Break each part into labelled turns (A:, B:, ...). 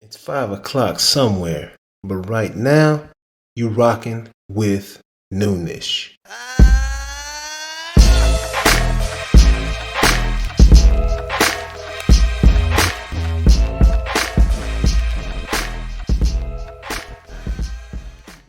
A: It's 5 o'clock somewhere, but right now, you rocking with Noonish.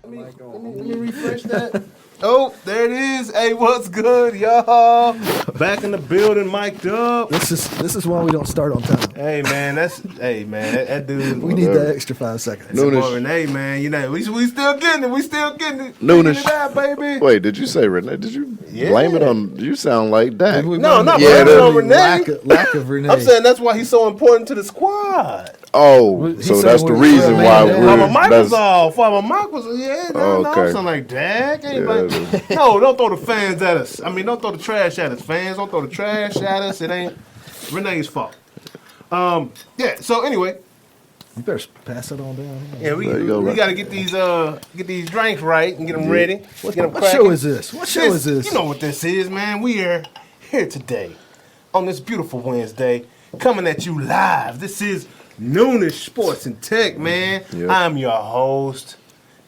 A: Let me refresh that. Oh, there it is. Hey, what's good, y'all? Back in the building, mic'd up.
B: This is why we don't start on time.
A: Hey man, that dude.
B: We need that extra 5 seconds.
A: Noonish. Hey man, you know we still getting it. We still getting it.
C: Noonish.
A: Out, baby.
C: Wait, did you say Renee? Did you blame it on? You sound like that.
A: No, not blaming it on Renee.
B: Lack of Renee.
A: I'm saying that's why he's so important to the squad.
C: Oh, so that's the reason why
A: While my mic was off. While my mic was no, I'm sound like Dak. No, don't throw the fans at us. I mean, don't throw the trash at us, fans. Don't throw the trash at us. It ain't Renee's fault. So anyway,
B: you better pass it on down.
A: Yeah, we got to get these drinks right and get them ready.
B: What show is this? What show is this?
A: You know what this is, man. We are here today on this beautiful Wednesday, coming at you live. This is Noonish Sports Tech, man. Yep. I'm your host,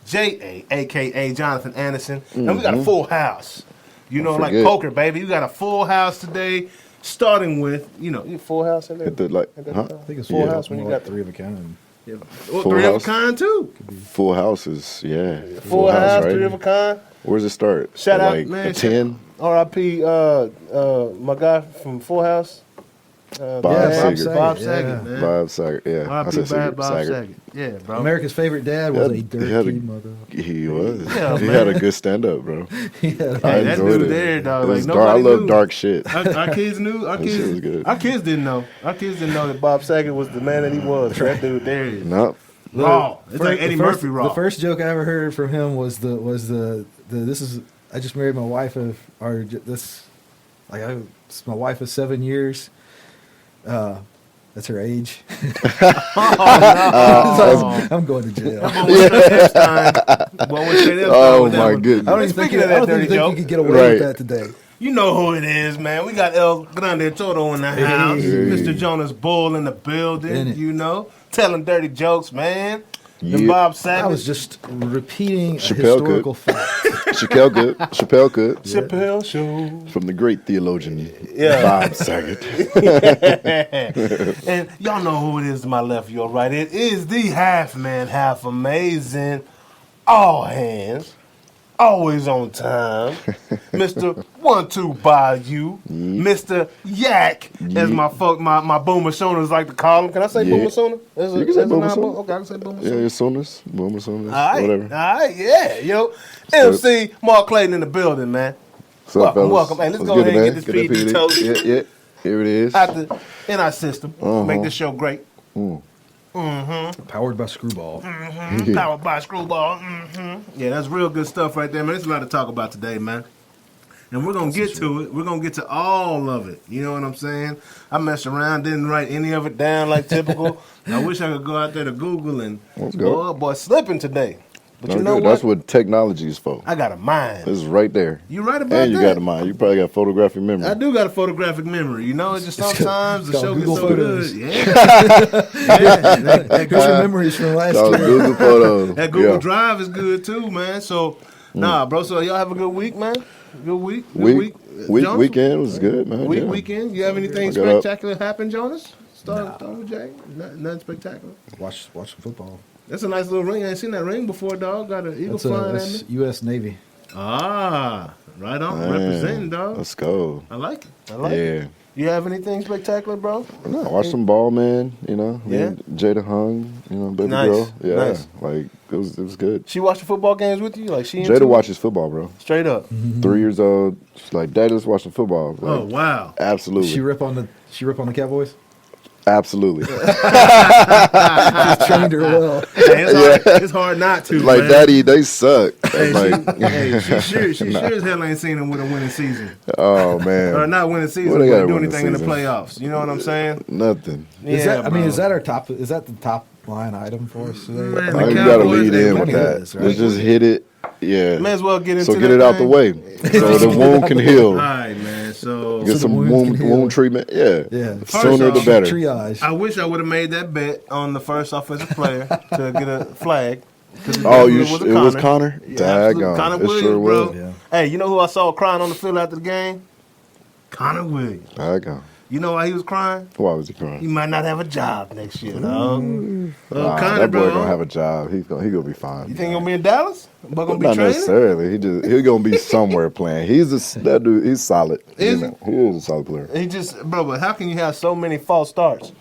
A: J.A., a.k.a. Jonathan Anderson. And we got a full house. You know, like poker, baby. You got a full house today, starting with, you full house in there?
C: I
B: think it's full house when you got 3 of a kind.
A: Yeah. Well, 3 of a kind, too.
C: Full houses, yeah.
A: Full house, right? 3 of a kind.
C: Where does it start?
A: Shout out, man.
C: A 10?
A: R.I.P. My guy from Full House.
C: Bob Saget.
A: Bob Saget, man.
C: Bob Saget, yeah.
A: R.I.P. Bob Saget. Yeah, bro.
B: America's favorite dad was a dirty mother.
C: He was.
A: Yeah,
C: he had a good stand-up, bro.
A: I enjoyed it. There, dog. Like,
C: I love dark shit.
A: Our kids knew. Our kids didn't know. Our kids didn't know that Bob Saget was the man that he was. That dude there is.
C: No.
A: Raw. It's like Eddie Murphy raw.
B: The first joke I ever heard from him was the this is I just married my wife of my wife of 7 years. That's her age. I'm going to jail.
C: Oh my goodness!
B: I don't even think we could get away with that today.
A: You know who it is, man. We got El Grande Toro in the house. Mr. Jonas Bull in the building. Telling dirty jokes, man. The Bob Saget.
B: I was just repeating a historical fact.
C: Chappelle could.
A: Chappelle Show.
C: From the great theologian, Bob Saget.
A: And y'all know who it is to my left, your right. It is the half man, half amazing, all hands, always on time, Mr. 1-2 by you, Mr. Yak, as my boomer sooners like to call him. Can I say boomer sooner?
C: You can say boomer sooner.
A: Okay, I can say boomer sooner.
C: Yeah, sooners, boomer sooners,
A: All
C: whatever.
A: right, yeah, MC Mark Clayton in the building, man.
C: What's up, fellas?
A: Welcome. Hey, let's go ahead and get this PD toast.
C: Yeah, here it is.
A: In our system, make this show great.
B: Powered by Screwball.
A: Powered by Screwball. Yeah, that's real good stuff right there, man. There's a lot to talk about today, man. And we're going to get to it. We're going to get to all of it. You know what I'm saying? I messed around, didn't write any of it down like typical. I wish I could go out there to Google and, boy, slipping today. But you know what?
C: That's what technology is for.
A: I got a mind.
C: It's right there.
A: You right about that.
C: And you got a mind. You probably got photographic memory.
A: I do got a photographic memory. It's just sometimes the show gets so
B: Photos.
A: good. Yeah.
B: Here's your memories from last year.
C: Google Photos.
A: That Google Drive is good too, man. So, bro. So y'all have a good week, man. Good week.
C: Weekend was good, man.
A: Weekend. You have anything spectacular happen, Jonas? Start with Jay. Nothing spectacular.
B: Watch some football.
A: That's a nice little ring. I ain't seen that ring before, dog. Got an eagle flying at me.
B: U.S. Navy.
A: Ah, right on. Man, representing, dog.
C: Let's go.
A: I like it. You have anything spectacular, bro?
C: No, watch some ball, man. Jada hung, baby girl. Yeah, nice. Like it was good.
A: She watched the football games with you, like
C: Jada watches football, bro.
A: Straight up.
C: 3 years old. She's like, Dad, let's watch the football. Like,
A: oh wow,
C: absolutely.
B: She rip on the Cowboys.
C: Absolutely.
B: Just trained her well.
A: It's hard not to.
C: Like,
A: man.
C: Daddy, they suck.
A: She sure as hell ain't seen them with a winning season.
C: Oh man.
A: Or not winning season, but do anything in the playoffs. You know what I'm saying?
C: Nothing.
B: Is that our top? Is that the top line item for us today?
A: Man,
C: you got to lead in with that. Let's just hit it. Yeah.
A: May as well get into
C: it out the way so the wound can heal.
A: All right, man. So
C: get some wound treatment. Yeah. Sooner the better.
B: Triage.
A: I wish I would have made that bet on the first offensive player to get a flag.
C: Oh, it was Connor?
A: Yeah, Connor Williams,
C: sure
A: bro.
C: was.
B: Yeah.
A: Hey, you know who I saw crying on the field after the game? Connor Williams.
C: Daggone.
A: You know why he was crying?
C: Why was he
A: He
C: crying?
A: might not have a job next year, dog.
C: Connor,
A: Connor,
C: that boy
A: bro.
C: gonna have a job. He gonna be fine.
A: You think he'll be in Dallas? But gonna be
C: Not
A: training?
C: necessarily. He's gonna be somewhere playing. That dude. He's solid.
A: Is
C: he is a solid player.
A: He just, bro. But how can you have so many false starts?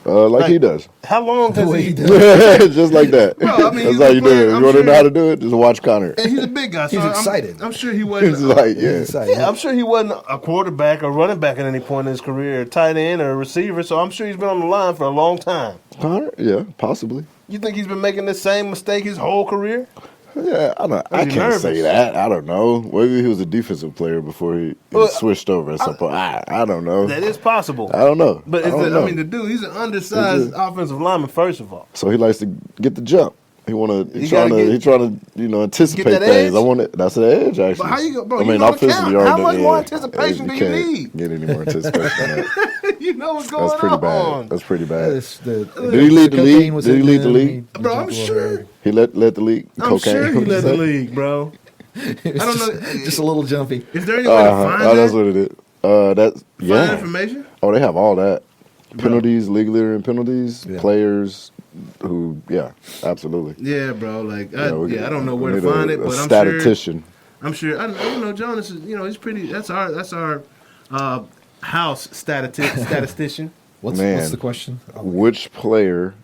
C: Like he does.
A: How long has he?
C: Just like that.
A: Bro, I mean,
C: that's how you do it. You want to know how to do it? Just watch Connor.
A: And he's a big guy. So
B: He's excited.
A: I'm sure he
C: He's
A: wasn't.
C: like,
B: He's excited.
A: Yeah, I'm sure he wasn't a quarterback or running back at any point in his career, or tight end or a receiver. So I'm sure he's been on the line for a long time.
C: Connor? Yeah, possibly.
A: You think he's been making the same mistake his whole career?
C: Yeah, I
A: he
C: can't say
A: nervous?
C: that. I don't know. Maybe he was a defensive player before he switched over at some point. I don't know.
A: That is possible.
C: I don't know.
A: But
C: I don't know.
A: the dude, he's an undersized offensive lineman. First of all,
C: So he likes to get the jump. He's
A: He
C: trying
A: gotta
C: to anticipate
A: Get that
C: things.
A: edge?
C: That's the edge, actually.
A: But how you go, bro?
C: I mean,
A: you know the
C: offensively,
A: count.
C: you're
A: How
C: on
A: much
C: the
A: more
C: edge.
A: anticipation do you
C: can't
A: need?
C: get any more anticipation than that.
A: You know what's going
C: That's pretty
A: on.
C: bad. That's pretty bad.
B: Did
C: he lead the league? Did he lead the league?
A: Bro, I'm sure.
C: He led the league.
A: I'm
C: Cocaine.
A: sure he
C: What'd you
A: led the
C: say?
A: league, bro. I don't know.
B: Just a little jumpy.
A: Is there any way to find that?
C: That's what it is. That's
A: Find information?
C: Oh, they have all that. Penalties, league leader in penalties, players who, absolutely.
A: Yeah, bro. Like, I
C: Yeah,
A: don't know
C: we
A: where to
C: need
A: find it,
C: a
A: but I'm
C: statistician.
A: sure. I don't know. Jonas is, he's pretty. That's our house statistician.
B: What's the question?
C: Which player,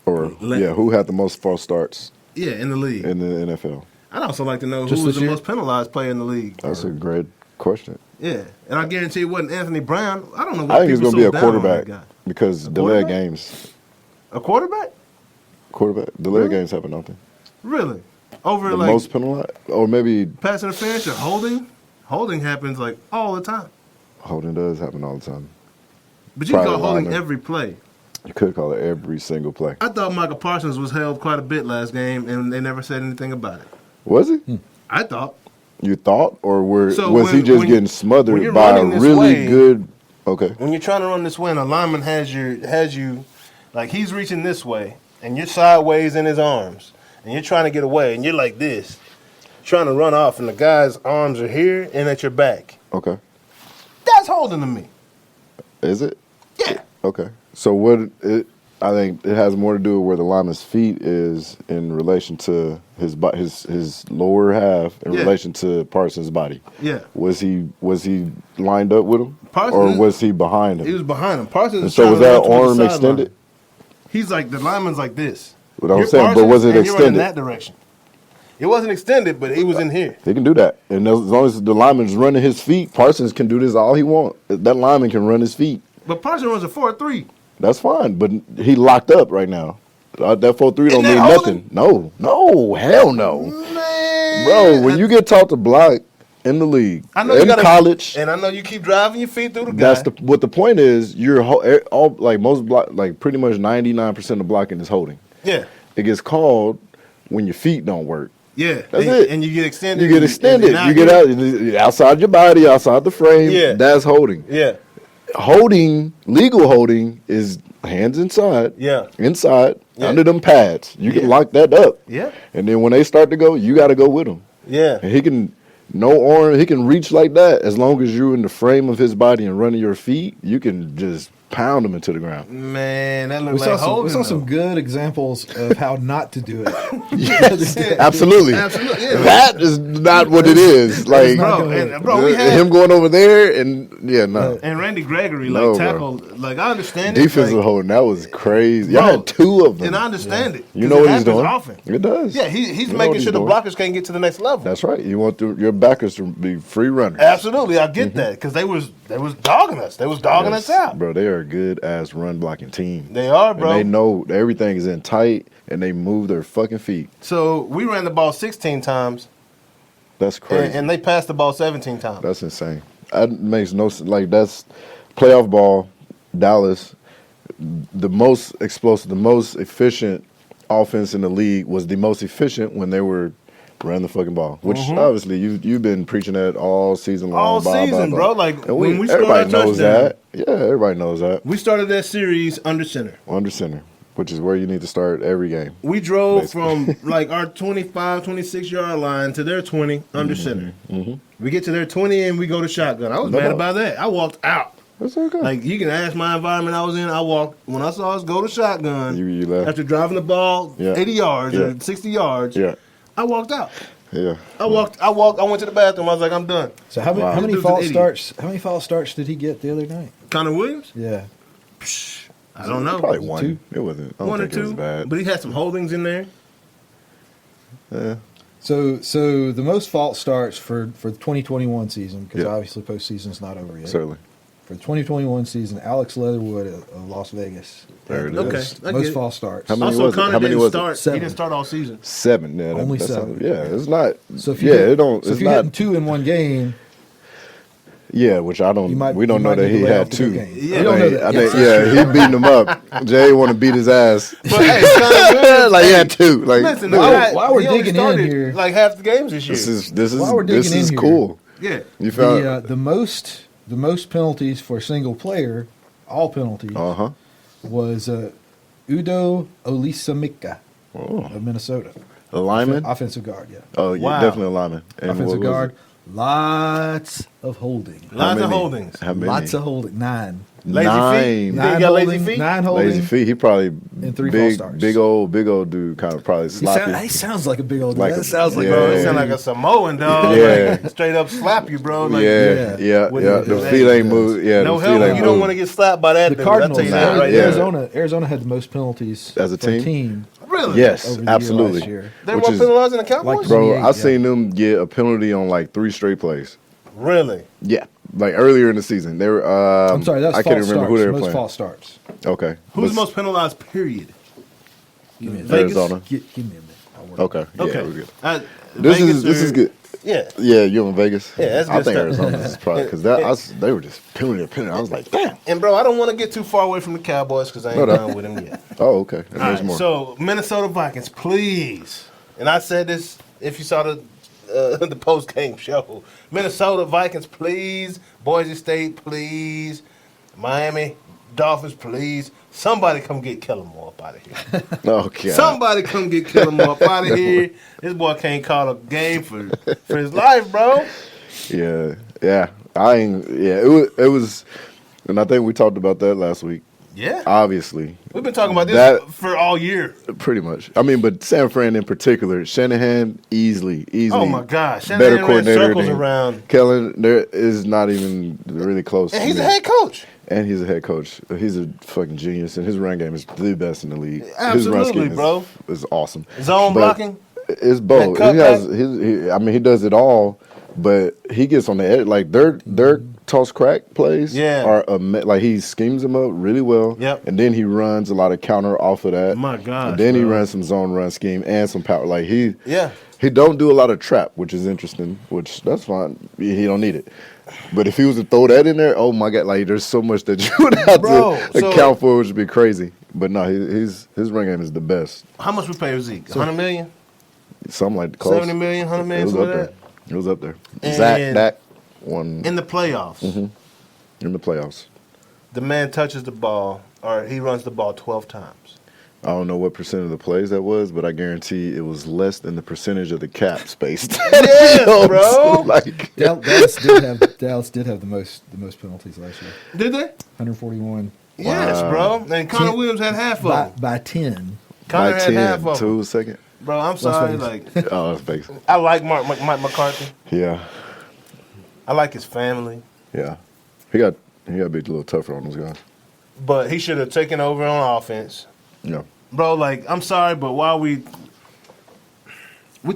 C: who had the most false starts
A: Yeah, in the league.
C: in the NFL?
A: I'd also like to know
B: Just
A: who was
B: this
A: the
B: year?
A: most penalized player in the league.
C: That's a great question.
A: Yeah, and I guarantee it wasn't Anthony Brown. I don't know.
C: I
A: Why
C: think it's
A: people
C: going to be
A: so
C: a
A: down on that
C: quarterback
A: guy.
C: because
A: quarterback?
C: delayed games.
A: A quarterback?
C: Delayed games happen often.
A: Really? Over
C: The
A: like
C: most penalized, or maybe
A: pass interference or holding? Holding happens like all the time.
C: holding does happen all the time.
A: But you can
C: Probably
A: call holding
C: lineman.
A: every play.
C: You could call it every single play.
A: I thought Michael Parsons was held quite a bit last game, and they never said anything about it.
C: Was he?
A: I thought.
C: You thought, or
A: So
C: was he just
A: when
C: getting
A: you're
C: smothered by a
A: running this
C: really
A: way-
C: good? Okay.
A: When you're trying to run this way, and a lineman has you, like he's reaching this way, and you're sideways in his arms, and you're trying to get away, and you're like this, trying to run off, and the guy's arms are here and at your back.
C: Okay.
A: That's holding to me.
C: Is it?
A: Yeah.
C: Okay. So I think it has more to do with where the lineman's feet is in relation to his lower half in relation to Parsons' body.
A: Yeah.
C: Was he lined up with him, or was he behind him?
A: He was behind him. Parsons.
C: And
A: is
C: so
A: trying
C: was
A: to
C: that
A: run toward the
C: arm
A: sideline.
C: extended?
A: He's like the lineman's like this.
C: What I'm
A: You're
C: saying, but
A: Parsons,
C: was it
A: and you're running
C: extended?
A: that direction. It wasn't extended, but he was in here.
C: He can do that, and as long as the lineman's running his feet, Parsons can do this all he wants. That lineman can run his feet.
A: But Parsons runs a 4-3.
C: That's fine, but he locked up right now. That 4-3 don't
A: Isn't
C: mean
A: that
C: nothing. No, hell no.
A: Man.
C: Bro, when you get taught to block in the league,
A: I know
C: in college,
A: and I know you keep driving your feet through the guy.
C: that's what the point is. You're pretty much 99% of blocking is holding.
A: Yeah.
C: It gets called when your feet don't work.
A: Yeah.
C: That's it.
A: And you get extended.
C: You get extended. You get outside your body, outside the frame.
A: Yeah.
C: That's holding.
A: Yeah.
C: Holding, legal holding, is hands inside.
A: Yeah.
C: Inside,
A: Yeah.
C: under them pads. You can
A: Yeah.
C: lock that up.
A: Yeah.
C: And then when they start to go, you got to go with them.
A: Yeah.
C: And he can reach like that as long as you're in the frame of his body and running your feet. You can just pound him into the ground.
A: Man, that
B: We
A: looks
B: saw,
A: like
B: some, we
A: holding.
B: saw some
A: though.
B: good examples of how not to do it.
C: Absolutely.
A: Absolutely. Yeah.
C: That is not what it is. Like,
B: not
A: we had
C: him going over there and no.
A: and Randy Gregory
C: No, bro.
A: tackled. Like I understand it.
C: Defensive
A: like,
C: holding, that was crazy. Y'all
A: Bro,
C: had two of them.
A: and I understand it.
C: You
A: 'cause
C: know
A: it
C: what he's
A: happens
C: doing.
A: Often.
C: It does.
A: Yeah, he's
C: You know what
A: making
C: he's
A: sure the
C: doing.
A: blockers can't get to the next level.
C: That's right. You want your backers to be free runners.
A: Absolutely, I get that because they was dogging us. They was dogging us out.
C: Bro, they are a good ass run blocking team.
A: They are, bro.
C: And they know everything is in tight and they move their fucking feet.
A: So we ran the ball 16 times,
C: That's crazy.
A: and they passed the ball 17 times.
C: That's insane. That makes no sense. Like, that's playoff ball. Dallas, the most explosive, the most efficient offense in the league, was the most efficient when they were Ran the fucking ball, which obviously you've been preaching that all season long.
A: All season, bro. Like
C: and
A: when we scored
C: everybody
A: our
C: knows
A: touchdown,
C: that. Yeah, everybody knows that.
A: we started that series under center.
C: Under center, which is where you need to start every game.
A: We drove from like our 25, 26-yard line to their 20 under center. We get to their 20 and we go to shotgun. I was mad about that. I walked out.
C: That's okay.
A: Like, you can ask my environment I was in. I walked, when I saw us go to shotgun,
C: You left.
A: after driving the ball 80 yards
C: Yeah.
A: or 60 yards,
C: Yeah.
A: I walked out.
C: Yeah.
A: I went to the bathroom. I was like, I'm done.
B: So how
C: Wow.
B: many
A: This dude's
B: false
A: an idiot.
B: starts? How many false starts did he get the other night?
A: Connor Williams?
B: Yeah.
A: I don't know.
C: Probably one.
B: Two?
C: It wasn't. I don't
A: One or
C: think it was
A: two.
C: bad.
A: But he had some holdings in there.
C: Yeah.
B: So the most false starts for the 2021 season, because
C: Yeah.
B: obviously postseason's not over yet.
C: Certainly.
B: For the 2021 season, Alex Leatherwood of Las Vegas.
C: There it
B: had the
C: is.
B: most-
A: Okay, I get
B: most
A: it.
B: false starts.
C: How many
A: Also,
C: was it?
A: Connor
C: How many
A: didn't
C: was it?
A: start.
B: Seven.
A: He didn't start all season.
C: 7. Yeah,
B: Only
C: that's
B: seven.
C: Yeah, it's not.
B: So if
C: yeah,
B: you
C: it don't.
B: So
C: It's
B: if you're
C: not.
B: hitting 2 in one game,
C: Yeah, which I don't.
B: you might.
C: we don't
B: you
C: know
B: might
C: that
B: need to
C: he
B: lay
C: had
B: off the
C: 2.
B: game.
A: Yeah.
B: We don't know that.
C: I
B: Yes,
C: think, yeah, he beating him up. Jay want to beat his ass.
A: But hey, Connor Williams,
C: Like he had 2. Like
A: listen,
C: dude,
B: While we're
A: he only
B: digging in
A: started
B: here-
A: like half the games this year.
C: this is
B: While we're digging
C: this
B: in
C: is
B: here-
C: cool.
A: Yeah.
C: You found.
B: the most penalties for a single player, all penalties, was Udo Olisamika of Minnesota.
C: A lineman.
B: Offensive guard, yeah.
C: Oh yeah,
A: Wow.
C: definitely a lineman. And what
B: Offensive
C: was
B: guard.
C: it?
B: Lots of holding.
A: Lots of
C: many?
A: holdings.
C: How many?
B: Lots of holding. 9.
A: Lazy feet. You
C: 9.
A: think
B: Nine
A: he got lazy
B: holding.
A: feet?
B: 9 holding.
C: Lazy feet. He probably
B: And 3 false
C: big,
B: starts.
C: big old dude. Kind of probably sloppy.
B: He sounds like a big old dude.
C: Like
B: That
C: a-
B: sounds like
C: yeah.
A: Bro, he
B: a
A: sound like a Samoan dog.
C: Yeah.
A: Like, straight up slap you, bro. Like,
C: yeah.
A: With
C: The
A: his
C: feet
A: legs.
C: ain't moved. Yeah,
A: No
C: the feet
A: help.
C: ain't
A: You don't
C: moved.
A: want to get slapped by that
B: The
A: dude.
B: Cardinals.
A: I'll tell you that right
C: yeah.
A: there.
B: Arizona had the most penalties
C: As a
B: for
C: team?
A: Really?
C: Yes,
B: over the
C: absolutely.
B: year last year.
A: They
C: Which
A: were
C: is-
A: penalizing the Cowboys?
B: Like-
C: Bro,
B: 28,
C: I
B: yeah.
C: seen them get a penalty on like 3 straight plays.
A: Really?
C: Yeah, like earlier in the season, they were.
B: I'm sorry, that's
C: I
B: false
C: can't remember
B: starts.
C: who they were
B: most
C: playing.
B: false starts.
C: Okay,
A: Who's
C: But-
A: most penalized, period?
B: Give me a
A: Vegas?
C: Arizona.
B: Give me a minute. I'll work.
C: Okay, yeah,
A: Okay.
C: we're good.
A: Vegas
C: This is
A: or-
C: good.
A: Yeah.
C: Yeah, you in Vegas?
A: Yeah, that's
C: I
A: good
C: think
A: stuff.
C: Arizona is probably because they were just penalty. I was like, damn.
A: And, bro, I don't want to get too far away from the Cowboys because I ain't
C: No.
A: done with them yet.
C: Oh, okay. And
A: All
C: there's
A: right,
C: more.
A: so Minnesota Vikings, please. And I said this if you saw the post game show. Minnesota Vikings, please. Boise State, please. Miami Dolphins, please. Somebody come get Kellamore up out of here.
C: Okay.
A: Somebody come get Kellamore up out of here. This boy can't call a game for his life, bro.
C: Yeah. I ain't. Yeah, it was, and I think we talked about that last week.
A: Yeah.
C: Obviously,
A: We've been talking about this
C: That-
A: for all year.
C: pretty much. I mean, but San Fran in particular, Shanahan easily.
A: Oh, my gosh.
C: better
A: Shanahan ran
C: coordinator
A: circles
C: than
A: around.
C: Kellen. There is not even really close.
A: And
C: to
A: he's
C: me.
A: a head coach.
C: And he's a head coach. He's a fucking genius, and his run game is the best in the league. His
A: Absolutely,
C: run scheme
A: bro.
C: is awesome.
A: Zone
C: But
A: blocking.
C: It's both.
A: That
C: He has. I mean, he does it all, but he gets on the edge. Like their toss crack plays
A: Yeah.
C: are like he schemes them up really well.
A: Yep.
C: And then he runs a lot of counter off of that.
A: My gosh,
C: And then he
A: bro.
C: runs some zone run scheme and some power. Like
A: Yeah.
C: He don't do a lot of trap, which is interesting. Which that's fine. He don't need it. But if he was to throw that in there, oh my god! Like there's so much that you would have
A: Bro,
C: to
A: so-
C: account for, which would be crazy. But no, his run game is the best.
A: How much we pay Zeke? 100 million?
C: Something like close.
A: 70 million, 100 million,
C: It was
A: something
C: up
A: like
C: there.
A: that?
C: It was up there.
A: And-
C: Zach, that one
A: In the playoffs,
C: in the playoffs.
A: the man touches the ball, or he runs the ball 12 times.
C: I don't know what percent of the plays that was, but I guarantee it was less than the percentage of the cap space.
A: Yeah, bro.
C: Like,
B: Dallas did have the most penalties last year.
A: Did they?
B: 141
A: Yes, bro. And Connor
B: Ten-
A: Williams had half of them.
B: by 10.
A: Connor
C: by
A: had half
C: 10,
A: of them.
C: 2 seconds.
A: Bro, I'm sorry.
B: Vegas.
A: Like,
C: Oh, that's basic.
A: I like Mike McCarthy.
C: Yeah,
A: I like his family.
C: yeah. He got to be a little tougher on those guys.
A: But he should have taken over on offense.
C: Yeah.
A: Bro, like, I'm sorry, but while we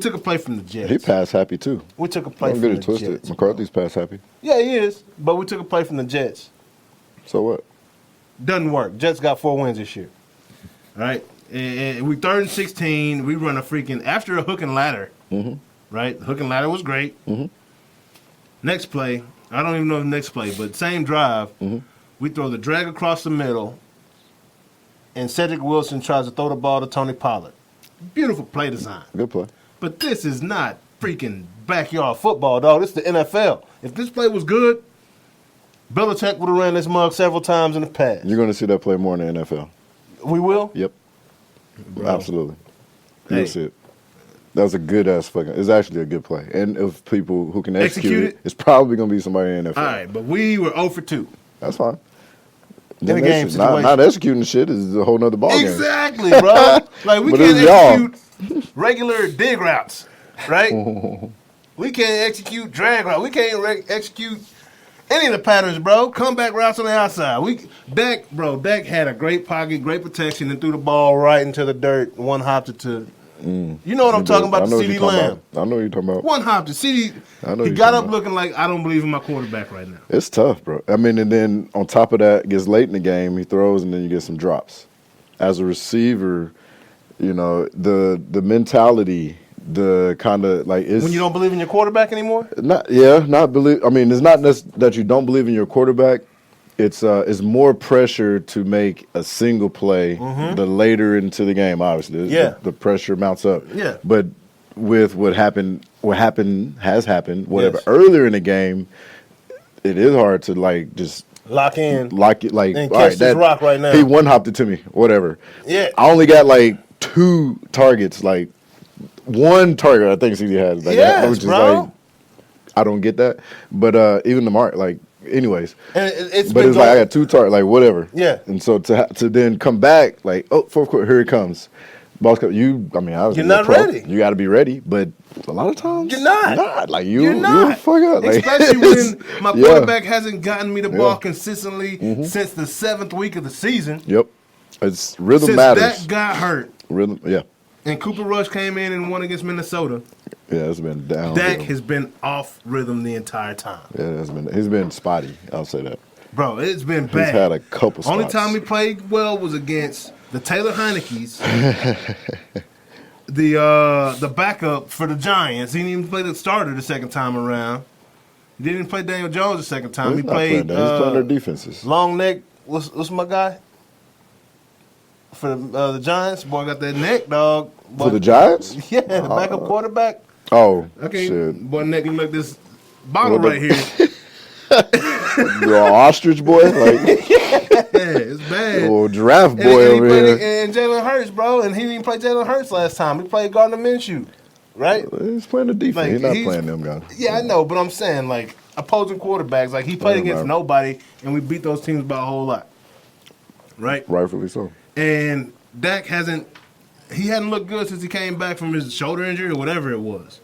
A: took a play from the Jets.
C: He passed happy too.
A: We took a play
C: Don't
A: from
C: get
A: the
C: it twisted.
A: Jets.
C: McCarthy's pass happy.
A: Yeah, he is. But we took a play from the Jets.
C: So what?
A: Doesn't work. Jets got 4 wins this year. All right? And we 3rd and 16. We run a freaking, after a hook and ladder, right? Hook and ladder was great. Next play, I don't even know the next play, but same drive, we throw the drag across the middle, and Cedric Wilson tries to throw the ball to Tony Pollard. Beautiful play design.
C: Good play.
A: But this is not freaking backyard football, dog. This is the NFL. If this play was good, Belichick would have ran this mug several times in the past.
C: You're going to see that play more in the NFL.
A: We will?
C: Yep.
A: Bro.
C: Absolutely.
A: Hey.
C: You'll see it. That was a good-ass fucking – it's actually a good play. And if people who can execute it, it's probably going to be somebody in the NFL.
A: All right, but we were 0 for 2.
C: That's fine.
A: In a game situation.
C: Not executing the shit is a whole nother ballgame.
A: Exactly, bro. Like, we can't execute regular dig routes, right? We can't execute drag routes. We can't execute any of the patterns, bro. Comeback routes on the outside. Dak had a great pocket, great protection, and threw the ball right into the dirt. One hopped it to – you know what I'm talking about, the CeeDee Lamb.
C: I know what you're talking about.
A: One hopped it. CeeDee, he got up looking like, I don't believe in my quarterback right now.
C: It's tough, bro. I mean, and then on top of that, it gets late in the game, he throws, and then you get some drops. As a receiver, you know, the mentality, the kind of like it's
A: when you don't believe in your quarterback anymore.
C: I mean, it's not that you don't believe in your quarterback. It's more pressure to make a single play the later into the game. Obviously, the pressure mounts up.
A: Yeah,
C: but with what happened, has happened. Whatever earlier in the game, it is hard to like just
A: lock it
C: like
A: and catch this rock right now.
C: He one hopped it to me. Whatever.
A: Yeah,
C: I only got like 2 targets. Like one target, I think CeeDee had. Like,
A: yes, bro.
C: Like, I don't get that, but even the mark like. Anyways,
A: and it's
C: like I got 2 targets, like whatever.
A: Yeah.
C: And so to then come back, like, fourth quarter, here it comes. Ball's coming. You're
A: not ready.
C: You got to be ready, but a lot of times
A: you're not.
C: Like
A: you're not.
C: Fuck up. Like,
A: especially when my quarterback hasn't gotten me the ball consistently since the 7th week of the season.
C: Yep. It's rhythm
A: since
C: matters.
A: That got hurt.
C: Rhythm. Yeah.
A: And Cooper Rush came in and won against Minnesota.
C: Yeah, it's been down.
A: Dak has been off rhythm the entire time.
C: Yeah, he's been spotty. I'll say that.
A: Bro, it's been bad.
C: He's had a couple spots.
A: Only time he played well was against the Taylor Heineke's, the backup for the Giants. He didn't even play the starter the second time around. He didn't even play Daniel Jones the second time. He played.
C: He's playing their defenses.
A: Long neck. What's my guy? For the Giants, boy, got that neck, dog. Boy,
C: for the Giants?
A: Yeah, the backup quarterback.
C: Oh,
A: okay,
C: shit.
A: Boy, neck look like this bottle right here.
C: The ostrich boy, like
A: it's bad.
C: Little giraffe boy over here.
A: And Jalen Hurts, bro, and he didn't play Jalen Hurts last time. He played Gardner Minshew, right?
C: He's playing the defense.
A: Like,
C: he's not playing them guys.
A: Yeah, I know, but I'm saying like opposing quarterbacks. Like he played against nobody, and we beat those teams by a whole lot, right?
C: Rightfully so.
A: And Dak hadn't looked good since he came back from his shoulder injury or whatever it was.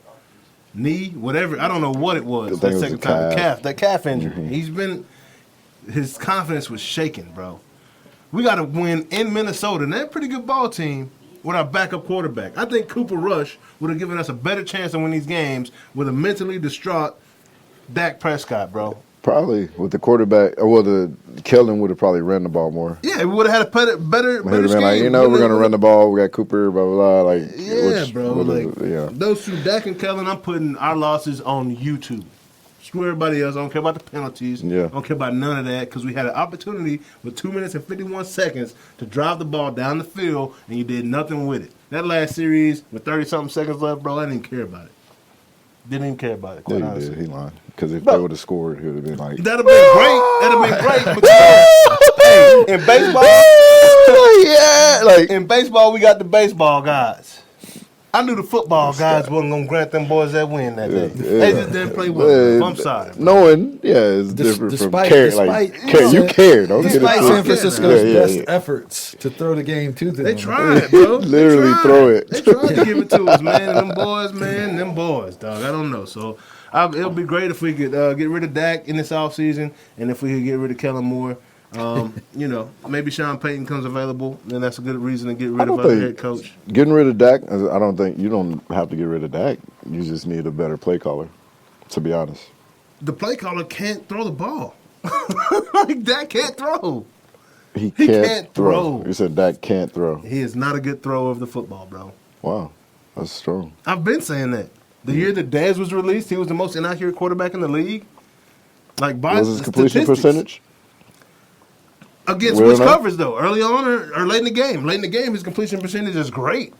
A: Knee, whatever. I don't know what it was.
C: That second time.
A: That calf injury. His confidence was shaken, bro. We got to win in Minnesota, and they're a pretty good ball team with our backup quarterback. I think Cooper Rush would have given us a better chance to win these games with a mentally distraught Dak Prescott, bro.
C: Probably with the quarterback. Well, the Kellen would have probably ran the ball more.
A: Yeah, we would have had a better
C: been
A: scheme.
C: like, we're gonna run the ball. We got Cooper, blah blah blah. Like,
A: bro. Those two, Dak and Kellen. I'm putting our losses on YouTube. Screw everybody else. I don't care about the penalties.
C: Yeah.
A: I don't care about none of that because we had an opportunity with 2 minutes and 51 seconds to drive the ball down the field, and you did nothing with it. That last series with 30-something seconds left, bro, I didn't care about it. Didn't even care about it. Quite honestly.
C: He lied. Because if they would have scored, he would have been like,
A: that'd have been great. That'd have been great. But hey, in baseball, in baseball, we got the baseball guys. I knew the football guys wasn't gonna grant them boys that win that day. They just didn't play well. I'm sorry. Bro.
C: Knowing, it's different from care. You cared.
B: Despite San Francisco's best efforts to throw the game to them,
A: they tried, bro.
C: Literally throw it.
A: They tried to give it to us, man. And them boys, dog. I don't know. So it'll be great if we could get rid of Dak in this offseason, and if we could get rid of Kellen Moore. Maybe Sean Payton comes available, then that's a good reason to get rid of our head coach.
C: Getting rid of Dak, I don't think you don't have to get rid of Dak. You just need a better play caller, to be honest.
A: The play caller can't throw the ball. Dak can't throw.
C: He can't throw. You said Dak can't throw.
A: He is not a good thrower of the football, bro.
C: Wow, that's strong.
A: I've been saying that. The year that Dez was released, he was the most inaccurate quarterback in the league. Like by
C: was his completion percentage?
A: Against which coverage, though? Early on or late in the game? Late in the game, his completion percentage is great.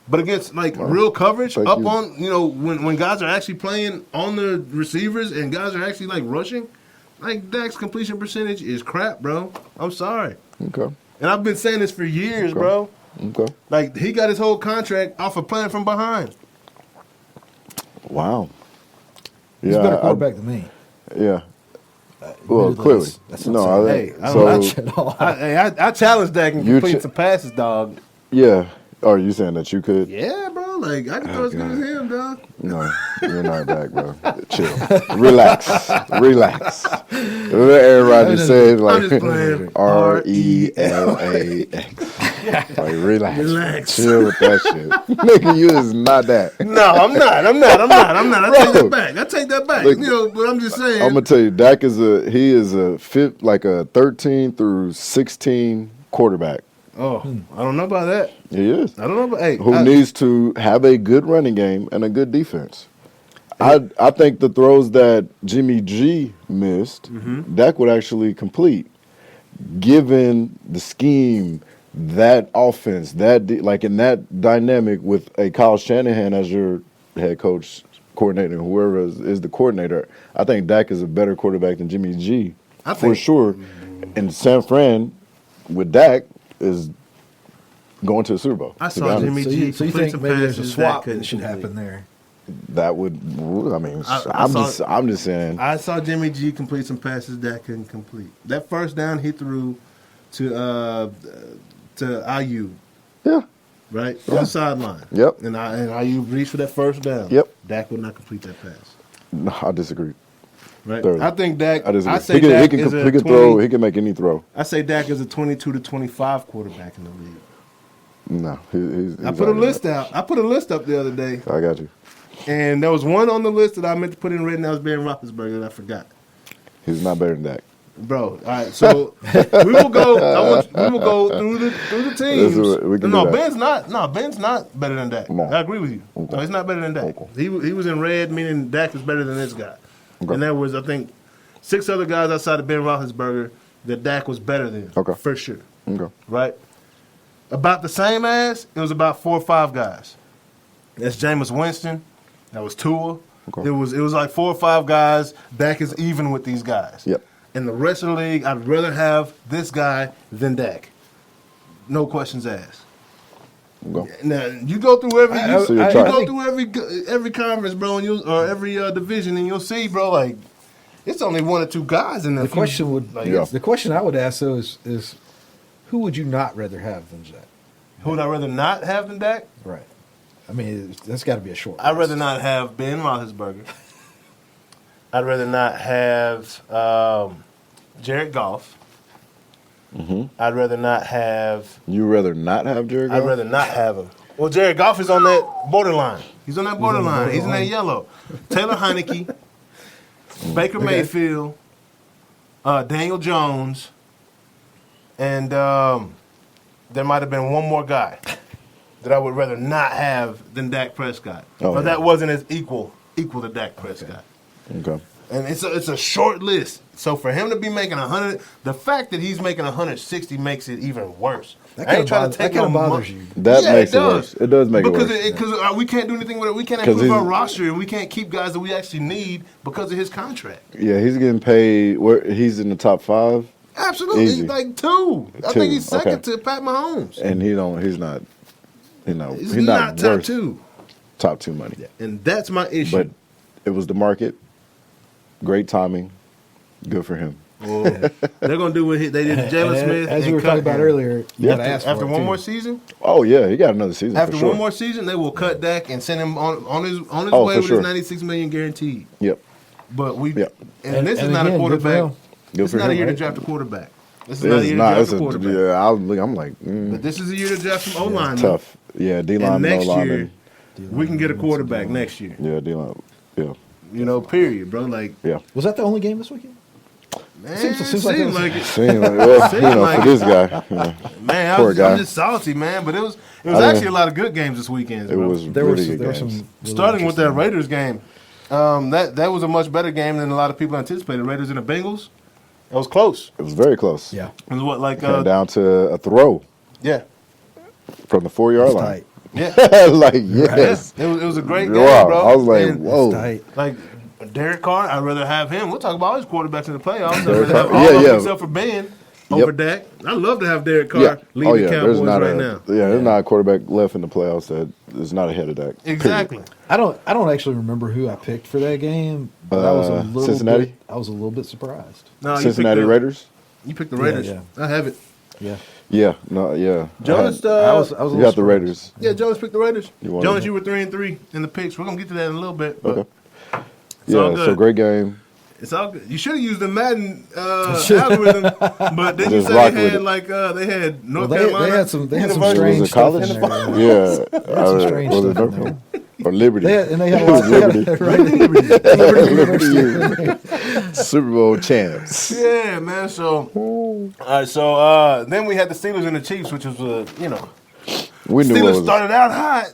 A: But against real coverage,
C: Thank
A: up
C: you.
A: on when guys are actually playing on the receivers and guys are actually rushing, Dak's completion percentage is crap, bro. I'm sorry.
C: Okay.
A: And I've been saying this for years,
C: Okay.
A: bro.
C: Okay.
A: He got his whole contract off of playing from behind.
C: Wow.
B: He's a better quarterback than me.
C: Yeah. Well, clearly.
B: That's
C: no,
A: Hey, I challenge Dak and complete some passes, dog.
C: Yeah. Oh, you saying that you could?
A: Yeah, bro. I can throw as good as him, dog.
C: No, you're not Dak, bro. Chill. Relax. Aaron Rodgers said
A: I'm just playing.
C: RELAX. Relax.
A: Relax.
C: Chill with that shit. Nigga, you is not that.
A: No, I'm not. I take that back.
C: Look,
A: But I'm just saying.
C: I'm gonna tell you, Dak is a 13 through 16 quarterback.
A: Oh, I don't know about that.
C: He is.
A: I don't know about
C: Who needs to have a good running game and a good defense. I think the throws that Jimmy G missed, Dak would actually complete, given the scheme, that offense, in that dynamic with a Kyle Shanahan as your head coach, coordinator, whoever is the coordinator. I think Dak is a better quarterback than Jimmy G, for sure. And San Fran with Dak is going to the Super Bowl.
A: I saw Jimmy G.
B: So you think maybe there's a swap that should happen there?
C: That would, I mean, I'm just saying.
A: I saw Jimmy G complete some passes Dak couldn't complete. That first down he threw to IU.
C: Yeah.
A: Right? On the sideline.
C: Yep.
A: And IU reached for that first down.
C: Yep.
A: Dak would not complete that pass.
C: No, I disagree.
A: Right?
C: Thoroughly.
A: I think Dak.
C: I disagree.
A: I say Dak is
C: he can throw. He can make any throw.
A: I say Dak is a 22 to 25 quarterback in the league.
C: No, he's
A: I put a list out. I put a list up the other day,
C: I got you.
A: and there was one on the list that I meant to put in red, and that was Ben Roethlisberger, that I forgot.
C: He's not better than Dak.
A: Bro, all right. So we will go. We will go through the teams.
C: We can
A: No,
C: do that.
A: Ben's not. No, Ben's not better than Dak.
C: Come on.
A: I agree with you.
C: Okay.
A: No, he's not better than Dak.
C: Okay.
A: He was in red, meaning Dak is better than this guy.
C: Okay.
A: And there was, I think, 6 other guys outside of Ben Roethlisberger that Dak was better than.
C: Okay.
A: For sure.
C: Okay.
A: Right. About the same as it was about 4 or 5 guys. That's Jameis Winston. That was Tua.
C: Okay.
A: It was like 4 or 5 guys. Dak is even with these guys.
C: Yep.
A: In the rest of the league, I'd rather have this guy than Dak. No questions asked.
C: Okay.
A: Now you go through every conference, bro, and or every division, and you'll see, bro, like it's only 1 or 2 guys in
B: The question I would ask though is who would you not rather have than Dak?
A: Who would I rather not have than Dak?
B: Right. I mean, that's got to be a short.
A: I'd rather not have Ben Roethlisberger. I'd rather not have Jared Goff.
C: Mm-hmm.
A: I'd rather not have.
C: You rather not have Jared Goff?
A: I'd rather not have him. Well, Jared Goff is on that borderline. He's on that borderline. He's in that yellow. Taylor Heineke, Baker Mayfield, Daniel Jones, and there might have been one more guy that I would rather not have than Dak Prescott. But that wasn't as equal to Dak Prescott.
C: Okay.
A: And it's a short list. So for him to be making 100, the fact that he's making 160 makes it even worse.
B: That kind of bothers you.
C: That makes it worse. It does make it worse.
A: Because we can't do anything with it. We can't improve our roster, and we can't keep guys that we actually need because of his contract.
C: Yeah, he's getting paid. He's in the top 5.
A: Absolutely,
C: Easy.
A: he's like 2. I think he's second to Pat Mahomes.
C: And he's not.
A: He's not top 2.
C: Top 2 money.
A: Yeah. And that's my issue.
C: But it was the market. Great timing. Good for him.
A: Well, they're gonna do what they did to Jalen Smith.
B: As we were talking about earlier,
A: after one more season.
C: Oh yeah, he got another season.
A: After
C: for sure.
A: one more season, they will cut Dak and send him on his way with his $96 million guaranteed.
C: Yep.
A: But
B: and
A: this is not a quarterback.
C: Good
A: It's not a year to draft a quarterback. This is not a year to draft a quarterback.
C: Yeah, I'm like.
A: But this is a year to draft some O-line.
C: Tough. Yeah, D-line,
A: and next
C: O-line.
A: year, we can get a quarterback next year.
C: Yeah, D-line. Yeah.
A: Period, bro. Like,
C: yeah.
B: Was that the only game this weekend?
A: Man,
B: seems like
A: it.
C: Seemed like, well, for this guy.
A: Man,
C: Poor guy.
A: I'm just salty, man. But it was actually a lot of good games this weekend.
C: It was
B: there
C: really
B: were
C: good
B: some
C: games.
A: Starting with that Raiders game. That was a much better game than a lot of people anticipated. Raiders and the Bengals. It was close.
C: It was very close.
B: Yeah.
A: It was
C: came down to a throw.
A: Yeah.
C: From the 4-yard line.
B: Tight.
A: Yeah.
C: Like, yes.
A: Yeah. It was a great game,
C: Wow.
A: bro.
C: I was like,
A: And
C: whoa.
A: like Derek Carr, I'd rather have him. We'll talk about all his quarterbacks in the playoffs. I'd
C: Derek
A: rather have
C: Carr.
A: all of
C: Yeah.
A: them except for Ben over Dak. I'd love to have Derek Carr leading the Cowboys right now.
C: Yeah, there's not a quarterback left in the playoffs that is not ahead of Dak.
A: Exactly.
C: Period.
B: I don't actually remember who I picked for that game, but I was a little
C: Cincinnati?
B: I was a little bit surprised.
A: No,
C: Cincinnati Raiders?
A: You picked the Raiders.
B: Yeah.
A: I have it.
B: Yeah.
C: Yeah, no, yeah.
A: Jonas,
B: I was a
C: You
B: little
C: got the
B: surprised.
C: Raiders.
A: yeah, Jonas picked the Raiders.
C: You
A: Jonas, you were 3-3 in the picks. We're gonna get to that in a little bit. But
C: Okay.
A: it's all
C: Yeah,
A: good.
C: so great game.
A: It's all good. You should have used the Madden algorithm, but then you
C: Just
A: said
C: rock
A: they
C: with
A: had
C: it.
A: they had North
B: Well,
A: Carolina.
B: they had some
A: University.
B: strange
C: Was it
B: stuff
C: college?
B: in there.
C: Yeah.
B: some strange
C: was it
B: stuff in
C: North Carolina? Or Liberty.
B: They had a lot
C: Liberty. Super Bowl champs.
A: Yeah, man. So, all right. So then we had the Steelers and the Chiefs, which was
C: We knew what
A: Steelers
C: was.
A: started out hot.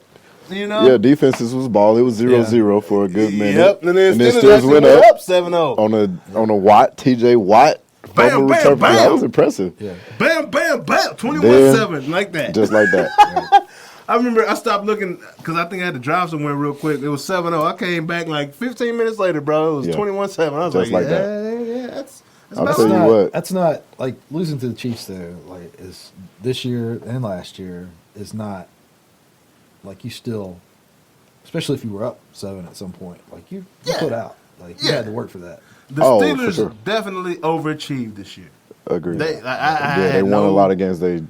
A: You know.
C: Yeah, defenses was ball. It was 0-0 for a good minute.
A: Yep. And then Steelers
C: Steelers
A: actually
C: went
A: went
C: up
A: up 7-0.
C: on a Watt, TJ Watt.
A: Bam,
C: fumble
A: bam,
C: return.
A: bam.
C: That was impressive.
B: Yeah.
A: Bam, bam, bam. 21-7, like that.
C: Just like that.
A: I remember I stopped looking because I think I had to drive somewhere real quick. It was 7-0. I came back like 15 minutes later, bro. It was
C: Yeah.
A: 21-7. I was
C: Just
A: like,
C: like that.
A: yeah, that's
C: I'll
A: about
C: tell you
A: right.
C: what.
B: That's not like losing to the Chiefs though. Like is this year and last year is not like you still, especially if you were up 7 at some point. Like you put out. Like you had to work for that.
A: The
C: Oh, for
A: Steelers
C: sure.
A: definitely overachieved this year.
C: Agreed.
A: They
C: They won a lot of games they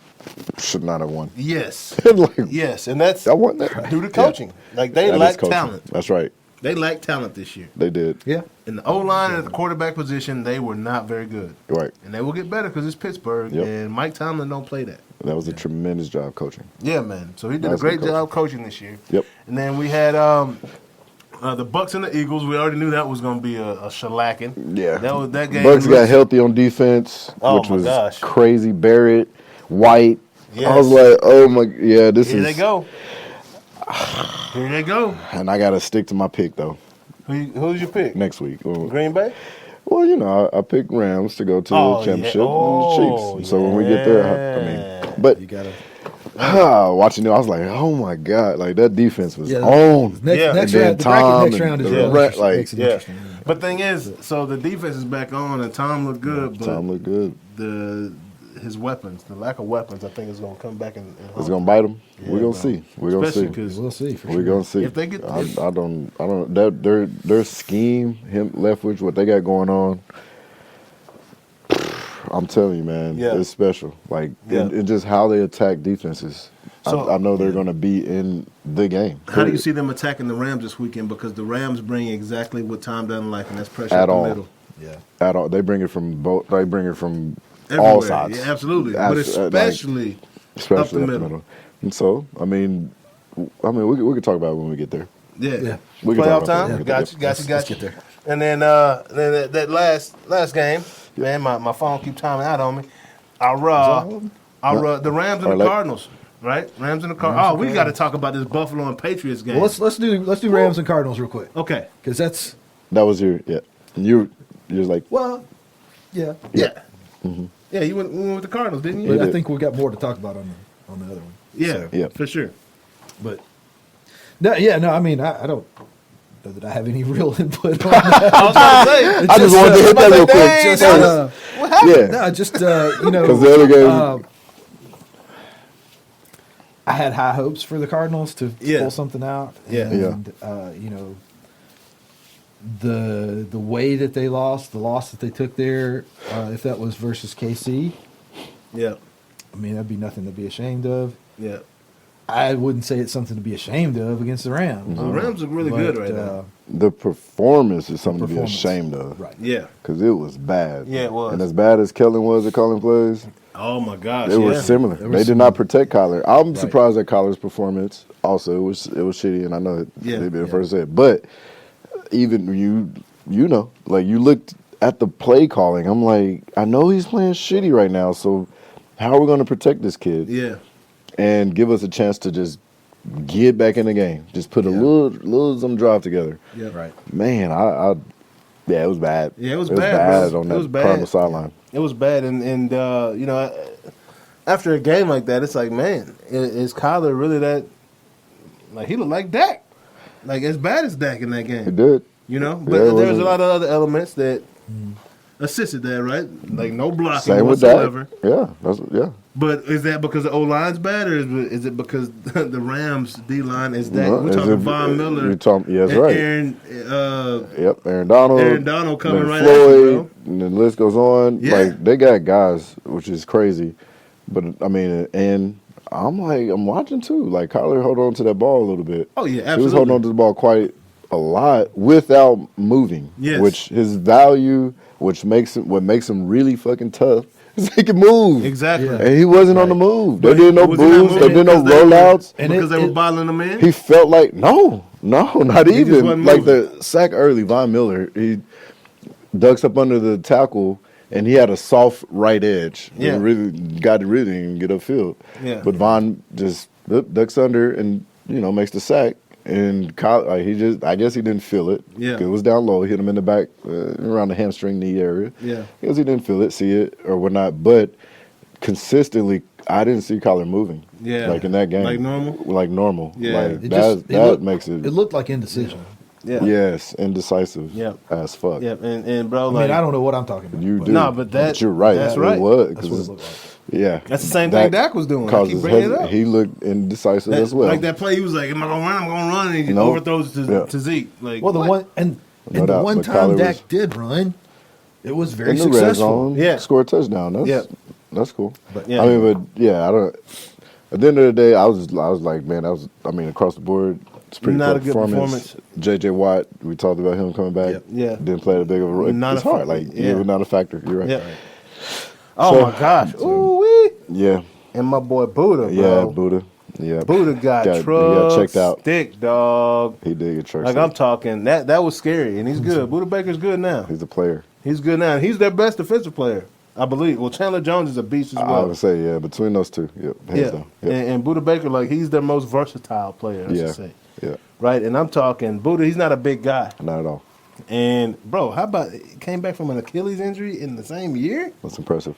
C: should not have won.
A: Yes.
C: Like,
A: Yes, and that's
C: I won that.
A: due to coaching. Like they
C: That is
A: lack
C: coaching.
A: talent.
C: That's right.
A: They lack talent this year.
C: They did.
B: Yeah.
A: In the O-line and at the quarterback position, they were not very good.
C: Right.
A: And they will get better because it's Pittsburgh,
C: Yep.
A: and Mike Tomlin don't play that.
C: That was a tremendous job coaching.
A: Yeah, man. So he did a
C: That's
A: great
C: good
A: job coaching this year.
C: Yep.
A: And then we had the Bucks and the Eagles. We already knew that was going to be a shellacking.
C: Yeah.
A: That game.
C: Bucks got healthy on defense,
A: Oh,
C: which
A: my
C: was
A: gosh.
C: crazy. Barrett, White.
A: Yes.
C: I was like, oh my, yeah, this
A: Here
C: is.
A: they go. Here they go.
C: And I got to stick to my pick, though,
A: Who's your pick?
C: next week. Well,
A: Green Bay?
C: I picked Rams to go to
A: Oh,
C: the championship
A: yeah.
C: and
A: Oh,
C: the Chiefs. So when we get there, I mean, but
B: You gotta
C: watching it, I was like, oh my God, like that defense was
B: Yeah.
C: on.
B: Next,
A: Yeah.
B: next
C: And then
B: round, the bracket
C: Tom
B: next round is
C: and
B: real
C: the
B: interesting.
C: like-
B: Makes it
A: Yeah.
B: interesting.
A: But thing is, so the defense is back on, and Tom looked good, but
C: Tom looked good.
A: his weapons, the lack of weapons, I think is going to come back and
C: It's
A: haunt
C: gonna bite them.
A: Yeah,
C: We're gonna
A: bro.
C: see. We're gonna
A: Especially
C: see.
A: because
B: We'll see for
C: We're
B: sure.
C: gonna see.
A: If they get-
C: I don't. Their scheme, him Leftwich, what they got going on. I'm telling you, man,
A: Yeah.
C: it's special. Like,
A: Yeah.
C: and just how they attack defenses.
A: So-
C: I know they're gonna be in the game.
A: How do you
C: period.
A: see them attacking the Rams this weekend? Because the Rams bring exactly what Tom doesn't like, and that's pressure
C: At
A: up the
C: all.
A: middle.
B: Yeah.
C: At all? They bring it from both. They bring it from
A: Everywhere.
C: all sides.
A: Yeah, absolutely. But
C: Abs- like,
A: especially
C: especially
A: up the middle.
C: And so, I mean, we could talk about it when we get there.
A: Yeah.
B: Yeah.
C: We can
A: Playoff
C: talk about
A: time?
C: that.
A: Got you.
B: Let's get there.
A: And then that last game, man, my phone keep timing out on me. The Rams and the
C: Like-
A: Cardinals, right? Rams and the Cardinals. Oh, we got to talk about this Buffalo and Patriots game.
B: Well, let's do Rams and Cardinals real quick
A: Okay.
B: because that's
C: That was your And you're like
B: well, yeah.
A: Yeah. Yeah, you went with the Cardinals, didn't you?
B: But
C: Yeah.
B: I think we got more to talk about on the other one.
A: Yeah,
B: So,
C: Yeah.
A: for sure.
B: but no. I mean, I don't know that I have any real input on that.
A: I was about to say.
C: I just wanted to hit that real quick.
A: Dang,
B: Just,
A: Jonas. What happened?
C: Yeah,
B: no, just
C: because the other game,
B: I had high hopes for the Cardinals to
A: Yeah.
B: pull something out.
A: Yeah.
B: And, the way that they lost, the loss that they took there, if that was versus KC,
A: Yeah,
B: I mean, that'd be nothing to be ashamed of.
A: yeah.
B: I wouldn't say it's something to be ashamed of against the Rams.
A: The Rams look really
B: But,
A: good right now.
C: the performance is something to be
B: performance.
C: ashamed of.
B: Right.
A: Yeah.
C: Because it was bad.
A: Yeah, it was.
C: And as bad as Kellen was at calling plays,
A: Oh my gosh.
C: they were
A: yeah.
C: similar.
B: They were
C: They did not protect Kyler. I'm
B: Right.
C: surprised at Kyler's performance. Also, it was shitty, and I know
A: Yeah.
C: they'd be the first to say it. But even you know, like you looked at the play calling. I'm like, I know he's playing shitty right now. So how are we going to protect this kid
A: Yeah.
C: and give us a chance to just get back in the game? Just put a little some drive together.
A: Yeah.
B: Right.
C: Man, yeah, it was bad.
A: Yeah, it was bad, bro.
C: on
A: It
C: that
A: was bad.
C: Cardinal sideline.
A: It was bad, and after a game like that, it's like, man, is Kyler really that Like, he looked like Dak. Like, as bad as Dak in that game.
C: He did.
A: You know? But there's a lot of other elements that assisted that, right? Like, no blocking
C: Same with
A: whatsoever.
C: Dak. Yeah.
A: But is that because the O-line's bad, or is it because the Rams' D-line is that?
C: No,
A: We're talking Von Miller.
C: Yeah, that's right.
A: Aaron,
C: Aaron Donald.
A: Aaron Donald coming right
C: Floyd,
A: after you, bro.
C: and the list goes on.
A: Yeah.
C: Like, they got guys, which is crazy. But, I mean, and I'm watching too. Like, Kyler held on to that ball a little bit.
A: Oh, yeah, absolutely.
C: He was holding on to the ball quite a lot without moving.
A: Yes.
C: Which his value, what makes him really fucking tough, is he can move.
A: Exactly.
B: Yeah.
C: And he wasn't on the move.
A: But
C: They did no
A: was he not
C: boosts. They
A: moving
C: did no
A: because
C: rollouts.
A: Because they were bottling him in?
C: He felt like, no, not
A: just
C: even.
A: wasn't
C: Like
A: moving.
C: the sack early, Von Miller, he ducks up under the tackle, and he had a soft right edge.
A: Yeah.
C: Got to really get upfield.
A: Yeah.
C: But Von just ducks under and, makes the sack. And I guess he didn't feel it.
A: Yeah.
C: 'Cause it was down low. Hit him in the back, around the hamstring knee area.
A: Yeah.
C: I guess he didn't feel it, see it, or whatnot. But consistently, I didn't see Kyler moving.
A: Yeah.
C: Like in that game.
A: Like normal?
C: Like normal.
A: Yeah.
C: Like
B: It
C: that makes it.
B: It looked like indecision.
A: Yeah.
C: Yes, indecisive.
A: Yep.
C: As fuck.
A: Yeah, and bro,
B: I
A: like,
B: mean, I don't know what I'm talking about.
C: You
B: but
C: do.
A: No, but
C: you're right.
A: that's
C: It
A: right.
C: was,
B: That's what it looked like.
C: yeah.
A: That's the same thing Dak was doing. I keep
C: Causes
A: bringing it up.
C: He looked indecisive as well.
A: Like that play, he was like, "Am I gonna run? I'm gonna run," and he
C: Nope.
A: overthrows to Zeke. Like,
B: Well, the
A: what?
B: one and
C: No
B: the
C: doubt,
B: one
C: but
B: time
C: Kyler
B: Dak
C: was-
B: did run, it was very
C: in the red
B: successful.
C: zone,
A: Yeah.
C: score a touchdown. That's cool.
B: But-
A: Yeah.
C: I mean, but yeah, I don't. At the end of the day, I was like, man, across the board, it's pretty
A: Not
C: good
A: a good performance.
C: J.J. Watt, we talked about him coming back.
B: Yep.
A: Yeah.
C: Didn't play that big of a role.
A: Not
C: It's
A: a
C: hard.
A: fa-
C: Like,
A: yeah.
C: not a factor. You're right.
A: Yeah. Oh
C: So-
A: my gosh! Ooh wee!
C: Yeah.
A: And my boy Buddha,
C: Yeah,
A: bro.
C: Buddha. Yeah.
A: Buddha got
C: he
A: truck
C: got checked out.
A: stick, dog.
C: He did get truck
A: Like,
C: stick.
A: I'm talking, that was scary, and he's good. Buddha Baker's good now.
C: He's a player.
A: He's good now. He's their best defensive player, I believe. Well, Chandler Jones is a beast as
C: I
A: well.
C: would say, yeah, between those two. Yep. Hands
A: Yeah,
C: down. Yep.
A: and Buddha Baker, like, he's their most versatile player, I
C: Yeah.
A: should say.
C: Yeah.
A: Right, and I'm talking Buddha. He's not a big guy,
C: Not at all.
A: and bro, how about came back from an Achilles injury in the same year?
C: That's impressive.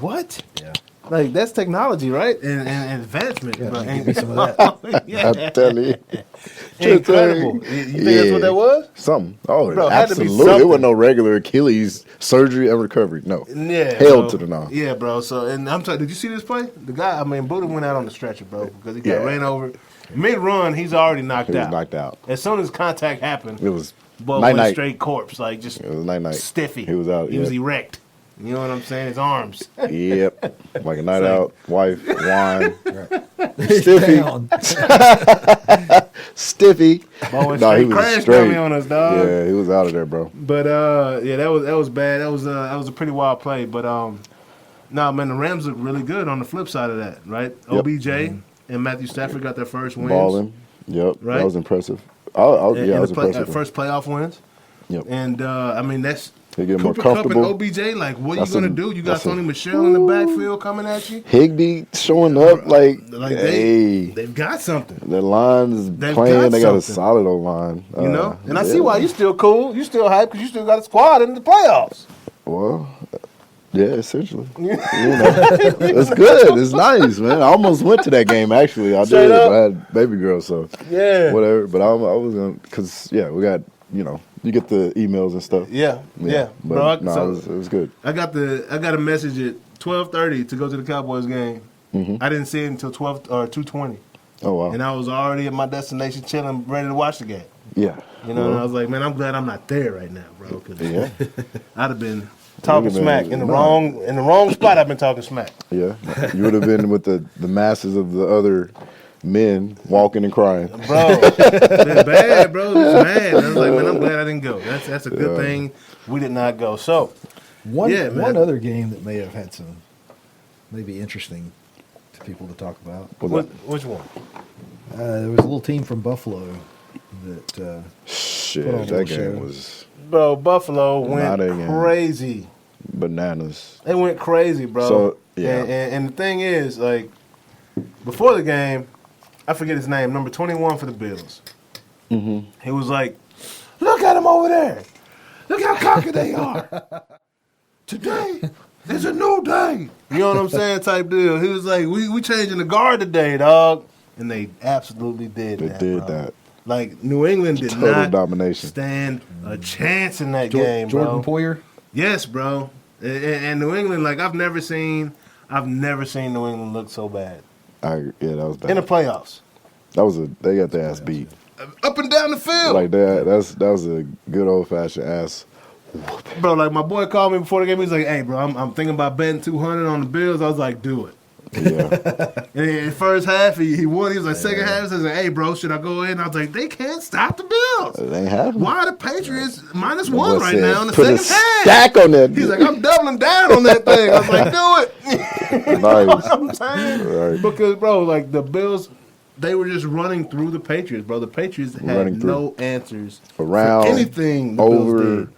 A: What?
B: Yeah.
A: Like, that's technology, right? And advancement.
B: Yeah,
A: bro.
B: give me some of that.
A: Yeah.
C: I tell you.
A: Incredible. You think that's what that was?
C: Something. Oh,
A: Bro, it had to be
C: absolutely. It
A: something.
C: wasn't no regular Achilles surgery and recovery. No.
A: Yeah,
C: Held
A: bro.
C: to the no.
A: Yeah, bro. So, and I'm talking. Did you see this play? The guy, I mean, Buddha went out on the stretcher, bro, because he got
C: Yeah.
A: ran over. Mid-run, he's already knocked
C: He was
A: out.
C: knocked out.
A: As soon as contact happened,
C: It was
A: Bull
C: night
A: went
C: night.
A: straight corpse, like just
C: It was night.
A: stiffy.
C: He was out.
A: He was erect. You know what I'm saying? His arms.
C: Yep. Like a night out, wife, wine,
B: Down.
C: stiffy.
A: Boy went
C: No, he
A: straight
C: was
A: crash
C: straight.
A: dummy on us, dog.
C: Yeah, he was out of there, bro.
A: But yeah, that was bad. That was a pretty wild play. But nah, man, the Rams look really good on the flip side of that, right?
C: Yep.
A: OBJ and Matthew Stafford got their first wins.
C: Balling. Yep.
A: Right?
C: That was impressive.
A: And-
C: Yeah,
A: and
C: I was
A: the
C: impressed.
A: first playoff wins.
C: Yep.
A: And I mean, that's
C: They get more
A: Cooper Kupp and
C: comfortable.
A: OBJ. Like, what are
C: That's
A: you gonna
C: a-
A: do? You got
C: that's a-
A: Tony Michelle in the backfield coming at you.
C: Higbee showing up like hey.
A: They've got something.
C: The line is
A: They've
C: playing.
A: got
C: They got a
A: something.
C: solid O line.
A: You know, and I see
C: yeah.
A: why you still cool. You still hype because you still got a squad in the playoffs.
C: Well, yeah, essentially. It's good. It's nice, man. I almost went to that game. Actually, I
A: Straight
C: did.
A: up?
C: But I had baby girl, so
A: Yeah.
C: whatever. But I was gonna, cause yeah, we got you get the emails and stuff.
A: Yeah.
C: But
A: Bro,
C: no, it was good.
A: I got a message at 12:30 to go to the Cowboys game. I didn't see it until 2:20,
C: Oh wow.
A: and I was already at my destination, chilling, ready to watch the game.
C: Yeah.
A: You know, and I was like, man, I'm glad I'm not there right now, bro. 'Cause
C: Yeah.
A: I'd have been talking
C: You'd have
A: smack
C: been-
A: in the
C: nah.
A: wrong spot. I've been talking smack,
C: Yeah. You would have been with the masses of the other men walking and crying.
A: bro. It's bad, bro. It's bad. I was like, man, I'm glad I didn't go. That's a good thing we did not go. So,
B: One
A: Yeah, man.
B: one other game that may have had some maybe interesting to people to talk about.
A: which one?
B: There was a little team from Buffalo that
C: Shit,
B: Put on a
C: that
B: little show.
C: game was
A: Bro, Buffalo went
C: Not a game.
A: crazy.
C: bananas.
A: They went crazy, bro.
C: So, yeah.
A: And the thing is, like, before the game, I forget his name, number 21 for the Bills.
C: Mm-hmm.
A: He was like, look at them over there. Look how cocky they are. Today is a new day. You know what I'm saying? Type deal. He was like, we changing the guard today, dog. and they absolutely did that.
C: They did
A: bro.
C: that.
A: Like, New England did
C: Total
A: not
C: domination.
A: stand a chance in that game, bro.
B: Jordan Poyer?
A: Yes, bro. And New England, like, I've never seen New England look so bad.
C: That was bad.
A: In the playoffs.
C: They got their ass beat.
A: Up and down the field.
C: Like that was a good old-fashioned ass.
A: Bro, like, my boy called me before the game. He was like, hey, bro, I'm thinking about betting 200 on the Bills. I was like, do it.
C: Yeah.
A: And in the first half, he won. He was like, second half, he was like, hey, bro, should I go ahead? And I was like, they can't stop the Bills.
C: It ain't happening.
A: Why are the Patriots -1 right
C: said,
A: now in the
C: put
A: second
C: a
A: half?
C: stack on that.
A: He's like, I'm doubling down on that thing. I was like, do it. You know what I'm saying?
C: Right.
A: Because, bro, like, the Bills, they were just running through the Patriots, bro. The Patriots had no answers
C: around,
A: for anything the
C: over,
A: Bills did.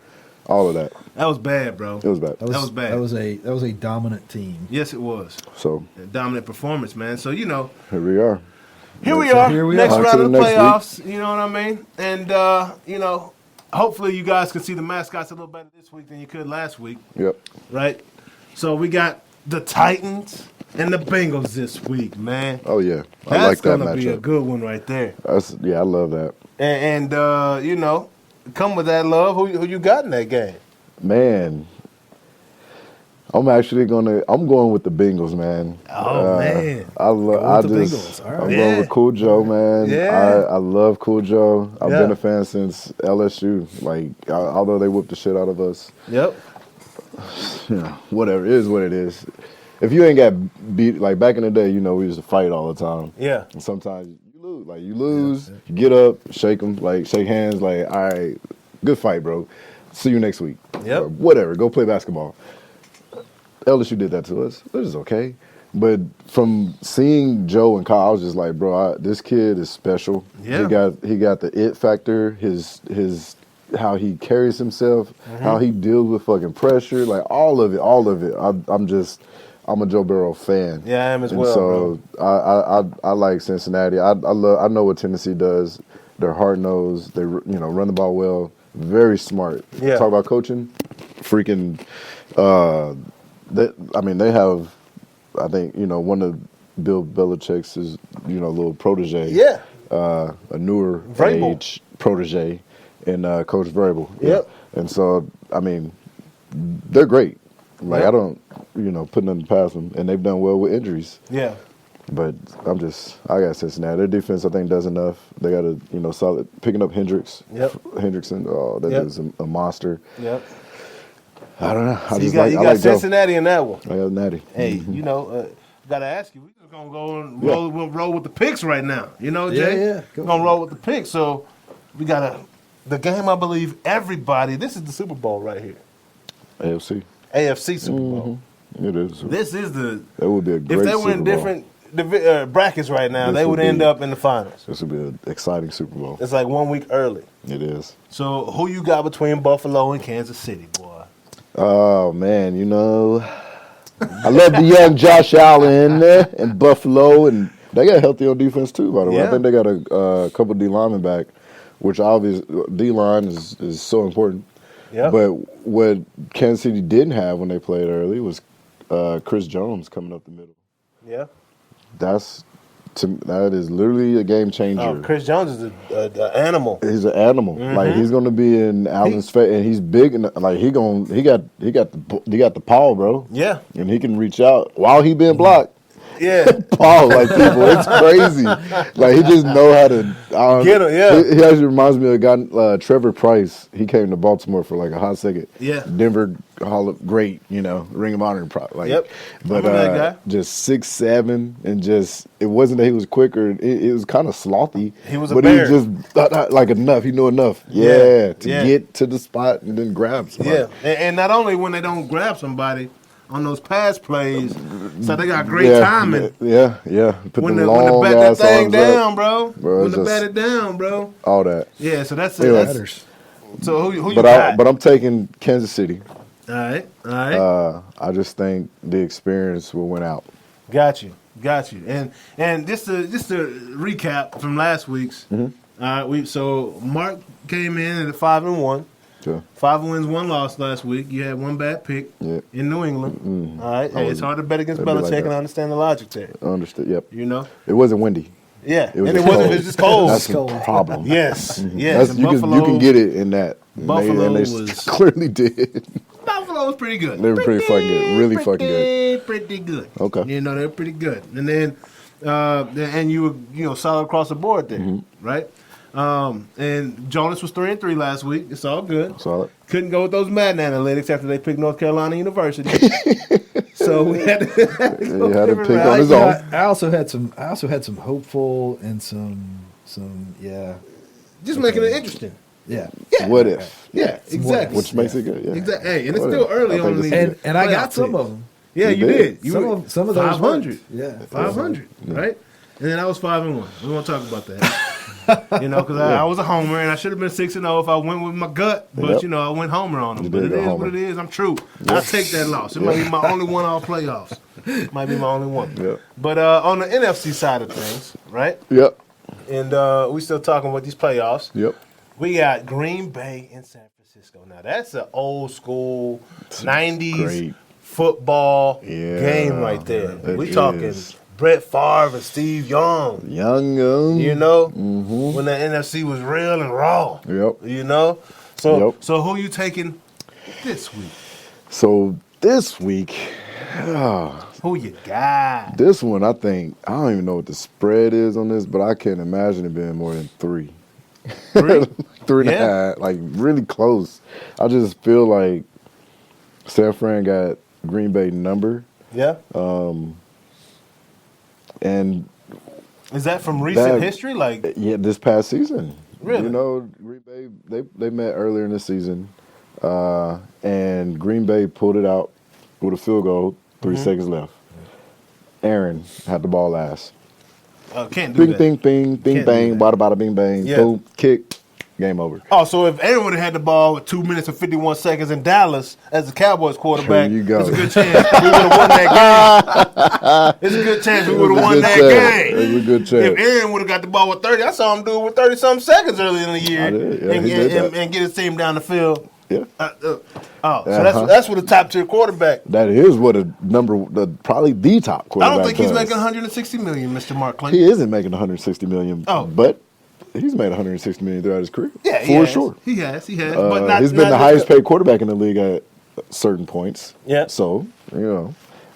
C: all of that.
A: That was bad, bro.
C: It was bad.
A: That was bad.
B: That was a dominant team.
A: Yes, it was.
C: So
A: A dominant performance, man. So, you know,
C: here we are.
A: here we are. Next
C: On to
A: round of
C: the
A: the
C: next
A: playoffs. You know what I mean? And, you know, hopefully you guys can see the mascots a little better this week than you could last week,
C: Yep.
A: right? So we got the Titans and the Bengals this week, man.
C: Oh yeah, I
A: That's
C: like that
A: gonna be a
C: matchup.
A: good one right there.
C: I love that.
A: And you know, come with that love. Who you got in that game?
C: Man, I'm going with the Bengals, man.
A: Oh man,
B: with the Bengals. All right.
C: I'm going with Cool Joe, man.
A: Yeah.
C: I love Cool Joe. I've
A: Yeah.
C: been a fan since LSU. Like, although they whooped the shit out of us,
A: yep.
C: you know, whatever. It is what it is. If you ain't got beat, like back in the day, you know, we used to fight all the time.
A: Yeah.
C: And sometimes you lose, you get up, shake them, like shake hands, like, all right, good fight, bro. See you next week.
A: Yep.
C: Or whatever, go play basketball. LSU did that to us. It was okay. But from seeing Joe and Kyle, I was just like, bro, this kid is special.
A: Yeah.
C: He got the it factor, his how he carries himself, how he deals with fucking pressure, like all of it. I'm a Joe Burrow fan.
A: Yeah, I am as
C: and
A: well.
C: So
A: bro.
C: I like Cincinnati. I know what Tennessee does. They're hard nosed. They run the ball well. Very smart.
A: Yeah.
C: Talk about coaching. Freaking. They have. I think one of Bill Belichick's is little protege.
A: Yeah.
C: A newer
A: Vrabel.
C: age protege, and Coach Vrabel.
A: Yep.
C: And so they're great. Like
A: Yep.
C: I don't put nothing past them, and they've done well with injuries.
A: Yeah.
C: But I got Cincinnati. Their defense, I think, does enough. They got a solid picking up Hendricks.
A: Yep.
C: Hendrickson. Oh, that
A: Yep.
C: is a monster.
A: Yep.
C: I don't know.
A: So you got Cincinnati in that one.
C: I got Natty.
A: Hey, gotta ask you. We're just gonna go and roll. We'll roll with the picks right now. You know, Jay.
B: Yeah.
A: We're gonna roll with the picks. So we got the game. I believe everybody. This is the Super Bowl right here.
C: AFC.
A: AFC Super Bowl.
C: It is.
A: This is the.
C: That would be a great
A: If they were
C: Super
A: in
C: Bowl.
A: different brackets right now,
C: This
A: they
C: would
A: would end
C: be-
A: up in the finals.
C: This would be an exciting Super Bowl.
A: It's like 1 week early.
C: It is.
A: So who you got between Buffalo and Kansas City, boy?
C: Oh man, I love the young Josh Allen and Buffalo, and they got healthy on defense too. By the way,
A: Yeah.
C: I think they got a couple D linemen back, which obviously D line is so important.
A: Yeah.
C: But what Kansas City didn't have when they played early was Chris Jones coming up the middle.
A: Yeah.
C: That is literally a game changer.
A: Oh, Chris Jones is an animal.
C: He's an animal. Like he's going to be in Allen's face, and he's big. And like he got the paw, bro.
A: Yeah.
C: And he can reach out while he being blocked.
A: Yeah.
C: Paul, like people, it's crazy. Like he just know how to
A: Get him, yeah.
C: He actually reminds me of a guy, Trevor Price. He came to Baltimore for like a hot second.
A: Yeah.
C: Denver Hall of Great, Ring of Honor. Like,
A: Yep.
C: But
A: I remember that guy.
C: just 6'7", and it wasn't that he was quicker. It was kind of slothy.
A: He was a
C: but
A: bear.
C: he just like enough. He knew enough.
A: Yeah.
C: To
A: Yeah.
C: get to the spot and then grab somebody.
A: Yeah, and not only when they don't grab somebody on those pass plays, so they got great timing.
C: Yeah. Put
A: When
C: the
A: they
C: long
A: bat that
C: ass
A: thing
C: arms
A: down,
C: up.
A: bro.
C: Bro,
A: When they
C: it's
A: bat
C: just-
A: it down, bro.
C: All that.
A: Yeah, so that's
C: Anyway.
B: Matters.
A: so who you
C: But
A: got?
C: I'm taking Kansas City.
A: All right.
C: I just think the experience will win out.
A: Got you. And just to recap from last week's. So Mark came in at 5-1.
C: Sure.
A: 5 wins, 1 loss last week. You had 1 bad pick in New England. All right. Hey, it's hard to bet against
C: It'd be
A: Belichick,
C: like that.
A: and I understand the logic there.
C: Understood. Yep.
A: You know?
C: It wasn't windy.
A: Yeah,
C: It was
A: and it
C: just
A: wasn't.
C: cold.
A: It was just cold.
C: That's the problem.
A: Yes,
C: Mhm.
A: yes.
C: That's, you can get it in that.
A: Buffalo
C: and they
A: was
C: clearly did.
A: Buffalo was pretty good.
C: They were pretty fucking good. Really fucking good.
A: Pretty good.
C: Okay.
A: You know, they're pretty good. And then, and you were, solid across the board there, right? And Jonas was 3-3 last week. It's all good.
C: Solid.
A: Couldn't go with those Madden analytics after they picked North Carolina University. So we had to
C: pick on his own.
B: I also had some hopeful and some
A: just making it interesting.
B: Yeah.
C: What if?
A: Yeah, exactly.
C: Which makes it good. Yeah.
A: Exactly. Hey, and it's still early on in the
B: and I got some of them.
A: Yeah, you did.
B: Some of those
A: 500.
B: Yeah,
A: 500, right? And then I was 5-1. We won't talk about that. Because I was a homer, and I should have been 6-0 if I went with my gut. But I went homer on them. But it is what it is. I'm true. I'll take that loss. It might be my only one all playoffs. Might be my only one.
C: Yep.
A: But on the NFC side of things, right?
C: Yep.
A: And we still talking about these playoffs.
C: Yep.
A: We got Green Bay and San Francisco. Now that's an old school '90s football game right there. We talking Brett Favre and Steve Young.
C: Young.
A: When the NFC was real and raw.
C: Yep.
A: So who you taking this week?
C: So this week,
A: who you got?
C: This one, I think, I don't even know what the spread is on this, but I can't imagine it being more than 3.
A: 3?
C: 3.5, like really close. I just feel like San Fran got Green Bay number.
A: Yeah.
C: And
A: is that from recent history? Like,
C: yeah, this past season.
A: Really?
C: Green Bay they met earlier in the season, and Green Bay pulled it out with a field goal, 3 seconds left. Aaron had the ball last.
A: Can't do that.
C: Bing, bing, bing, bang, bada, bada, bing, bang, boom, kick, game over.
A: Oh, so if Aaron would have had the ball with 2 minutes and 51 seconds in Dallas as the Cowboys quarterback,
C: there you go.
A: It's a good chance we would have won that game. It's a good chance we would have won that game.
C: It's a good chance.
A: If Aaron would have got the ball with 30, I saw him do it with 30-something seconds earlier in the year.
C: I did, yeah,
A: and get his team down the field.
C: Yeah.
A: So that's what a top tier quarterback.
C: That is what probably the top quarterback.
A: I don't think he's
C: does.
A: making $160 million, Mr. Mark Clayton.
C: He isn't making $160 million. But he's made $160 million throughout his career.
A: Yeah,
C: for sure.
A: He has. But
C: he's been the highest paid quarterback in the league at certain points.
A: Yeah.
C: So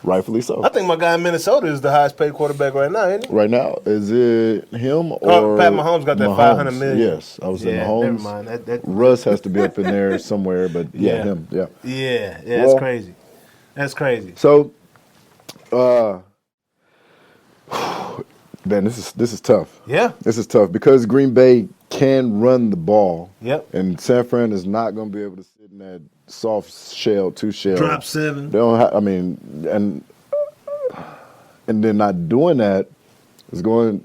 C: rightfully so.
A: I think my guy in Minnesota is the highest paid quarterback right now, isn't he?
C: Right now, is it him or
A: Pat Mahomes got that $500 million?
C: Yes, I was saying Mahomes.
A: Never mind.
C: Russ has to be up in there somewhere, but him. Yeah.
A: Yeah. That's crazy. That's crazy.
C: So, man, this is tough.
A: Yeah.
C: This is tough because Green Bay can run the ball.
A: Yep.
C: And San Fran is not going to be able to sit in that soft shell, 2 shell.
A: Drop 7.
C: They don't have, and then not doing that is going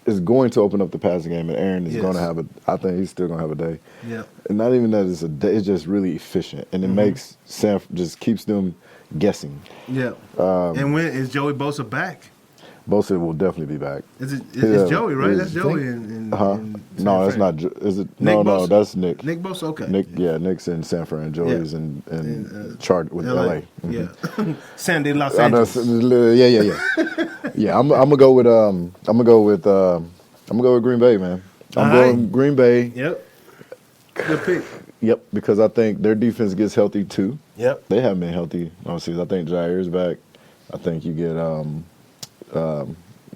C: to open up the passing game, and Aaron is going to have I think he's still going to have a day.
A: Yeah.
C: And not even that it's a day, it's just really efficient, and it makes just keeps them guessing.
A: Yeah. And when is Joey Bosa back?
C: Bosa will definitely be back.
A: It's Joey, right? That's Joey.
C: No, that's not. Is it?
A: Nick
C: No,
A: Bosa?
C: that's Nick.
A: Nick Bosa, okay.
C: Nick's in San Fran. Joey's in Chart with LA.
A: Yeah. Sandy, Los Angeles.
C: Yeah. I'm gonna go with Green Bay, man. I'm going Green Bay.
A: Yep. Good pick.
C: Yep, because I think their defense gets healthy too.
A: Yep.
C: They haven't been healthy. Obviously, I think Jair's back. I think you get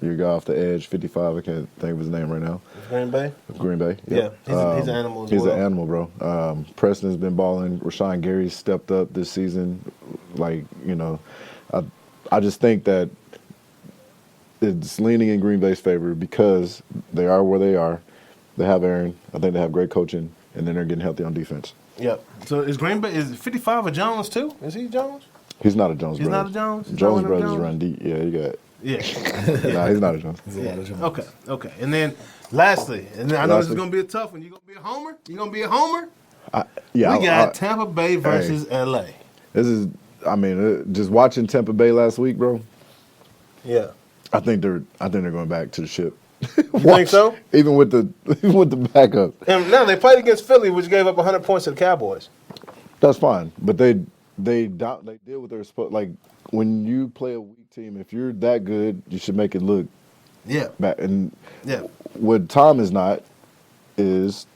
C: your guy off the edge, 55. I can't think of his name right now.
A: Green Bay?
C: Green Bay.
A: Yep. Yeah, he's an animal as well.
C: He's an animal, bro. Preston's been balling. Rashawn Gary's stepped up this season. I just think that it's leaning in Green Bay's favor because they are where they are. They have Aaron. I think they have great coaching, and then they're getting healthy on defense.
A: Yep. So is Green Bay, is 55 a Jones too? Is he Jones?
C: He's not a Jones brother.
A: He's not a Jones?
C: Jones brothers run deep. Yeah, you got it.
A: Yeah.
C: Nah, he's not a Jones.
B: He's a lot of Jones.
A: Okay. And then lastly, I know this is going to be a tough one. You going to be a homer? You going to be a homer? We got Tampa Bay versus LA.
C: This is, just watching Tampa Bay last week, bro.
A: Yeah.
C: I think they're going back to the ship.
A: You think so?
C: Even with the backup.
A: And now they played against Philly, which gave up 100 points to the Cowboys.
C: That's fine, but they did what they're supposed. Like when you play a weak team, if you're that good, you should make it look
A: Yeah.
C: And
A: Yeah.
C: what Tom is not is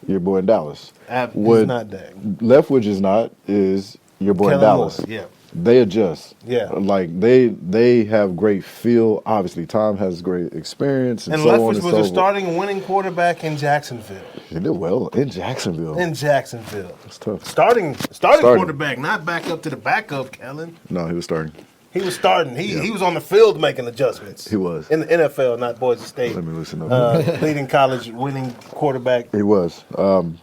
C: your boy in Dallas.
A: He's
C: What
A: not Dak.
C: Leftwich is not is your boy in
A: Kellen
C: Dallas.
A: Moore, yeah.
C: They adjust.
A: Yeah.
C: Like they have great feel. Obviously, Tom has great experience and so on
A: Leftwich
C: and
A: was
C: so
A: a
C: forth.
A: starting winning quarterback in Jacksonville.
C: He did well in Jacksonville.
A: That's
C: tough.
A: Starting quarterback, not back up to the backup, Kellen.
C: No, he was starting.
A: He was starting. He was on the field making adjustments.
C: He was.
A: In the NFL, not Boise State.
C: Let me listen up.
A: Leading college winning quarterback.
C: He was. No,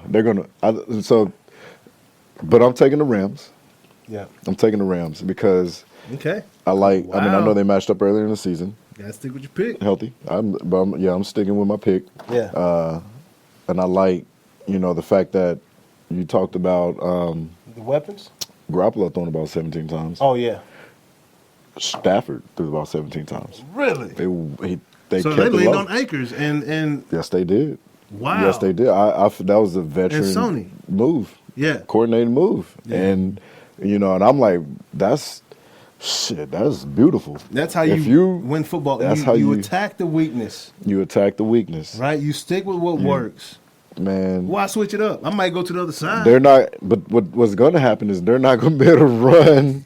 C: they're gonna. But I'm taking the Rams.
A: Yeah.
C: I'm taking the Rams because
A: Okay.
C: I like. I mean, I
A: Wow.
C: know they matched up earlier in the season.
A: Gotta stick with your pick.
C: Healthy. I'm sticking with my pick.
A: Yeah.
C: And I like, the fact that you talked about
A: The weapons?
C: Garoppolo thrown about 17 times.
A: Oh yeah.
C: Stafford threw about 17 times.
A: Really?
C: They
A: So
C: kept
A: they
C: it
A: leaned
C: low.
A: on Akers and
C: Yes, they did.
A: wow.
C: Yes, they did. That was a veteran
A: Sony.
C: move.
A: Yeah.
C: Coordinated move.
A: Yeah.
C: And, and I'm like, that's beautiful.
A: That's how
C: If
A: you win football.
C: That's
A: you,
C: how
A: you attack the weakness,
C: You attack the weakness.
A: right? You stick with what works.
C: Man.
A: Why switch it up? I might go to the other side.
C: They're not, but what's going to happen is they're not going to be able to run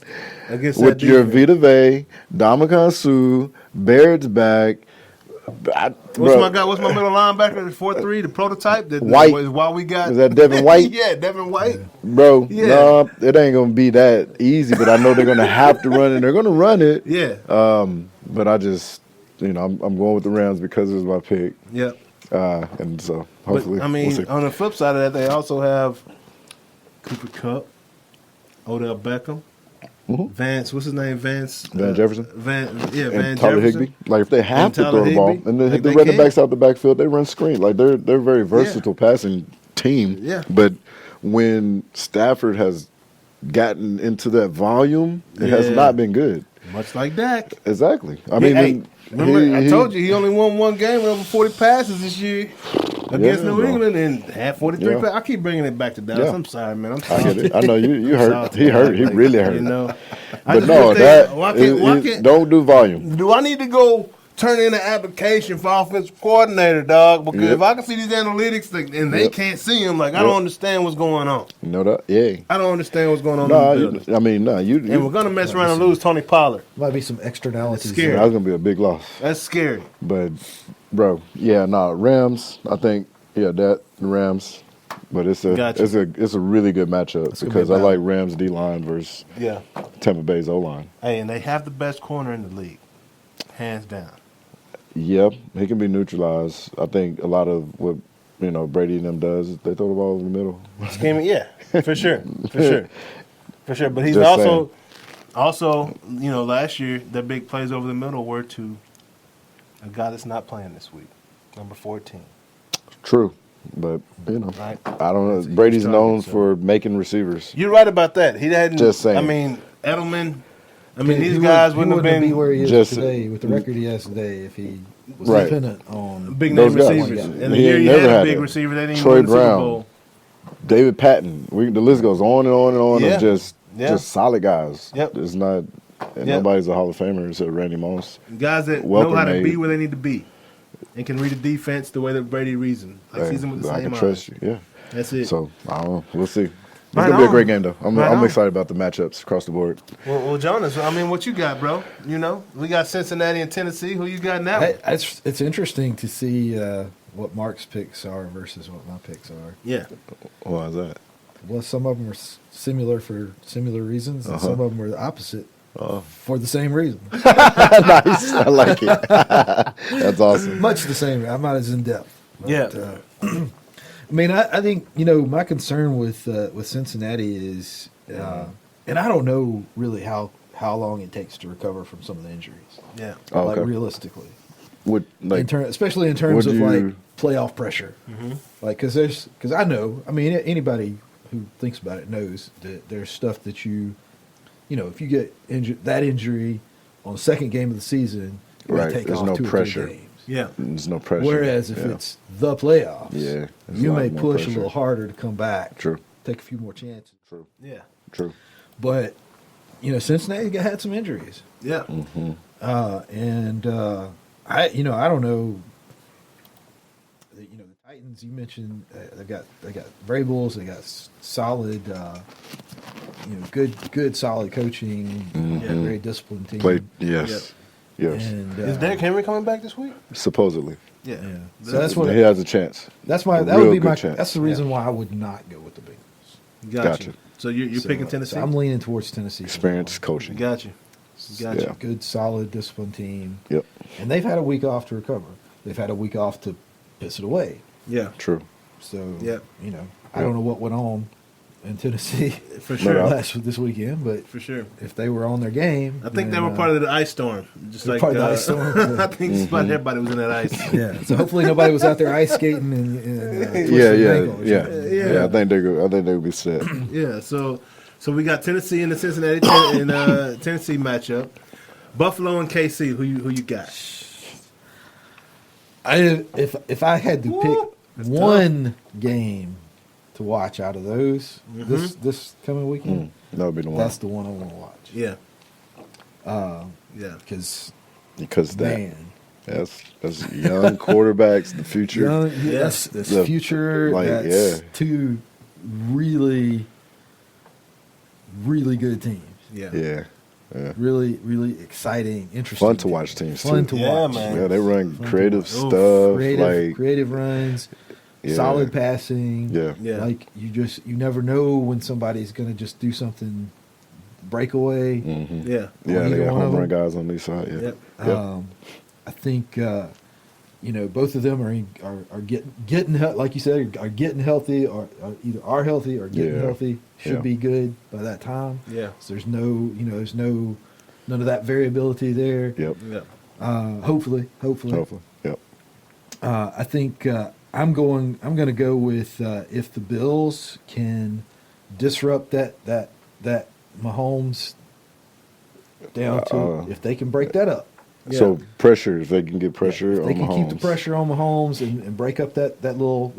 A: Against
C: with
A: that
C: your
A: defense.
C: Vita Vea, Ndamukong Suh, Baird's back.
A: What's my middle linebacker? The 4-3, the prototype.
C: White.
A: Why we got
C: Is that Devin White?
A: Yeah, Devin White.
C: Bro,
A: Yeah.
C: no, it ain't going to be that easy, but I know they're going to have to run it. They're going to run it.
A: Yeah.
C: But I just, I'm going with the Rams because it was my pick.
A: Yeah.
C: And so hopefully,
A: But, I mean,
C: we'll see.
A: on the flip side of that, they also have Cooper Kupp, Odell Beckham, Vance. What's his name? Van
C: Jefferson?
A: Van
C: And Tyler
A: Jefferson.
C: Higbee. Like if they have
A: And
C: to
A: Tyler
C: throw the ball,
A: Higbee.
C: and then
A: Like
C: the
A: they
C: running
A: can.
C: backs out the backfield, they run screen. Like they're very versatile passing team.
A: Yeah.
C: But when Stafford has gotten into that volume, it has
A: Yeah.
C: not been good.
A: Much like Dak.
C: Exactly. I mean,
A: Hey, remember, I told you he only won one game with over 40 passes this year against
C: Yeah,
A: New
C: bro.
A: England and had 43
C: Yeah.
A: passes. I keep bringing it back to Dallas.
C: Yeah.
A: I'm sorry, man. I'm
C: I
A: sorry.
C: get it. I know you hurt.
A: Sorry.
C: He hurt. He really hurt.
A: You know. I
C: But
A: just
C: no,
A: wish they-
C: that
A: why can't-
C: don't do volume.
A: Do I need to go turn in an application for offensive coordinator, dog? Because
C: Yep.
A: if I can see these analytics and they
C: Yep.
A: can't see them, like I
C: Yep.
A: don't understand what's going on.
C: You know that? Yeah.
A: I don't understand what's going on
C: No,
A: in the building.
C: you.
A: And we're gonna mess around and lose Tony Pollard.
B: Might be some externalities.
A: It's scary.
C: That was gonna be a big loss.
A: That's scary.
C: But, bro, Rams. I think, the Rams. But it's
A: Gotcha.
C: a really good matchup
B: It's gonna
C: because
B: be a
C: I like
B: battle.
C: Rams D line versus
A: Yeah.
C: Tampa Bay's O line.
A: Hey, and they have the best corner in the league, hands down.
C: Yep, he can be neutralized. I think a lot of what Brady and them does is they throw the ball in the middle.
A: Scheming, yeah, for sure. But he's
C: Just
A: also, last year the big plays over the middle were to a guy that's not playing this week, number 14.
C: True, but
A: Right.
C: I don't know.
A: He's
C: Brady's
A: struggling,
C: known
A: so.
C: for making receivers.
A: You're right about that. He hadn't.
C: Just saying.
A: I mean, Edelman. I
B: He-
A: mean, these
B: he
A: guys
B: wouldn't
A: wouldn't have
B: be
A: been
B: where he is
C: just-
B: today with the record he has today if he was
C: Right.
B: dependent on
A: big
C: Those
A: name
C: guys.
A: receivers.
B: Yeah.
A: And the
C: He
A: year
C: ain't
A: you
C: never
A: had a
C: had
A: big
C: it.
A: receiver, they didn't
C: Troy
A: win the Super
C: Brown.
A: Bowl.
C: David Patton. The list goes on and on and on
A: Yeah.
C: of just
A: Yeah.
C: solid guys.
A: Yep.
C: It's not. And
A: Yep.
C: nobody's a Hall of Famer except Randy Moss.
A: Guys that
C: Welcome,
A: know how to
C: mate.
A: be where they need to be and can read the defense the way that Brady reads them. Like sees them with the
C: I
A: same
C: can
A: eyes.
C: trust you. Yeah.
A: That's it.
C: So I don't know. We'll see. It's
A: Right
C: gonna be a
A: on.
C: great game though. I'm
A: Right on.
C: excited about the matchups across the board.
A: Well, Jonas, I mean, what you got, bro? We got Cincinnati and Tennessee. Who you got in that one?
B: It's interesting to see what Mark's picks are versus what my picks are.
A: Yeah.
C: Why is that?
B: Well, some of them are similar for similar reasons, and some of them were the opposite for the same reason.
C: Nice. I like it. That's awesome.
B: Much the same. I'm not as in depth. But,
A: Yeah.
B: I mean, I think my concern with Cincinnati is, and I don't know really how long it takes to recover from some of the injuries.
A: Yeah.
C: Oh,
B: Like
C: okay.
B: realistically,
C: Would like
B: especially in terms
C: would
B: of like
C: you-
B: playoff pressure. Like, because I know. I mean, anybody who thinks about it knows that there's stuff that if you get that injury on the second game of the season, you
C: Right,
B: take
C: there's
B: off
C: no
B: 2 or 3
C: pressure.
B: games.
A: Yeah.
C: there's no pressure.
B: Whereas if
C: Yeah.
B: it's the playoffs,
C: Yeah, it's
B: you
C: a lot
B: may
C: more
B: push
C: pressure.
B: a little harder to come back.
C: True.
B: Take a few more chances.
C: True.
A: Yeah.
C: True.
B: But Cincinnati had some injuries,
A: Yeah.
B: and I don't know. The Titans. You mentioned they got Vrabels. They got solid. Good solid coaching. Very disciplined team.
C: Yes.
B: And,
A: is Derrick Henry coming back this week?
C: Supposedly.
A: Yeah.
B: So that's what
C: he has a chance.
B: That
C: A
B: would
C: real
B: be
C: good chance.
B: That's the reason why I would not go with the Bengals.
A: Gotcha. So you're picking Tennessee?
B: So I'm leaning towards Tennessee.
C: Experience coaching.
A: Gotcha.
C: Yeah.
B: Good, solid, disciplined team.
C: Yep.
B: And they've had a week off to recover. They've had a week off to piss it away.
A: Yeah.
C: True.
B: So,
A: Yep.
B: I don't know what went on in Tennessee
A: For sure.
B: this weekend, but
A: For sure.
B: if they were on their game,
A: I think
B: then,
A: they were part of the ice storm. Just like
B: part of the ice storm.
A: I think just about everybody was in that ice.
B: Yeah. So hopefully nobody was out there ice skating and
C: Yeah. I think they would be set.
A: Yeah. So we got Tennessee and the Cincinnati Tennessee matchup. Buffalo and KC. Who you got?
B: If I had to pick one game to watch out of those this coming weekend,
C: That would be the one.
B: that's the one I want to watch.
A: Yeah.
C: Because
B: man,
C: that's young quarterbacks, the future.
B: that's
C: The-
B: future. That's two really, really good teams.
A: Yeah.
C: Yeah.
B: Really, really exciting, interesting.
C: Fun to watch teams
B: Fun
C: too.
B: to
A: Yeah,
B: watch.
A: man.
C: Yeah, they run
B: Fun to
C: creative
B: watch.
C: stuff.
B: Creative runs,
C: Yeah.
B: solid passing.
C: Yeah.
A: Yeah.
B: Like you never know when somebody's going to just do something breakaway.
C: Mm-hmm.
A: Yeah.
C: Yeah, they
B: either
C: got
B: one of
C: home run
B: them.
C: guys on these side. Yeah.
A: Yep.
B: I think both of them are getting like you said, are getting healthy, or either are healthy or getting
C: Yeah.
B: healthy. Should
C: Yeah.
B: be good by that time.
A: Yeah.
B: So there's none of that variability there.
C: Yep.
A: Yep.
B: Hopefully.
C: Yep.
B: I think I'm going to go with if the Bills can disrupt that Mahomes down to if they can break that up.
A: Yeah.
C: So pressure, if they can get pressure
B: If
C: on
B: they can
C: Mahomes.
B: keep the pressure on Mahomes and break up that little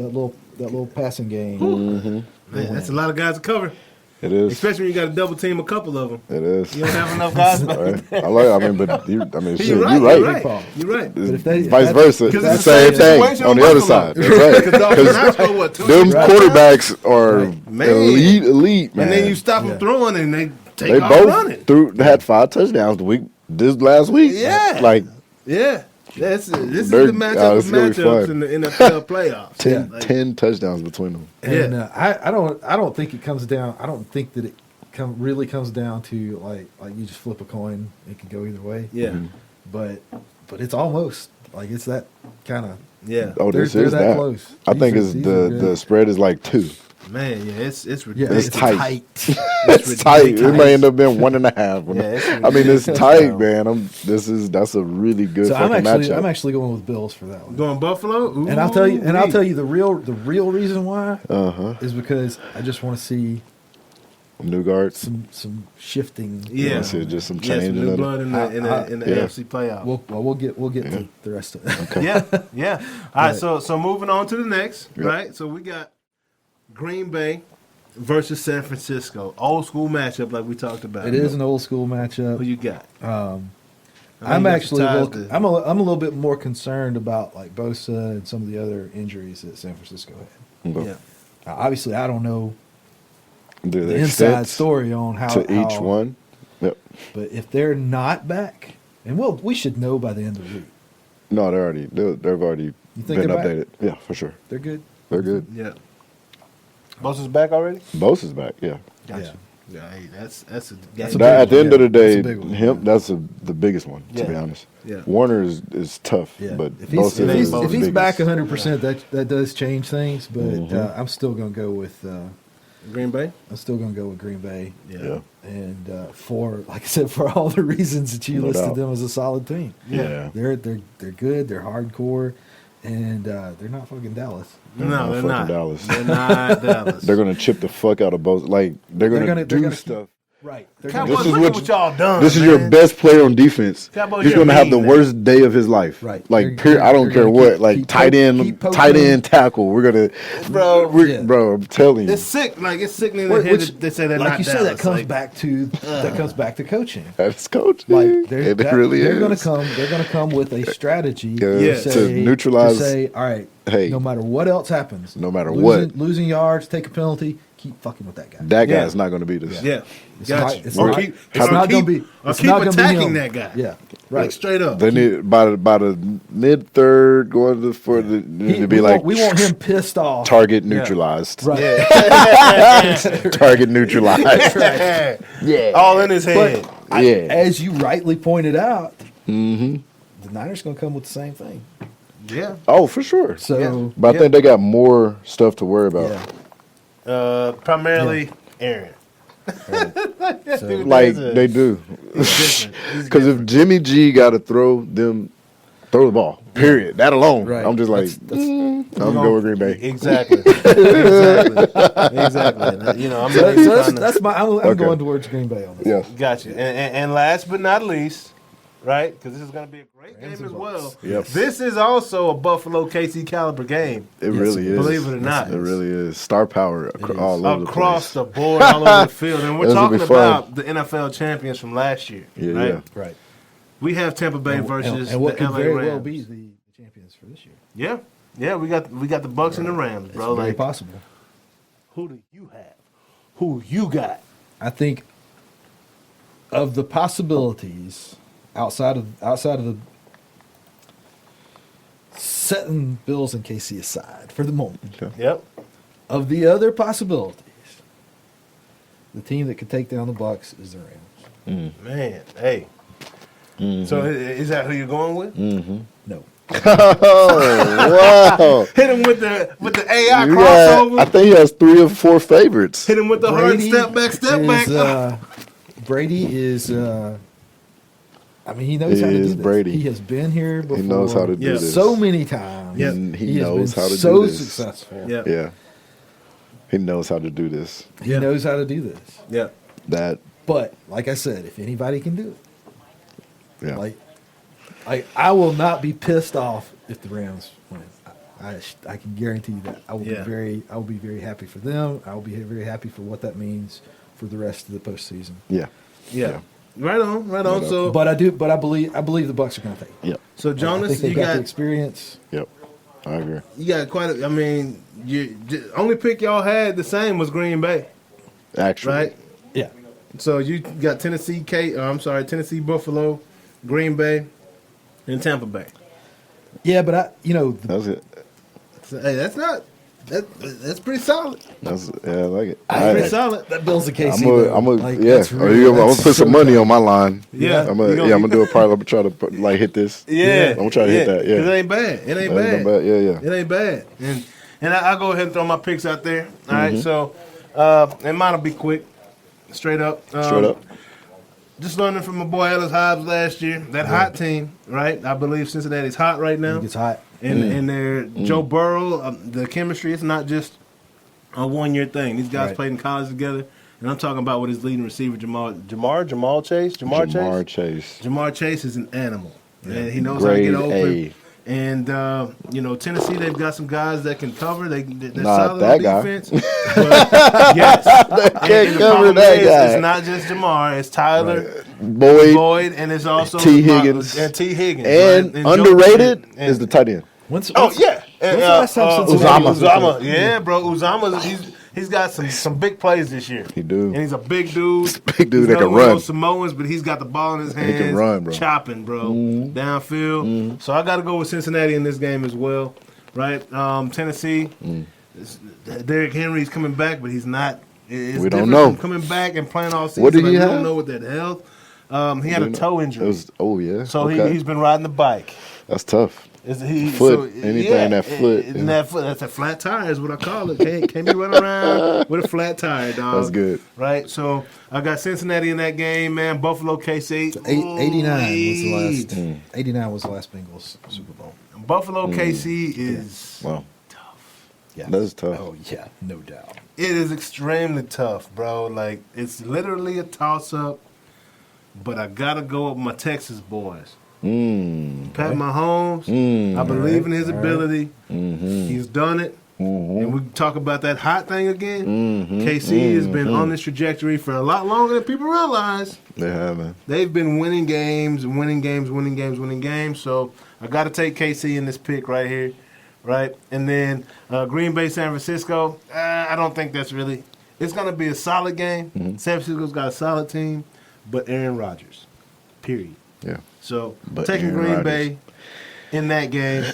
B: passing game.
C: Mm-hmm.
A: Man, that's a lot of guys to cover,
C: It is.
A: especially when you got to double team a couple of them.
C: It is.
A: You don't have enough guys.
C: Right. Shit,
A: You're right.
C: you're
A: You're
C: right.
A: right. You're right.
C: It's
B: if they-
C: vice
B: if
C: versa.
A: Because
C: The
A: it's
C: same
A: the
C: thing
A: situation
C: on the
A: with
C: other
A: Buffalo.
C: side. That's right.
A: Because them
C: Them quarterbacks are
A: Man.
C: elite, man.
A: And then you stop them
B: Yeah.
A: throwing and they take
C: They
A: off
C: both
A: running.
C: had 5 touchdowns this last week.
A: Yeah.
C: Like
A: Yeah. This is
C: They're-
A: the matchup
C: it's
A: of
C: gonna be
A: matchups
C: fun.
A: in the NFL playoffs.
C: 10,
A: Like,
C: 10 touchdowns between them.
B: And I don't think it comes down. I don't think that it really comes down to like you just flip a coin. It could go either way.
A: Yeah.
C: Mm-hmm.
B: But it's almost like it's that kind of.
A: Yeah.
C: Oh,
B: They're
C: this is
B: that
C: that.
B: close.
C: I think
B: These
C: it's
B: are
C: the
B: good.
C: spread is like 2.
A: Man, yeah, it's
B: Yeah,
A: ridiculous.
C: It's tight.
A: It's
C: Tight.
A: ridiculous.
C: It may end up being 1.5.
A: Yeah, it's
C: I mean, it's
A: ridiculous,
C: tight,
A: bro.
C: man. That's a really good
B: So
C: fucking matchup.
B: I'm actually going with Bills for that one.
A: Going Buffalo? Ooh,
B: And I'll tell you the real reason why
C: Uh-huh.
B: is because I just want to see
C: New guards.
B: some shifting.
A: Yeah.
C: I see just some
A: Yeah,
C: change
A: some
C: in
A: new
C: it.
A: blood in the
C: Yeah.
A: AFC playoff.
B: We'll get to the rest of it.
A: Yeah. All right,
B: But-
A: so moving on to the next,
C: Yep.
A: right? So we got Green Bay versus San Francisco. Old school matchup like we talked about.
B: It is an old school
A: Who
B: matchup.
A: you got? I know
B: I'm
A: you got
B: actually
A: some ties to-
B: I'm a little bit more concerned about like Bosa and some of the other injuries that San Francisco had.
C: Okay.
A: Yeah.
B: Obviously, I don't know
C: Do
B: the
C: they
B: inside
C: extend
B: story on how
C: to each one? Yep.
B: But if they're not back, and we should know by the end of the week.
C: No, they've already
B: You think
C: been
B: they're back?
C: updated. Yeah, for sure.
B: They're good.
C: They're good.
A: Yeah. Bosa's back already?
C: Bose is back. Yeah.
A: Gotcha. Yeah, hey, that's a
B: That's a
A: game.
B: big
C: At the
B: one,
C: end of the
B: yeah. That's
C: day,
B: a big one,
C: him
B: yeah.
C: that's the biggest one. To be
A: Yeah.
C: honest.
A: Yeah.
C: Warner is tough,
B: Yeah,
C: but
B: if
C: Bose
B: he's,
C: is
A: Bosa's
B: if
C: the
B: he's
C: biggest.
B: back 100%, that does change things. But
C: Mhm.
B: I'm still gonna go with
A: Green Bay?
B: Green Bay.
C: Yeah.
B: And for like I said, for all the reasons that you
C: No
B: listed
C: doubt.
B: them as a solid team.
C: Yeah.
B: They're good. They're hardcore, and they're not fucking Dallas.
A: No, they're
C: fucking
A: not.
C: Dallas.
A: They're not Dallas.
C: They're gonna chip the fuck out of Bose. Like they're gonna
B: They're
C: do
B: gonna
C: stuff.
B: Right.
A: Cowboys, look at what y'all done.
C: This is
A: man.
C: your best player on defense.
A: Cowboys,
C: He's
A: you're
C: going to have the
A: mean,
C: worst day of his life.
B: Right.
C: Like, I don't care what. Like, tight end tackle. We're going to, bro, I'm telling you.
A: It's sick. Like, it's sickening to hear that they say they're
B: like
A: not
B: you said,
A: Dallas.
B: that comes back to coaching.
C: That's coaching.
B: Like
C: They're
B: going to come with a strategy
C: to neutralize.
B: To say, all right,
C: hey,
B: no matter what else happens,
C: no matter what,
B: losing yards, take a penalty, keep fucking with that guy.
C: That guy's not going to beat us.
A: Yeah.
B: It's
A: Gotcha.
B: not going to be.
A: Keep attacking that guy.
B: Yeah,
A: right. Like, straight up.
C: They need by the mid third going to be like
B: we want him pissed off.
C: Target neutralized.
B: Right.
A: Yeah.
C: Target neutralized.
A: Right. Yeah. All in his head.
B: As you rightly pointed out, the Niners going to come with the same thing.
A: Yeah.
C: Oh, for sure.
B: So,
C: but I think they got more stuff to worry about.
B: Yeah.
A: Primarily Aaron.
B: So,
C: like they do. Because if Jimmy G got to throw the ball, period. That alone,
B: right.
C: I'm just like, I'm going with Green Bay.
A: Exactly. Exactly. You know,
B: I'm going towards Green Bay on this.
C: Yeah.
A: Gotcha. And last but not least, right? Because this is going to be a great game as well.
C: Yep.
A: This is also a Buffalo KC caliber game.
C: It really is.
A: Believe it or not.
C: It really is. Star power all over
A: across
C: the
A: the board, all over the field. And we're
C: This will
A: talking
C: be fun.
A: about the NFL champions from last year.
C: Yeah,
A: right?
C: yeah.
B: Right.
A: We have Tampa Bay versus
B: and what
A: the
B: could
A: LA
B: very
A: Rams.
B: well be the champions for this year.
A: Yeah. Yeah, we got the Bucks and the Rams, bro.
B: It's very
A: like,
B: possible.
A: who do you have? Who you got?
B: I think of the possibilities outside of the setting Bills and KC aside for the moment.
C: Okay.
A: Yep.
B: Of the other possibilities, the team that could take down the Bucks is the Rams.
A: Man, hey. So is that who you're going with?
B: No.
C: Oh, wow.
A: Hit him with the AI
C: You
A: crossover.
C: I think he has 3 or 4 favorites.
A: Hit him with the hard step back.
B: Brady is. He knows how to do this.
C: Brady.
B: He has been here before.
C: He knows how to do this.
B: So many times.
A: Yep.
C: And he
B: has
C: knows
B: been
C: how to
B: so
C: do this.
B: successful.
A: Yep.
C: Yeah. He knows how to do this.
B: He knows how to do this.
A: Yeah.
B: But like I said, if anybody can do it,
C: Yeah.
B: I will not be pissed off if the Rams win. I can guarantee you that. I will be very happy for them. I will be very happy for what that means for the rest of the postseason.
C: Yeah.
A: Yeah. Right on. So,
B: But I believe the Bucks are going to take it.
C: Yep.
A: so
B: I
A: Jonas,
B: think they've
A: you
B: got
A: got
B: the experience.
C: Yep. I agree.
A: you got quite a. I mean, only pick y'all had the same was Green Bay,
C: Actually.
A: right?
B: Yeah.
A: So you got Tennessee, Buffalo, Green Bay, and Tampa Bay.
B: Yeah, but
C: That's it.
A: So, hey, that's pretty solid.
C: I like it.
A: Pretty solid.
B: that builds the KC.
C: I'm
B: that's really-
C: I'm gonna put some money on my line.
A: Yeah.
C: I'm gonna do a parlay. I'm gonna try to hit this.
A: Yeah.
C: I'm gonna try to hit that. Yeah.
A: 'Cause it ain't bad. It ain't bad.
C: Yeah.
A: It ain't bad. And I'll go ahead and throw my picks out there. All right. So, and mine will be quick. Straight up. Just learning from my boy Ellis Hobbs last year. That hot team, right? I believe Cincinnati's hot right now.
B: It's hot.
A: And they're Joe Burrow, the chemistry, it's not just a one-year thing. These guys played in college together. And I'm talking about with his leading receiver, Jamar Chase. Jamar Chase is an animal. And he knows how to get open. And, Tennessee, they've got some guys that can cover. They're solid on defense. But, yes. And the problem is, it's not just Jamar. It's Tyler, Boyd, and it's also
C: T. Higgins.
A: And
C: And underrated is the tight end.
B: When's the
A: last
B: time
A: Uzama. Yeah, bro. Uzama, he's got some big plays this year.
C: He do.
A: And he's a big dude.
C: He's a big dude that
A: not
C: can
A: one of
C: run.
A: those Samoans, but he's got the ball in his hands.
C: He can run, bro.
A: Chopping, bro. Downfield. So I got to go with Cincinnati in this game as well. Right? Tennessee. Derrick Henry's coming back, but he's not. It's
C: We don't
A: different
C: know.
A: from coming back and playing all season.
C: What did he
A: We
C: have?
A: don't know what that health. He had a toe injury. So he's been riding the bike.
C: That's tough.
A: Anything
C: in that foot.
A: That's a flat tire is what I call it. Can't be running around with a flat tire, dog.
C: That's good.
A: Right? So I got Cincinnati in that game, man. Buffalo, KC.
B: 89 was the last Bengals Super Bowl.
A: Buffalo, KC is
C: Wow.
A: tough.
B: Yeah.
C: That's tough.
B: Oh, yeah, no doubt.
A: It is extremely tough, bro. Like, it's literally a toss-up, but I got to go with my Texas boys. Pat Mahomes, I believe in his ability. He's done it. And we talk about that hot thing again. KC has been on this trajectory for a lot longer than people realize.
C: They haven't.
A: They've been winning games and winning games. So I got to take KC in this pick right here, right? And then Green Bay, San Francisco. I don't think that's really. It's going to be a solid game. San Francisco's got a solid team, but Aaron Rodgers, period.
C: Yeah.
A: So
C: But
A: taking
C: Aaron
A: Green
C: Rodgers.
A: Bay in that game.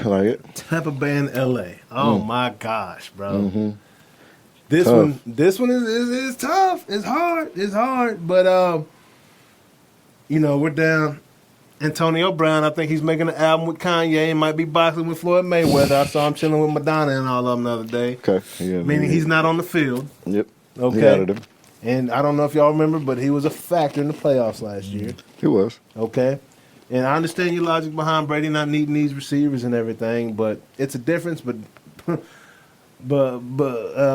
C: Like it.
A: Tampa Bay and LA. Oh my gosh, bro. This
C: Tough.
A: one is tough. It's hard. But we're down. Antonio Brown, I think he's making an album with Kanye and might be boxing with Floyd Mayweather. I saw him chilling with Madonna and all of them the other day.
C: Okay. Yeah,
A: Meaning he's not on the field.
C: Yep.
A: Okay.
C: He added him.
A: And I don't know if y'all remember, but he was a factor in the playoffs last year.
C: He was.
A: Okay. And I understand your logic behind Brady not needing these receivers and everything, but it's a difference. But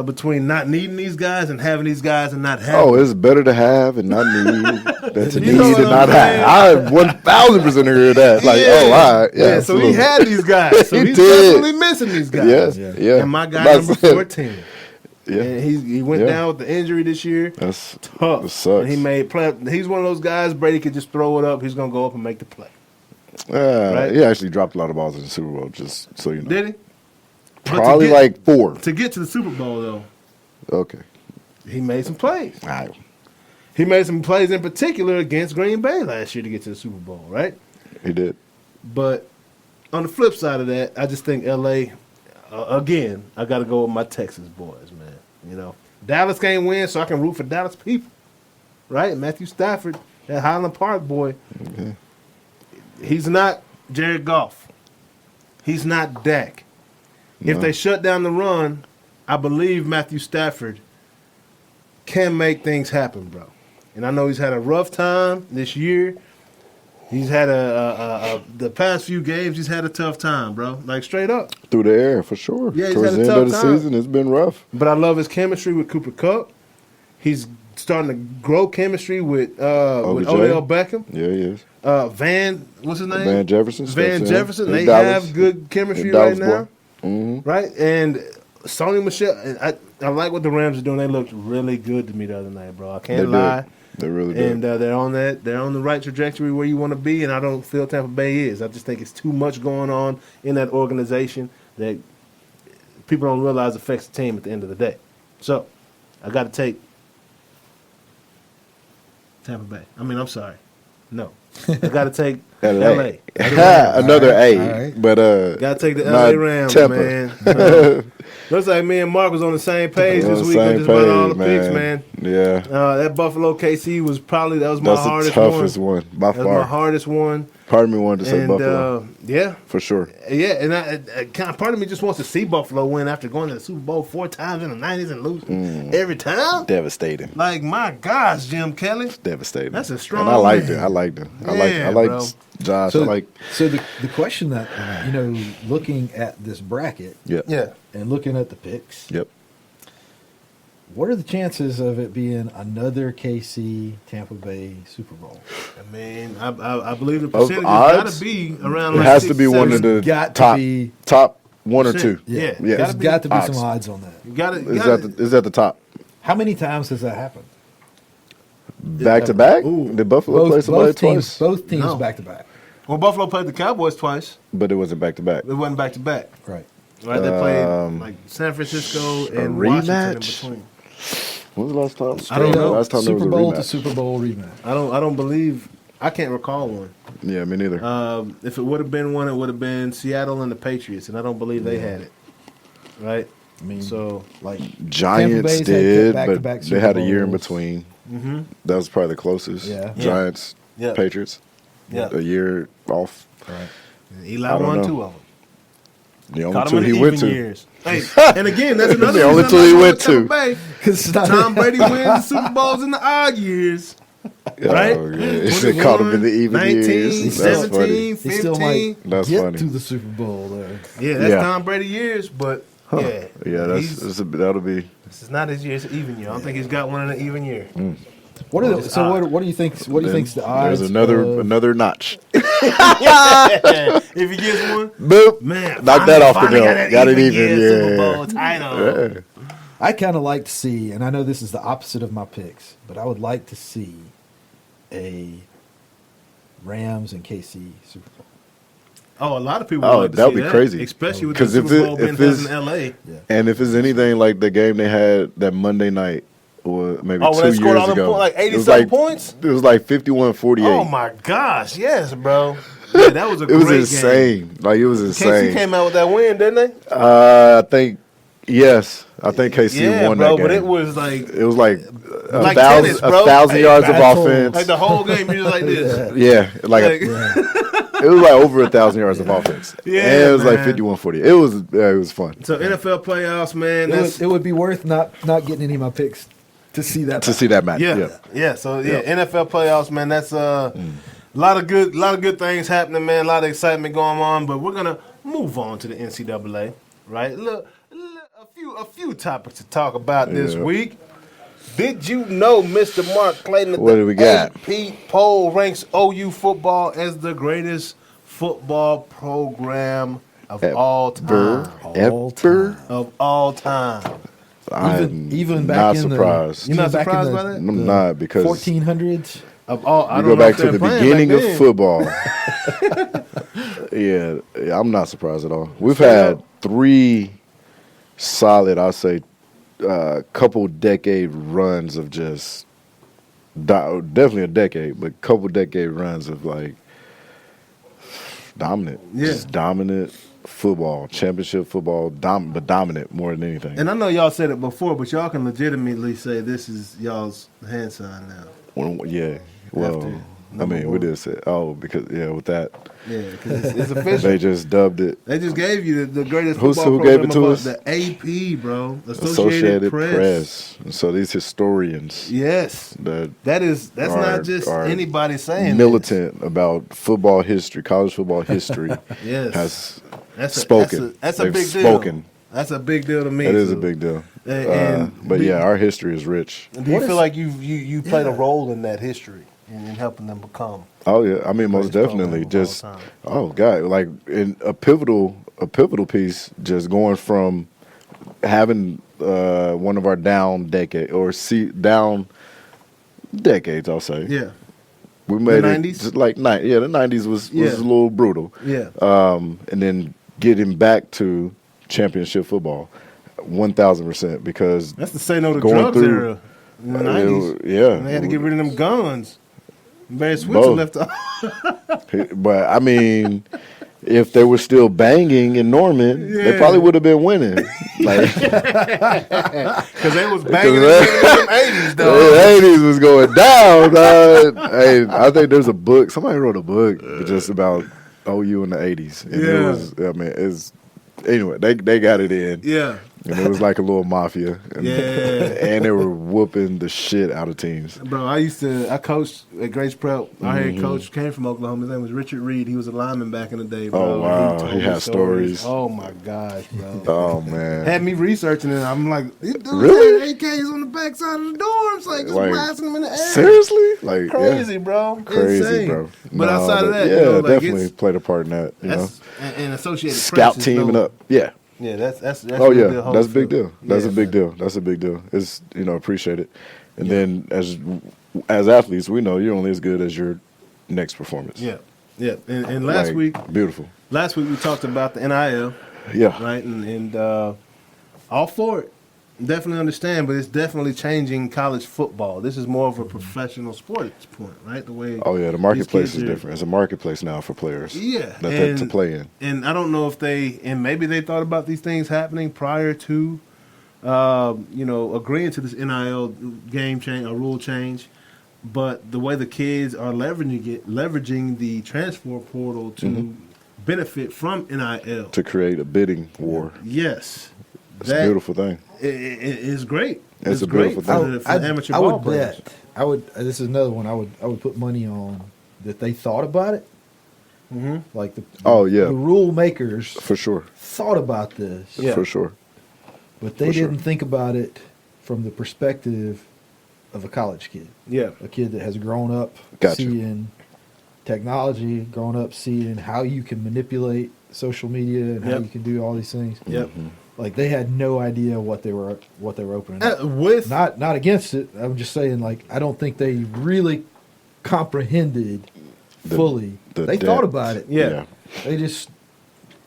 A: between not needing these guys and having these guys and not having.
C: Oh, it's better to have and not need than to
A: You
C: need
A: know what
C: and
A: I'm
C: not
A: saying?
C: have. I 1,000% agree with that. Like, all right. Yeah,
A: So he
C: absolutely.
A: had these guys. So
C: He
A: he's
C: did.
A: definitely missing these guys.
C: Yes. Yeah.
A: And my guy
C: That's
A: number
C: it.
A: 14.
C: Yeah.
A: And he went down with the injury this year.
C: That's
A: Tough.
C: It sucks.
A: And he made play. He's one of those guys. Brady could just throw it up. He's gonna go up and make the play. Right?
C: He actually dropped a lot of balls in the Super Bowl, just so you know.
A: Did he?
C: Probably
A: But to get-
C: like 4.
A: To get to the Super Bowl though,
C: Okay.
A: he made some plays.
C: All right.
A: He made some plays in particular against Green Bay last year to get to the Super Bowl, right?
C: He did.
A: But on the flip side of that, I just think L.A. Again, I got to go with my Texas boys, man. Dallas can't win, so I can root for Dallas people, right? Matthew Stafford, that Highland Park boy.
C: Okay.
A: He's not Jared Goff. He's not Dak. If
C: No.
A: they shut down the run, I believe Matthew Stafford can make things happen, bro. And I know he's had a rough time this year. He's had the past few games. He's had a tough time, bro. Like straight up.
C: Through the air, for sure.
A: Yeah, he's
C: Towards
A: had
C: the
A: a
C: end of the
A: tough time.
C: season, it's been rough.
A: But I love his chemistry with Cooper Kupp. He's starting to grow chemistry with Odell Beckham.
C: Yeah, he is.
A: What's his name?
C: Van Jefferson.
A: Van
C: steps in.
A: Jefferson.
C: He's
A: They
C: Dallas.
A: have good chemistry
C: He's
A: right
C: Dallas
A: now.
C: boy. Mm-hmm.
A: Right? And Sony Michelle, I like what the Rams are doing. They looked really good to me the other night, bro. I can't lie.
C: They really did.
A: And they're on the right trajectory where you want to be, and I don't feel Tampa Bay is. I just think it's too much going on in that organization that people don't realize affects the team at the end of the day. So I got to take Tampa Bay. I'm sorry. No. I got to take LA.
C: Another A.
B: All right.
C: But
A: Got to take the
C: not
A: LA Rams,
C: Tampa.
A: man. Looks like me and Mark was on the same page this week. We just went all the picks, man.
C: Yeah.
A: That Buffalo KC was probably my
C: That's the
A: hardest
C: toughest one by
A: That was my
C: far.
A: hardest one.
C: Part of me wanted to say
A: And
C: Buffalo.
A: yeah,
C: For sure.
A: yeah, and part of me just wants to see Buffalo win after going to the Super Bowl 4 times in the 90s and losing every time.
C: Devastating.
A: Like, my gosh, Jim Kelly.
C: Devastating.
A: That's a strong
C: And I liked
A: man.
C: it. I liked it. I
A: Yeah,
C: liked
A: bro.
C: Josh.
B: So,
C: I like.
B: so the question that, looking at this bracket
C: Yep.
A: Yeah.
B: and looking at the picks,
C: Yep.
B: what are the chances of it being another KC Tampa Bay Super Bowl?
A: I believe the percentage
C: odds?
A: got to be around
C: It
A: like
C: has to be one of
A: 67.
C: the
B: got to
C: top
B: be-
C: top 1 or 2.
A: Yeah.
C: Yeah.
B: There's
A: Gotta be
B: got to be some
C: odds.
B: odds on that.
A: You got
C: Is that the top?
B: How many times has that happened?
C: Back to back?
A: Ooh.
C: Did Buffalo play somebody twice?
B: Both teams
A: No.
B: back to back.
A: Well, Buffalo played the Cowboys twice.
C: But it wasn't back to back.
A: It wasn't back to back.
B: Right.
A: Right? They played like San Francisco and Washington in
C: rematch?
A: between.
C: When was the last time?
A: I don't know.
C: Last time there was
B: Super
C: a
B: Bowl to
C: rematch.
B: Super Bowl rematch.
A: I don't believe. I can't recall one.
C: Yeah, me neither.
A: If it would have been one, it would have been Seattle and the Patriots, and I don't believe they had it. Right?
B: I mean,
A: So,
B: like
C: Giants
B: Bay's had
C: did,
B: back-to-back
C: but
B: Super
C: they had a year in
B: Bowls.
C: between. That was probably the closest.
B: Yeah.
C: Giants,
A: Yeah.
C: Patriots.
A: Yeah.
C: A year off.
B: right.
A: Eli
C: I don't
A: won
C: know.
A: 2 of them.
C: The only
A: Caught
C: two
A: him in
C: he
A: the
C: went
A: even
C: to.
A: years. Hey, and again, that's another
C: The only
A: reason
C: two
A: I'm
C: he
A: not
C: went
A: going with
C: to.
A: Tampa Bay. Tom Brady wins the Super Bowls in the odd years. Right?
C: Oh, yeah. They caught him in the even
A: 19,
C: years. That's
A: 17,
B: He still
A: 15.
B: might
C: That's
B: get
C: funny.
B: to the Super Bowl there.
A: Yeah, that's
C: Yeah.
A: Tom Brady years, but Yeah,
C: that'll be.
A: This is not his year. It's an even year. I don't think he's got one in an even year.
B: What do you think? What do you think's the odds?
C: There's another notch.
A: If he gets one,
C: boop,
A: man,
C: knock that off the belt. Got it even.
A: Super Bowl title.
C: Yeah.
B: I kind of like to see, and I know this is the opposite of my picks, but I would like to see a Rams and KC Super Bowl.
A: Oh, a lot of people would like to
C: that would
A: see
C: be crazy.
A: Especially with the Super Bowl being held in L.A.
B: Yeah.
C: And if it's anything like the game they had that Monday night, or maybe 2
A: when they scored
C: years
A: all
C: ago.
A: like 87 points?
C: It was like 51-48.
A: Oh, my gosh. Yes, bro. Yeah, that was a great game.
C: It was insane. Like, it was insane.
A: KC came out with that win, didn't they?
C: I think, yes. I think KC won that game.
A: But it was like...
C: It was like
A: like
C: 1,000 yards of offense.
A: Like the whole game, you just like this.
C: Yeah. It was like over 1,000 yards of offense.
A: Yeah,
C: and it was like 51-40. It was fun.
A: So NFL playoffs, man.
B: It would be worth not getting any of my picks to see that.
C: See that match.
A: Yeah. So NFL playoffs, man. That's a lot of good things happening, man. A lot of excitement going on. But we're gonna move on to the NCAA, right? Look, a few topics to talk about this week. Did you know Mr. Mark Clayton?
C: What do we got?
A: AP poll ranks OU football as the greatest football program of all time. Of all time.
B: Even back
C: not
B: in
C: surprised.
A: You're not surprised by that?
C: I'm not, because
B: 1400s.
A: Of all, I
C: you
A: don't
C: go
A: know
C: back
A: if
C: to
A: they're
C: the
A: playing
C: beginning
A: back
C: of
A: then.
C: football. yeah, I'm not surprised at all. We've had 3 solid, I'll say, couple decade runs of just definitely a decade, but couple decade runs of like dominant, just dominant football, championship football, but dominant more than anything.
A: And I know y'all said it before, but y'all can legitimately say this is y'all's hand sign now.
C: Well, I mean, we did say, because with that.
A: Yeah, because it's official.
C: They just dubbed it.
A: They just gave you the greatest
C: who
A: football
C: gave
A: program
C: it to
A: of
C: us?
A: the AP, bro.
C: Associated Press. So these historians.
A: Yes. That's not just anybody saying
C: militant about football history, college football history.
A: Yes.
C: Has spoken.
A: That's a big
C: spoken.
A: deal. That's a big deal to me.
C: It is a big deal. But our history is rich.
A: Do you feel like you played a role in that history in helping them become?
C: Oh yeah, I mean most definitely. Just like in a pivotal piece, just going from having one of our down decades, I'll say.
A: Yeah.
C: We made
A: the
C: it
A: 90s?
C: just like the 90s was a little brutal.
A: Yeah.
C: And then getting back to championship football, 1,000%, because
A: that's the say no to
C: going
A: drugs
C: through,
A: era in the 90s. And they had to get rid of them guns. Barry Switzer left off.
C: But I mean, if they were still banging in Norman, they probably would have been winning. Like,
A: because they was banging in the 80s, though.
C: The 80s was going down, dog. Hey, I think there's a book. Somebody wrote a book just about OU in the 80s. And it was, anyway, they got it in.
A: Yeah.
C: And it was like a little mafia. And, and they were whooping the shit out of teams.
A: Bro, I coached at Grace Prep. Our head coach came from Oklahoma. His name was Richard Reed. He was a lineman back in the day, bro.
C: Oh, wow. He had stories.
A: Oh, my gosh, bro.
C: Oh, man.
A: Had me researching it. I'm like,
C: really?
A: AKs on the backside of the dorms. Like, just blasting them in the air.
C: Seriously? Like,
A: crazy, bro.
C: Crazy,
A: insane.
C: bro.
A: But outside of that,
C: definitely played a part in that.
A: And Associated
C: Scout
A: Press
C: teaming up. Yeah.
A: Yeah, that's
C: that's a big deal. That's a big deal. That's a big deal. It's appreciate it. And then as athletes, we know you're only as good as your next performance.
A: Yeah. And last week,
C: beautiful.
A: Last week we talked about the NIL.
C: Yeah.
A: Right, and all for it. Definitely understand, but it's definitely changing college football. This is more of a professional sports point, right? The way.
C: Oh yeah, the marketplace is different. It's a marketplace now for players.
A: Yeah,
C: to play in.
A: And I don't know if maybe they thought about these things happening prior to, agreeing to this NIL game change or rule change. But the way the kids are leveraging the transfer portal to benefit from NIL to
C: create a bidding war.
A: Yes.
C: It's a beautiful thing.
A: It's great.
C: It's a beautiful thing.
A: For the amateur ball players.
B: This is another one. I would put money on that they thought about it. Mm-hmm. Like the rule makers
C: for sure
B: thought about this.
C: for sure.
B: But they didn't think about it from the perspective of a college kid.
A: Yeah.
B: A kid that has grown up seeing technology, grown up seeing how you can manipulate social media and how you can do all these things.
A: Yep.
B: Like they had no idea what they were opening up.
A: With
B: not against it. I'm just saying, like, I don't think they really comprehended fully. They thought about it.
A: Yeah.
B: They just,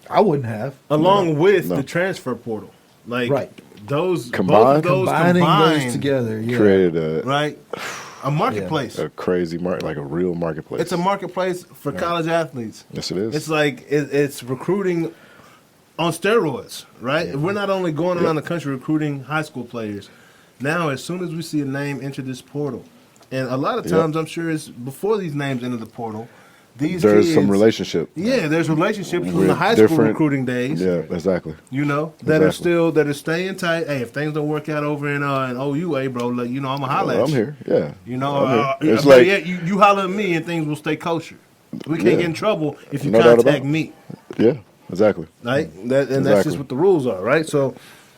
B: I wouldn't have.
A: Along with the transfer portal. Like those
C: combining
B: those together,
C: created
A: a marketplace,
C: a crazy market, like a real marketplace.
A: It's a marketplace for college athletes.
C: Yes, it is.
A: It's like it's recruiting on steroids, right?
B: Yeah.
A: We're not only going around the country recruiting high school players. Now, as soon as we see a name enter this portal, and a lot of times I'm sure it's before these names enter the portal. There's
C: some relationship.
A: Yeah, there's relationships from the high school recruiting days.
C: Yeah, exactly.
A: You know, that are staying tight. Hey, if things don't work out over in OUA, bro, like, you know, I'm going to holler at you.
C: I'm here, yeah.
A: You know,
C: it's like,
A: you holler at me and things will stay kosher. We can't get in trouble if you contact me.
C: Yeah, exactly.
A: Right? That's just what the rules are, right? So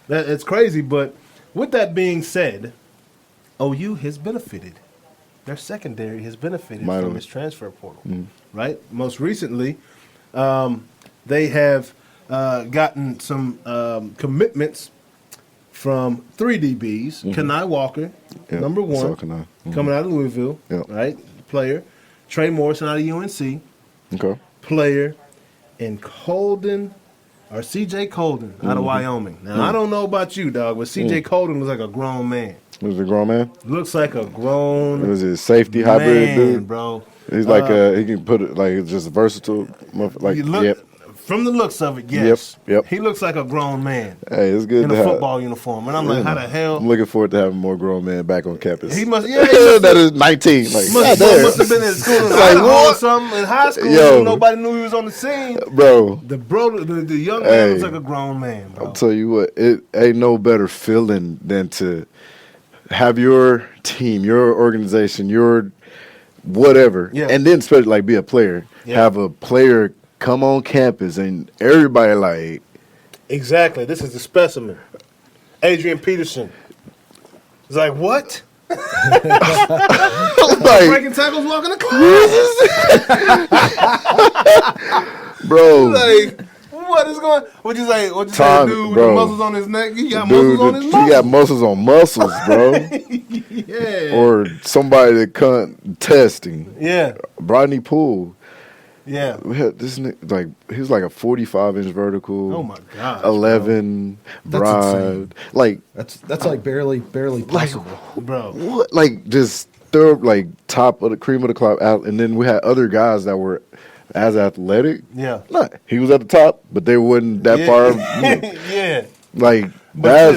A: it's crazy. But with that being said, OU has benefited. Their secondary has benefited from this transfer portal, right? Most recently, they have gotten some commitments from 3 DBs. Kanai Walker, number 1, coming out of Louisville, right? Player. Trey Morrison out of UNC, player. And C.J. Colden out of Wyoming. Now, I don't know about you, dog, but C.J. Colden was like a grown man.
C: He was a grown man?
A: Looks like a grown
C: It was a safety hybrid dude.
A: Bro.
C: He's like he can put it like it's just versatile. Like
A: from the looks of it, yes.
C: Yep.
A: He looks like a grown man.
C: Hey, it's good
A: in a football uniform. And I'm like, how the hell?
C: I'm looking forward to having more grown men back on campus.
A: He must.
C: That is 19. Like,
A: must have been in school in Idaho or something in high school. Yo, nobody knew he was on the scene.
C: Bro.
A: The young man looks like a grown man, bro.
C: I'll tell you what, it ain't no better feeling than to have your team, your organization, your whatever, and then especially like be a player. Have a player come on campus and everybody like.
A: Exactly. This is the specimen. Adrian Peterson. It's like, what?
C: Like,
A: breaking tackles, walking the class.
C: Bro.
A: Like, what is going on? What you say, dude with the muscles on his neck? He got muscles on his muscles.
C: He got muscles on muscles, bro.
A: Yeah.
C: Or somebody that testing.
A: Yeah.
C: Rodney Poole.
A: Yeah.
C: We had this like he was like a 45-inch vertical.
A: Oh my god.
C: 11 broad. Like
B: that's like barely possible.
C: Like,
A: bro.
C: What? Like just throw like top of the cream of the crop out, and then we had other guys that were as athletic.
A: Yeah.
C: Nah, he was at the top, but they wasn't that far.
A: Yeah.
C: Like
A: but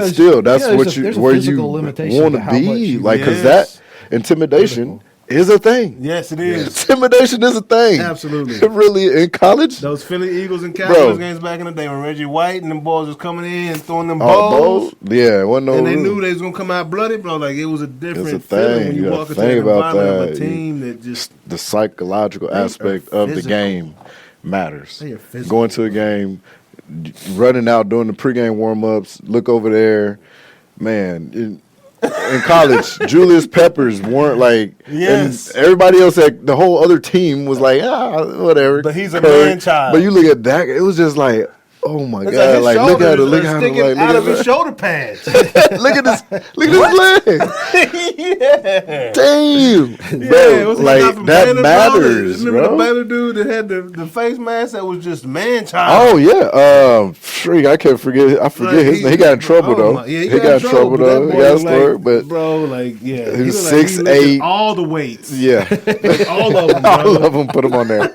C: still, that's what you where you want to be. Like, because that intimidation is a thing.
A: Yes, it is.
C: Intimidation is a thing.
A: Absolutely.
C: Really, in college.
A: Those Philly Eagles and Cowboys games back in the day when Reggie White and them boys was coming in and throwing them balls.
C: Yeah, wasn't no
A: and they
C: rule.
A: knew they was going to come out bloody, bro. Like, it was a different feeling when you walk into the environment of a team that just...
C: The psychological aspect of the game matters. Going to a game, running out, doing the pregame warm-ups, look over there, man... In college, Julius Peppers weren't like, and everybody else, the whole other team was like, whatever.
A: But he's a man child.
C: But you look at that, it was just like, oh my god, like look at it, look at it, like
A: out of his shoulder pads.
C: Look at his leg.
A: Yeah,
C: damn, bro, like that matters,
A: Remember
C: bro.
A: the Baylor dude that had the face mask that was just man child?
C: Oh yeah, freak, I can't forget. I forget his name. He got in trouble though.
A: Yeah,
C: he got in trouble though. He got a story, but
A: bro, like he
C: was 6'8",
A: all the weights.
C: Yeah,
A: all of them.
C: All of them. Put them on there.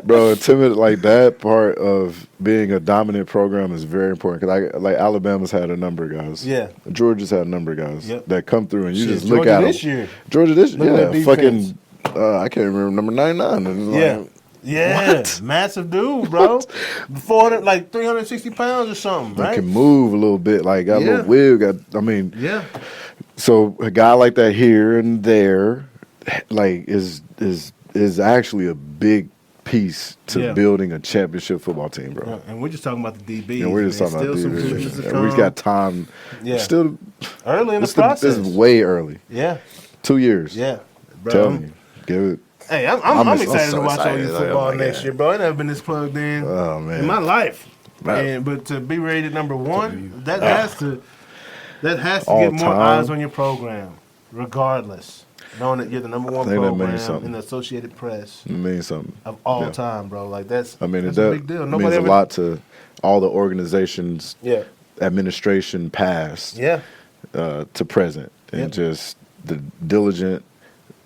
C: Bro, like that part of being a dominant program is very important because like Alabama's had a number of guys.
A: Yeah.
C: Georgia's had a number of guys that come through and you just look
A: Georgia
C: at
A: this
C: them.
A: Year.
C: Georgia this year. Yeah.
A: Fucking,
C: I can't remember number 99.
A: Like, what? Massive dude, bro. 360 pounds or something, right?
C: Can move a little bit, like got a little wig. So a guy like that here and there, like is actually a big piece to building a championship football team, bro.
A: Yeah, and we're just talking about the DBs.
C: And we're just talking about
A: DBs.
C: and we got time. Still
A: early in the process.
C: This is way early.
A: Yeah.
C: 2 years.
A: Yeah. Bro,
C: Telling you. Give it.
A: Hey, I'm excited to watch
C: excited.
A: OU football next year, bro. I've never been this plugged in in my life. But to be rated number 1, that has to get more eyes on your program, regardless. Knowing that you're the number 1 program in the Associated Press.
C: It means something.
A: Of all time, bro. Like that's a big deal.
C: It means a lot to all the organizations, administration past, to present, and just the diligent,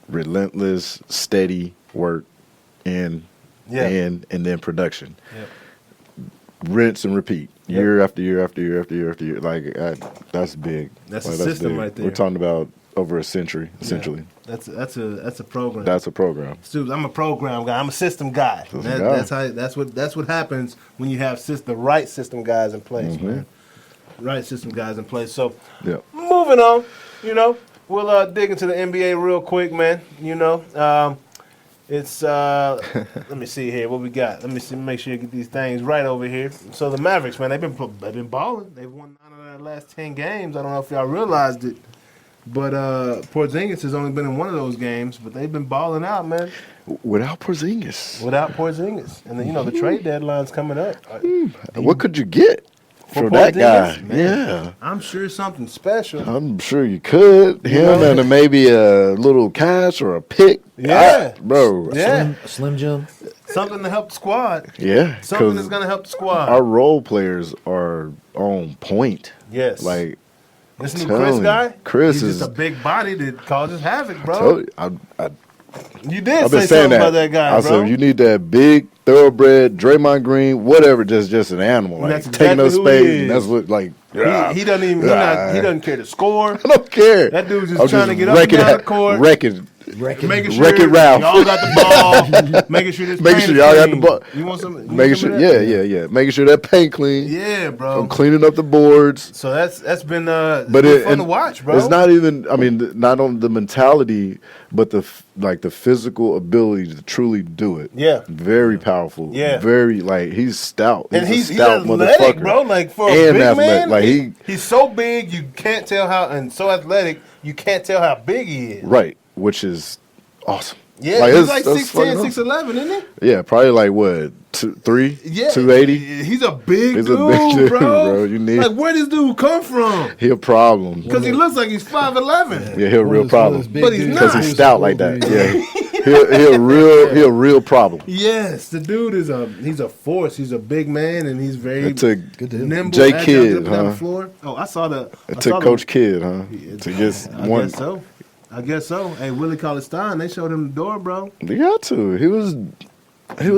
C: relentless, steady work and then production. Rinse and repeat year after year after year after year after year. Like that's big.
A: That's a system right there.
C: We're talking about over a century, essentially.
A: That's a program.
C: That's a program.
A: Dude, I'm a program guy. I'm a system guy. That's what happens when you have the right system guys in place, man. Right system guys in place. So moving on, we'll dig into the NBA real quick, man. It's let me see here what we got. Let me make sure you get these things right over here. So the Mavericks, man, they've been balling. They've won 9 of their last 10 games. I don't know if y'all realized it, but Porzingis has only been in one of those games. But they've been balling out, man.
C: Without Porzingis,
A: and then the trade deadline's coming up.
C: What could you get for that guy? Man, yeah,
A: I'm sure something special.
C: I'm sure you could. Him and maybe a little cash or a pick.
A: Yeah,
C: bro.
B: A Slim Jim.
A: Something to help the squad.
C: Yeah,
A: something that's gonna help the squad.
C: Our role players are on point.
A: Yes,
C: like
A: this new Chris guy.
C: Chris
A: is
C: just
A: a big body that causes havoc, bro. You did
C: I've
A: say
C: been saying
A: something about that guy,
C: I
A: bro.
C: said you need that big thoroughbred Draymond Green, whatever, just an animal, like
A: that's
C: taking
A: exactly
C: up
A: who
C: space.
A: he
C: And that's what like
A: he doesn't even he doesn't care to score.
C: I don't care.
A: That dude's just trying to get up and down the court,
C: making
A: sure
C: Ralph.
A: y'all got the ball, making sure
C: y'all got the ball.
A: You want some?
C: Making sure, yeah. Making sure that paint clean.
A: Yeah, bro.
C: I'm cleaning up the boards.
A: So that's been fun to watch, bro.
C: It's not even. I mean, not on the mentality, but the physical ability to truly do it.
A: Yeah,
C: very powerful. Yeah, very he's stout.
A: And he's
C: a stout
A: athletic,
C: motherfucker,
A: bro. Like for a big man, like he's so big you can't tell how, and so athletic you can't tell how big he is.
C: Right, which is awesome.
A: Yeah, he's like 6'10", 6'11", isn't he?
C: Yeah, probably like what, 2'3"?
A: Yeah,
C: 280.
A: He's a big dude, bro.
C: You need
A: where does dude come from?
C: He a problem
A: because he looks like he's 5'11".
C: Yeah, he a real problem.
A: But he's not
C: because he's stout like that. Yeah, he a real problem.
A: Yes, the dude he's a force. He's a big man and he's very nimble.
C: Jay Kidd, huh?
A: The floor. Oh, I saw the.
C: It took Coach Kidd, huh? To get one.
A: I guess so. Hey, Willie Cauley-Stein, they showed him the door, bro.
C: They got to. He was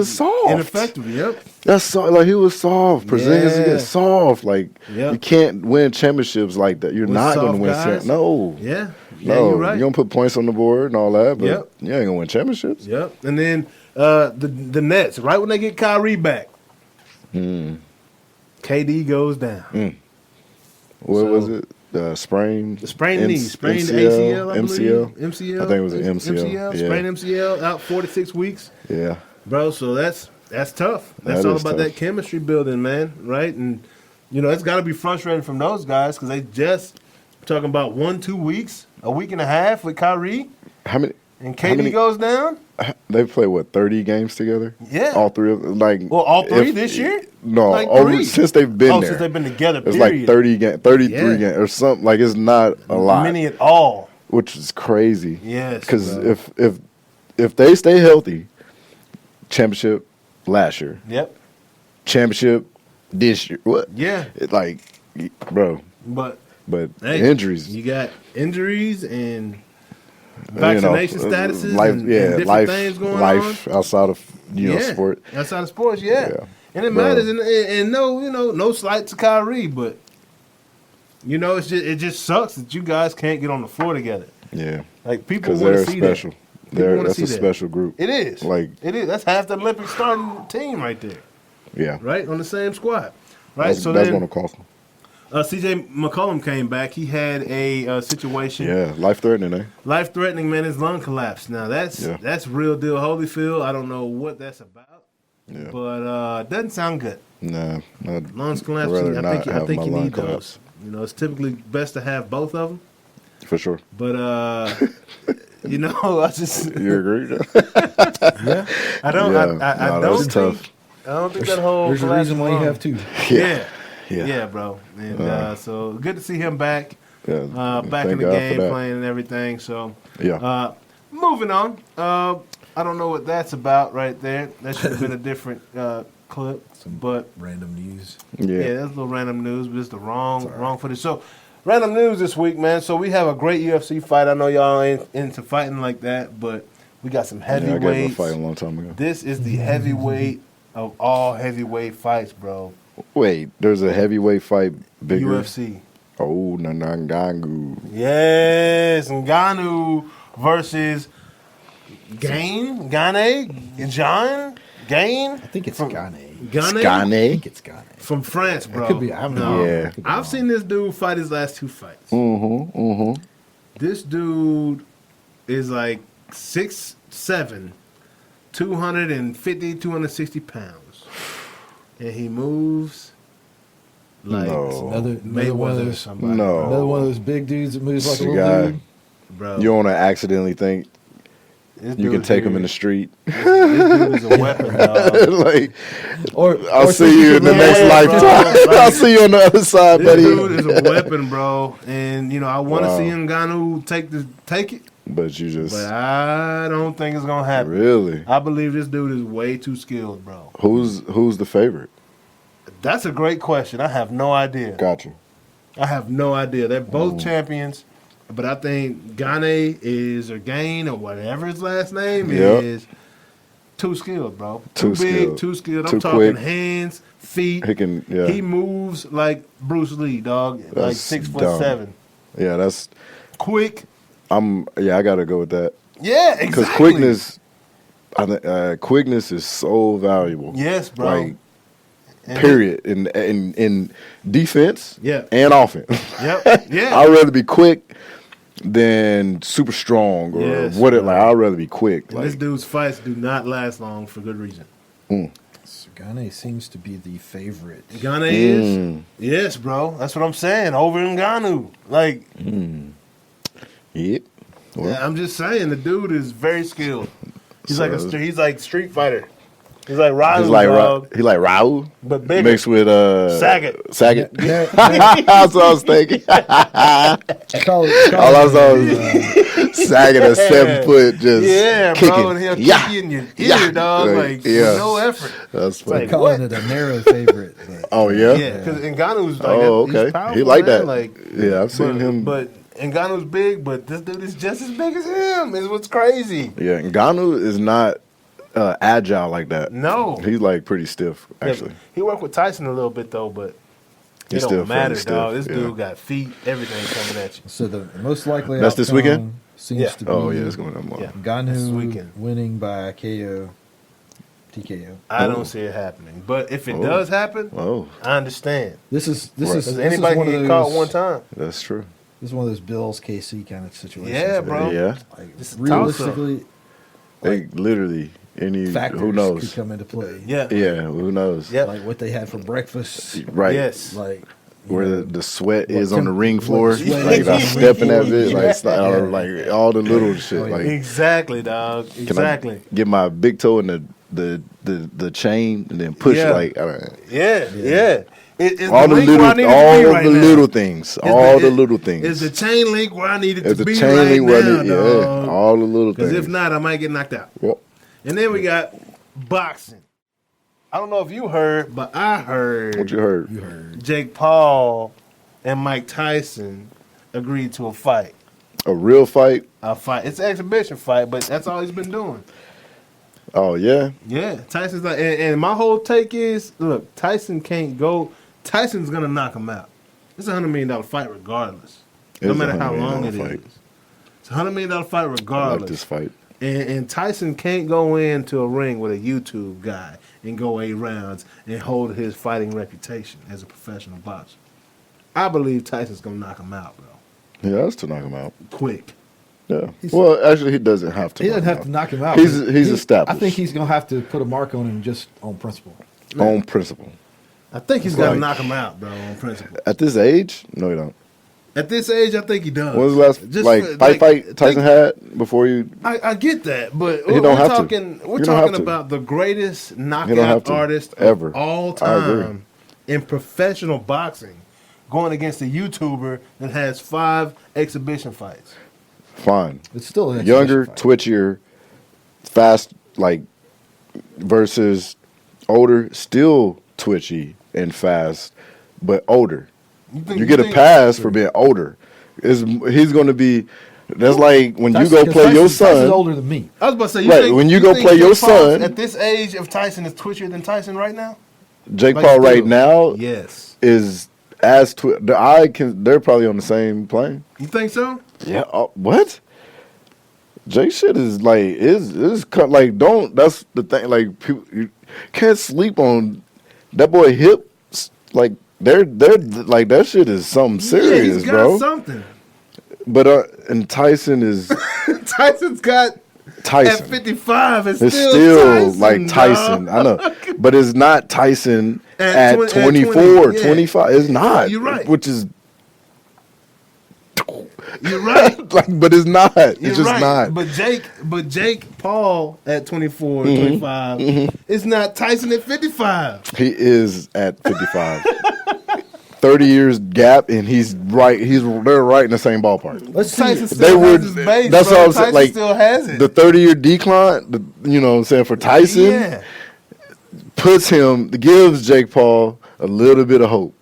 C: soft.
A: Ineffective, yep.
C: That's so, he was soft. Porzingis gets soft. You can't win championships like that. You're not going to win. No.
A: Yeah.
C: No,
A: you're right.
C: You're going to put points on the board and all that, but you ain't going to win championships.
A: Yep. And then the Nets, right when they get Kyrie back, KD goes down.
C: What was it? Sprained knee,
A: sprained ACL, I believe. MCL.
C: I think it was an MCL. Yeah.
A: Sprained MCL, out 4 to 6 weeks.
C: Yeah.
A: Bro, so that's tough. That's all about that chemistry building, man, right? And, it's got to be frustrating from those guys because they just talking about 1-2 weeks, a week and a half with Kyrie.
C: How many?
A: And KD goes down?
C: They play, 30 games together?
A: Yeah.
C: All three of them?
A: All three this year?
C: No, since they've been there.
A: Since they've been together,
C: it's like 33 games or something. It's not a lot.
A: Many at all.
C: Which is crazy.
A: Yes.
C: Because if they stay healthy, championship last year.
A: Yep.
C: Championship this year. What?
A: Yeah.
C: Bro.
A: But
C: injuries.
A: You got injuries and vaccination statuses and different things going on.
C: Outside of sport.
A: Outside of sports, yeah. And it matters, and no slight to Kyrie, but it just sucks that you guys can't get on the floor together.
C: Yeah,
A: people want to see
C: special.
A: that.
C: That's a special group.
A: It is. It is. That's half the Olympic starting team right there.
C: Yeah.
A: Right on the same squad. Right.
C: That's going to cost them.
A: C.J. McCollum came back. He had a situation.
C: Yeah, life-threatening, eh?
A: Life-threatening, man. His lung collapsed. Now, that's real deal Holyfield. I don't know what that's about. Yeah. But doesn't sound good.
C: Nah.
A: Lungs collapsing. I think you need those. You know, it's typically best to have both of them.
C: For sure.
A: But, you know, I just...
C: You agree?
B: Yeah.
A: I don't
C: tough.
A: I don't think that whole...
B: There's a reason why you have two.
A: Yeah, bro. And so good to see him back.
C: Yeah.
A: Back in the game, playing and everything. So, moving on. I don't know what that's about right there. That should have been a different clip. But
B: random news.
A: Yeah, that's a little random news, but it's the wrong footage. So, random news this week, man. So we have a great UFC fight. I know y'all ain't into fighting like that, but we got some heavyweights.
C: I gave a fight a long time ago.
A: This is the heavyweight of all heavyweight fights, bro.
C: Wait, there's a heavyweight fight bigger?
A: UFC.
C: Oh, Ngannou.
A: Yes, Ngannou versus Gane? John? Gane?
B: I think it's Gane.
A: Gane?
B: I think it's Gane.
A: From France, bro.
B: It could be. I don't know.
C: Yeah.
A: I've seen this dude fight his last two fights. This dude is like 6'7", 250, 260 pounds. And he moves like
B: another
A: Mayweather
B: one of
A: or
B: those,
A: somebody.
B: another one of those big dudes that moves like a little dude.
A: Bro.
C: You don't want to accidentally think you can take him in the street.
A: This dude is a weapon, dog.
C: Like,
B: or
C: I'll see you in the next lifetime. I'll see you on the other side,
A: this
C: buddy.
A: This dude is a weapon, bro. And, you know, I want to see Ngannou take it.
C: But
A: I don't think it's going to happen.
C: Really?
A: I believe this dude is way too skilled, bro.
C: Who's the favorite?
A: That's a great question. I have no idea.
C: Gotcha.
A: I have no idea. They're both champions. But I think Gane or whatever his last name is, too skilled, bro. Too big, too skilled. I'm talking quick. Hands, feet. He moves like Bruce Lee, dog. That's like 6'7".
C: Yeah, that's
A: quick.
C: I gotta go with that.
A: Yeah, exactly.
C: Because quickness is so valuable.
A: Yes, bro.
C: Like, period. In defense and offense.
A: Yep. Yeah.
C: I'd rather be quick than super strong or whatever. Like, I'd rather be quick.
A: And this dude's fights do not last long for good reason.
B: So Gane seems to be the favorite.
A: Gane is? Yes, bro. That's what I'm saying. Over Ngannou. Like,
C: yep. Well,
A: I'm just saying, the dude is very skilled. He's like Street Fighter. He's like Raul.
C: He's like Raul,
A: but bigger.
C: Mixed with Saget.
B: That's
C: what I was thinking. All I saw was Saget at 7 foot, just kicking.
A: Bro, and he'll kick you in your ear, dog. Like with no effort.
C: That's funny.
B: Like, calling it a narrow favorite. But.
C: Oh yeah,
A: yeah. Because Ngannou's like, he's powerful,
C: he like that.
A: Like,
C: I've seen him.
A: But Ngannou's big, but this dude is just as big as him. Is what's crazy.
C: Yeah, Ngannou is not agile like that.
A: No,
C: he's like pretty stiff. Actually,
A: he worked with Tyson a little bit though, but it don't matter, dog. This dude got feet, everything coming at you.
B: So the most likely
C: that's this weekend
B: seems to be.
C: Oh yeah, it's going on.
B: Ngannou winning by KO. TKO.
A: I don't see it happening, but if it does happen, I understand.
B: This is
A: anybody can get caught one time.
C: That's true.
B: This is one of those Bills KC kind of situations.
A: Yeah, bro.
C: Yeah.
B: Like, realistically,
C: literally any who knows
B: could come into play.
C: Yeah. Who knows?
A: Yeah.
B: Like what they had for breakfast.
C: Right.
A: Yes.
B: Like
C: where the sweat is on the ring floor. Like I step in that bit. Like all the little shit. Like
A: exactly, dog. Exactly.
C: Can I get my big toe in the chain and then push like
A: It's
C: all the little things. All the little things.
A: Is the chain link where I need it to be
C: chain
A: right
C: link
A: now,
C: dog. All the little things.
A: Because if not, I might get knocked out.
C: Yep.
A: And then we got boxing. I don't know if you heard, but I heard.
C: What you heard?
B: You heard.
A: Jake Paul and Mike Tyson agreed to a fight.
C: A real fight?
A: A fight. It's an exhibition fight, but that's all he's been doing.
C: Oh, yeah?
A: Yeah. Tyson's like, and my whole take is, look, Tyson can't go. Tyson's going to knock him out. It's a $100 million fight regardless. No matter how long it is. It's a $100 million fight regardless.
C: I like this fight.
A: And Tyson can't go into a ring with a YouTube guy and go 8 rounds and hold his fighting reputation as a professional boxer. I believe Tyson's gonna knock him out, bro.
C: He has to knock him out
A: Quick.
C: Yeah. Well, actually, he doesn't have to.
B: He doesn't have to knock him out.
C: He's established.
B: I think he's going to have to put a mark on him just on principle.
C: On principle.
A: I think he's got to knock him out, bro, on principle.
C: At this age? No, he don't.
A: At this age, I think he does.
C: When was the last fight Tyson had before you?
A: I get that, but
C: we're
A: talking about the greatest knockout artist
C: ever
A: of all time in professional boxing, going against a YouTuber that has 5 exhibition fights.
C: Fine.
B: It's still an
C: younger,
B: fight.
C: twitchier, fast, versus older, still twitchy and fast, but older. You get a pass for being older. He's going to be. That's like when you go play your son.
B: Tyson's older than me.
A: I was about to say,
C: right when you go play your son
A: at this age of Tyson is twitchier than Tyson right now.
C: Jake Paul right now,
A: yes,
C: is as they're probably on the same plane.
A: You think so?
C: Yeah. What? Jake shit is don't. That's the thing. Like people, you can't sleep on that boy hips. Like they're like that shit is something serious,
A: he's got
C: bro.
A: Something.
C: But and Tyson is
A: Tyson's got
C: Tyson
A: at 55. It's
C: still
A: Tyson,
C: like Tyson. I know, but it's not Tyson at 24, 25. It's not.
A: You're right.
C: Which is.
A: You're right.
C: But it's not. It's just not.
A: But Jake Paul at 24, 25 is not Tyson at 55.
C: He is at 55. 30 years gap, and they're right in the same ballpark.
A: Let's see. Tyson still has his base,
C: that's
A: bro.
C: what I'm saying.
A: Tyson
C: Like
A: still has it.
C: The 30-year decline, you know what I'm saying, for Tyson gives Jake Paul a little bit of hope.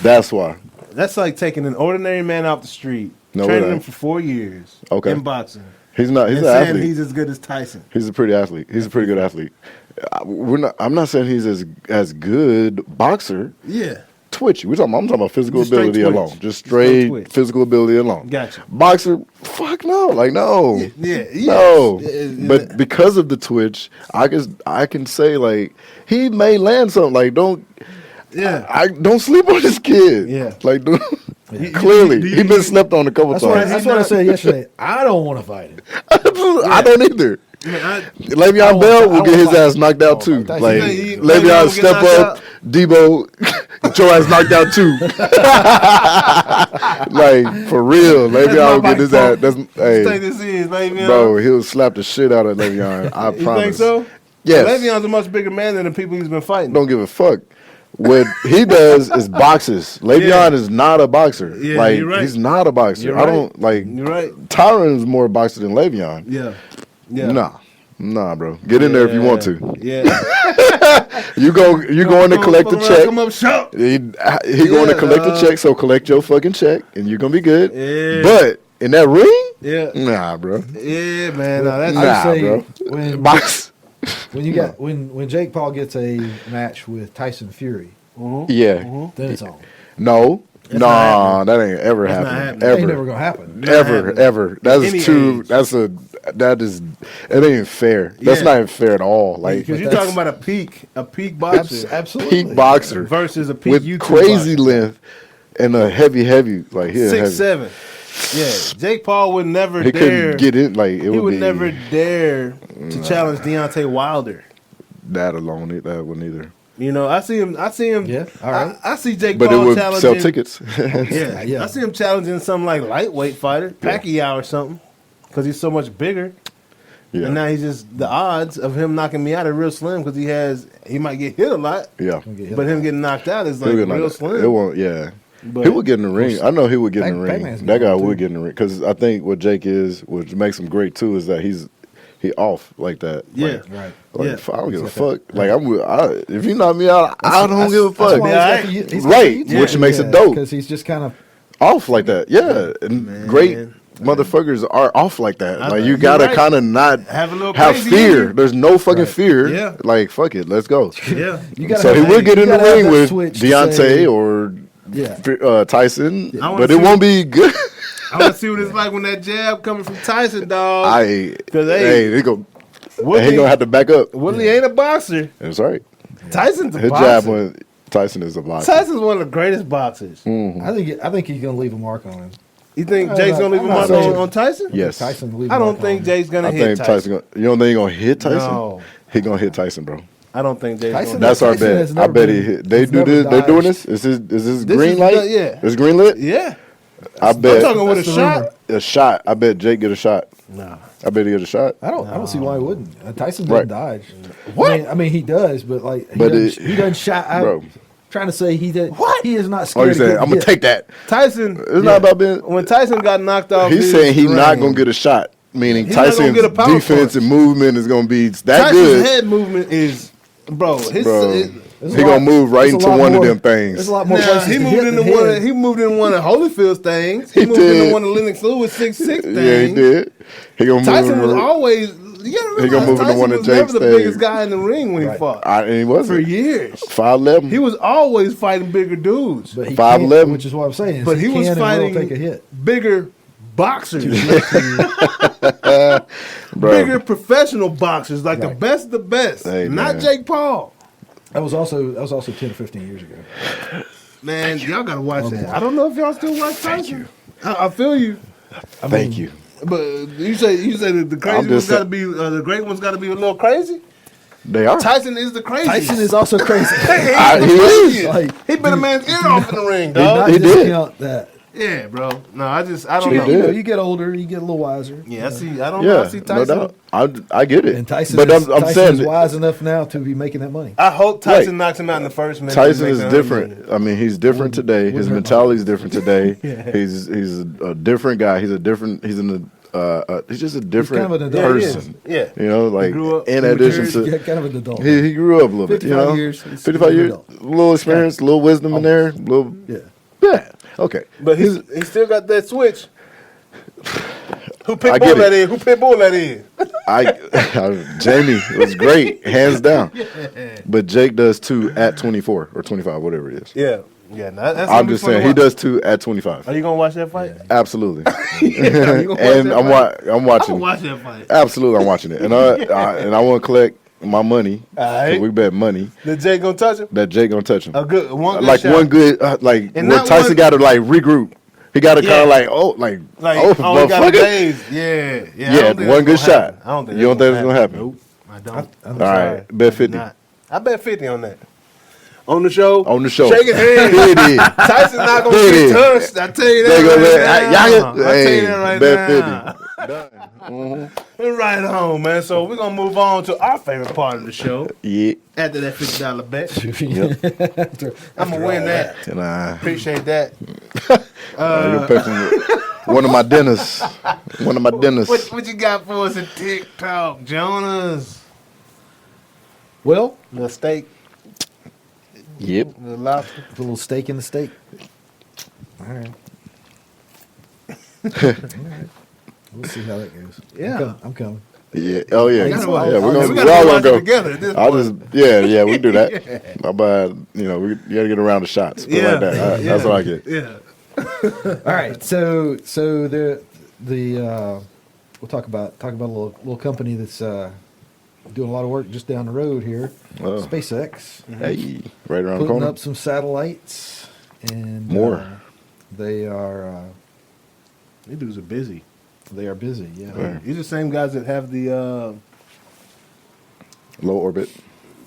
C: That's why.
A: That's like taking an ordinary man off the street, training him for 4 years in boxing.
C: He's not. He's an
A: saying
C: athlete.
A: He's as good as Tyson.
C: He's a pretty athlete. He's a pretty good athlete. I'm not saying he's as good boxer.
A: Yeah.
C: Twitchy. I'm talking about physical
A: Just
C: ability
A: twitch.
C: alone. Just straight physical ability alone.
A: Gotcha.
C: Boxer, fuck no. Like no.
A: Yeah.
C: No. But because of the twitch, I can say like he may land something. Like don't.
A: Yeah.
C: I don't sleep on this kid.
A: Yeah.
C: Like clearly he been slept on a couple times.
B: That's what I said yesterday. I don't want to fight him.
C: I don't either. Le'Veon Bell will get his ass knocked out too. Like Le'Veon step up, Debo get your ass knocked out too. Like for real, Le'Veon will get his ass.
A: Take this in, Le'Veon.
C: Bro, he'll slap the shit out of Le'Veon. I promise.
A: You think so?
C: Yes.
A: Le'Veon's a much bigger man than the people he's been fighting.
C: Don't give a fuck. What he does is boxes. Le'Veon is not a boxer.
A: Yeah,
C: like
A: you're right.
C: he's not a boxer.
A: You're
C: I don't like.
A: You're right.
C: Tyron's more a boxer than Le'Veon.
A: Yeah.
C: Nah, bro. Get in there if you want to.
A: Yeah.
C: you going to collect the check.
A: Come up short.
C: He going to collect the check, so collect your fucking check, and you're gonna be good.
A: Yeah.
C: But in that ring,
A: nah,
C: bro.
A: Yeah, man. No, that's
C: bro. Box.
B: When Jake Paul gets a match with Tyson Fury, then it's on.
C: No. Nah, that ain't ever happening.
B: That ain't never gonna happen.
C: Ever. That's too. It ain't fair. That's not even fair at all. Like
A: because you're talking about a peak boxer,
B: absolutely
C: peak boxer
A: versus a peak
C: with
A: YouTube
C: crazy
A: boxer.
C: length and a heavy like
A: 6'7". Yeah, Jake Paul would never
C: he
A: dare
C: couldn't get it. Like
A: he would never dare to challenge Deontay Wilder.
C: That alone, that wouldn't either.
A: You know, I see him.
B: Yeah, all right.
A: I see Jake
C: but
A: Paul
C: it would
A: challenging.
C: sell tickets.
A: yeah. I see him challenging some like lightweight fighter, Pacquiao or something, because he's so much bigger. Yeah. And now he's just the odds of him knocking me out are real slim because he might get hit a lot.
C: Yeah,
A: but him getting knocked out is like real slim.
C: It won't. Yeah. But he would get in the ring. I know he would get in the ring. That guy would get in the ring because I think what Jake is, which makes him great too, is that he off like that.
A: Yeah,
C: right. Like, I don't give a fuck. Like if you knock me out, I don't give a fuck.
B: Right,
C: which makes it dope
B: because he's just kind of
C: off like that. Yeah, and great motherfuckers are off like that. Like you gotta kind of not have fear. There's no fucking fear. Yeah, like fuck it, let's go.
A: Yeah,
C: so he will get in the ring with Deontay or Tyson, but it won't be good.
A: I want to see what it's like when that jab coming from Tyson, dog.
C: Because he gonna have to back up.
A: Woodley ain't a boxer.
C: That's right.
A: Tyson's a
C: His
A: boxer.
C: jab went Tyson is a boxer.
A: Tyson's one of the greatest boxers.
C: Mm-hmm.
B: I think he's gonna leave a mark on him.
A: You think Jake's gonna leave a mark on Tyson?
C: Yes.
B: Tyson will leave
A: I
B: a
A: don't
B: mark
A: think
B: on him.
A: Jake's gonna
C: I
A: hit
C: think
A: Tyson.
C: You don't think he's gonna hit Tyson?
A: No.
C: He gonna hit Tyson, bro.
A: I don't think Jake's
B: Tyson-
A: gonna
C: That's our
B: Tyson
C: bet.
B: has
C: I
B: never
C: bet
B: been-
C: he hit. They
B: he's
C: do
B: never
C: this. They doing
B: dodged.
C: this? Is this
A: This
C: green
A: is
C: light?
A: the- yeah.
C: It's green lit.
A: Yeah.
C: I
A: I'm
C: bet
A: talking with a
B: That's the
A: shot.
B: rumor.
C: a shot. I bet Jake get a shot.
A: No.
C: I bet he get a shot.
B: I don't see why he wouldn't. Tyson
C: Right.
B: doesn't dodge.
A: What?
B: I mean, he does, but like
C: But
B: he doesn't shot out.
C: bro.
B: Trying to say he did.
A: What?
B: He is not
C: Oh,
B: scared.
C: you saying
B: to
C: I'm gonna
B: get
C: take that?
A: Tyson.
C: It's not about being.
A: When Tyson got knocked off,
C: He's
A: his
C: saying he's not
A: ring,
C: gonna get a shot. Meaning
A: He's not gonna
C: Tyson's
A: get a power
C: defense
A: punch.
C: and movement is gonna be that
A: Tyson's
C: good.
A: head movement is, bro. His,
C: Bro.
A: it-
B: There's
C: He
B: a
C: gonna
B: lot-
C: move right
B: there's a
C: into
B: lot
C: one of
B: more-
C: them things.
B: There's a lot more
A: now,
B: places
A: he
B: to
A: moved
B: hit
A: into
B: than
A: one.
B: head.
A: He moved in one of Holyfield's things. He
C: He
A: moved
C: did.
A: into one of Lennox Lewis 6'6" things.
C: Yeah, he did. He gonna
A: Tyson
C: move.
A: was always. You gotta
C: He gonna
A: realize
C: move into
A: Tyson
C: one of
A: was never
C: Jake's
A: the
C: things.
A: biggest guy in the ring when he fought.
C: And he
A: For
C: wasn't
A: years,
C: 5'11".
A: he was always fighting bigger dudes,
B: But he
C: 5'11".
B: can't, which is what I'm saying. is
A: but he was
B: can and will
A: fighting
B: take a hit.
A: bigger boxers,
C: bro.
A: bigger professional boxers, like the
B: Right.
A: best of the best.
C: Hey,
A: not
C: man.
A: Jake Paul.
B: That was also 10 or 15 years ago.
A: Man, y'all gotta watch that. I don't know if y'all still watch Tyson. I feel you,
C: Thank you.
A: but you say that the crazy
C: I'm
A: ones
C: just
A: got to be the great ones got to be a little crazy.
C: They are.
A: Tyson is the crazy.
B: Tyson is also crazy.
C: He is.
B: Like,
A: He bit a man's ear off in the ring,
B: do not
A: dog.
C: He did.
B: discount that.
A: Yeah, bro. No, I don't
C: He
A: know.
C: did.
B: You get older, you get a little wiser.
A: Yeah, I see. I don't know. I
C: Yeah,
A: see
C: no
A: Tyson.
C: doubt. I get it.
B: And Tyson,
C: but
B: is,
C: I'm
B: Tyson
C: saying
B: is
C: that
B: wise enough now to be making that money.
A: I hope Tyson
C: Right.
A: knocks him out in the first minute.
C: Tyson
A: and
C: is
A: makes
C: different. I mean, he's different today. His
B: hurt my
C: mentality is different today.
A: Yeah.
C: He's a different guy. He's just a different
B: kind of an adult.
C: person.
A: Yeah.
C: You know, like
A: grew up.
C: in
A: He
C: addition
A: matured.
C: to
B: Yeah, kind of an adult.
C: he grew up a little bit. You
B: 55
C: know,
B: years, he's
C: 55
B: an
C: years,
B: adult.
C: a little experience, a little wisdom in there, a little yeah. Okay,
A: But he still got that switch. Who
C: I
A: Pitbull
C: get
A: that
C: it.
A: is? Who Pitbull that is?
C: Jamie was great, hands down. But Jake does too at 24 or 25, whatever it is.
A: Yeah. Yeah. That's
C: I'm
A: gonna be
C: just
A: fun to
C: saying he
A: watch.
C: does too at 25.
A: Are you gonna watch that fight?
C: Absolutely.
A: Yeah, you gonna watch
C: And
A: that
C: I'm
A: fight?
C: I'm
A: I'm
C: watching.
A: gonna watch that fight.
C: Absolutely, I'm watching it, and I want to collect my money.
A: All right.
C: So we bet money
A: The Jay gonna touch him?
C: that Jake gonna touch him.
A: A good one. Good
C: Like
A: shot.
C: one good, like
A: And
C: when
A: not
C: Tyson
A: one-
C: got to like regroup. He got to kind
A: Yeah.
C: of like
A: Like,
C: oh
A: he got a
C: motherfucker.
A: daze. Yeah. I
C: Yeah,
A: don't think
C: one
A: that's
C: good
A: gonna
C: shot.
A: happen. I don't think
C: You don't think
A: that's
C: it's gonna happen?
A: Nope. I don't.
B: I'm
C: All
A: sorry.
C: right, bet 50
A: Not. I bet 50 on that. On the show.
C: on the show.
A: Shaking hands.
C: 50.
A: Tyson not gonna
C: 50.
A: get touched. I tell you that.
C: They gonna
A: right
C: let
A: now.
C: y'all
A: I tell you
C: hey,
A: that right
C: bet
A: now.
C: 50. Done.
A: Right on, man. So we're gonna move on to our favorite part of the show.
C: Yeah,
A: After that $50 bet,
B: After
A: I'm gonna win that.
C: and I
A: Appreciate that.
C: you'll pay for one of my dinners. One of my dinners.
A: What you got for us at TikTok, Jonas?
B: well,
A: The steak,
C: Yep.
A: the lobster.
B: put a little steak in the steak. All right. All right. We'll see how that goes.
A: Yeah.
B: I'm coming.
C: Yeah. Oh yeah.
B: We
C: Yeah.
B: gotta
C: We're
B: watch-
C: gonna.
A: we
C: We're
A: gotta
C: all
A: watch
C: gonna
A: it
C: go
A: together at this
C: I'll
A: point.
C: just yeah. We do that. I'll buy. You gotta get around the shots. Put it like that. That's what I get.
A: Yeah.
B: All right. So the we'll talk about a little company that's doing a lot of work just down the road here.
C: Oh.
B: SpaceX
C: Hey, right around the
B: putting
C: corner.
B: up some satellites and
C: More.
B: they are
A: These dudes are busy.
B: they are busy. Yeah.
C: Right.
A: These are the same guys that have the
C: Low orbit.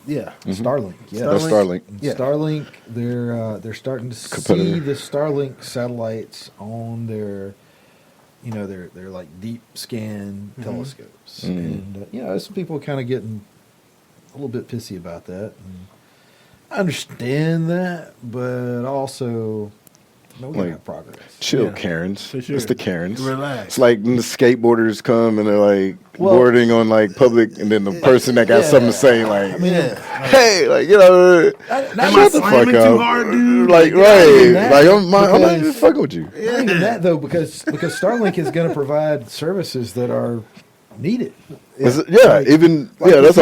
A: yeah.
B: Starlink. Yeah.
C: That's Starlink.
A: Yeah.
B: Starlink, they're starting to see
C: Competitor.
B: the Starlink satellites on their, their like deep scan telescopes, and some people kind of getting a little bit pissy about that. And I understand that, but also, we gotta
C: Like,
B: have progress.
C: Chill,
A: Yeah,
C: Karens.
A: for sure.
C: It's the Karens.
A: Relax.
C: It's like when the skateboarders come and they're like
B: Well-
C: boarding on like public, and then the person that got something to say, like,
A: Yeah.
C: hey, like
B: Not
C: shut the fuck
A: slamming
C: up.
A: too hard, dude?
C: Like,
B: Not
C: right?
B: even that,
C: Like, I'm not
B: because-
C: even fucking with you.
B: even that though, because Starlink is going to provide services that are needed.
C: That's a
B: If you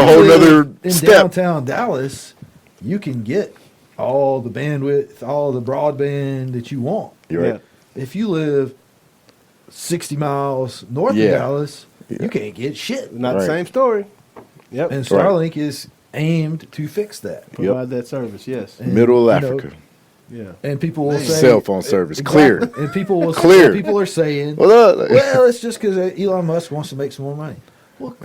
C: whole
B: live
C: nother
B: in
C: step.
B: downtown Dallas, you can get all the bandwidth, all the broadband that you want.
C: You're right.
B: If you live 60 miles north
C: Yeah.
B: of Dallas, you can't get shit.
A: Not the
C: Right.
A: same story. Yep.
B: And Starlink is aimed to fix that.
A: Provide that service, yes.
B: And,
C: Middle
B: you
C: Africa.
B: know,
A: Yeah.
B: and people will say
C: Cell phone service.
B: Exactly.
C: Clear.
B: And people will
C: Clear.
B: people are saying,
C: Well,
B: well, it's just because Elon Musk wants to make some more money. Well,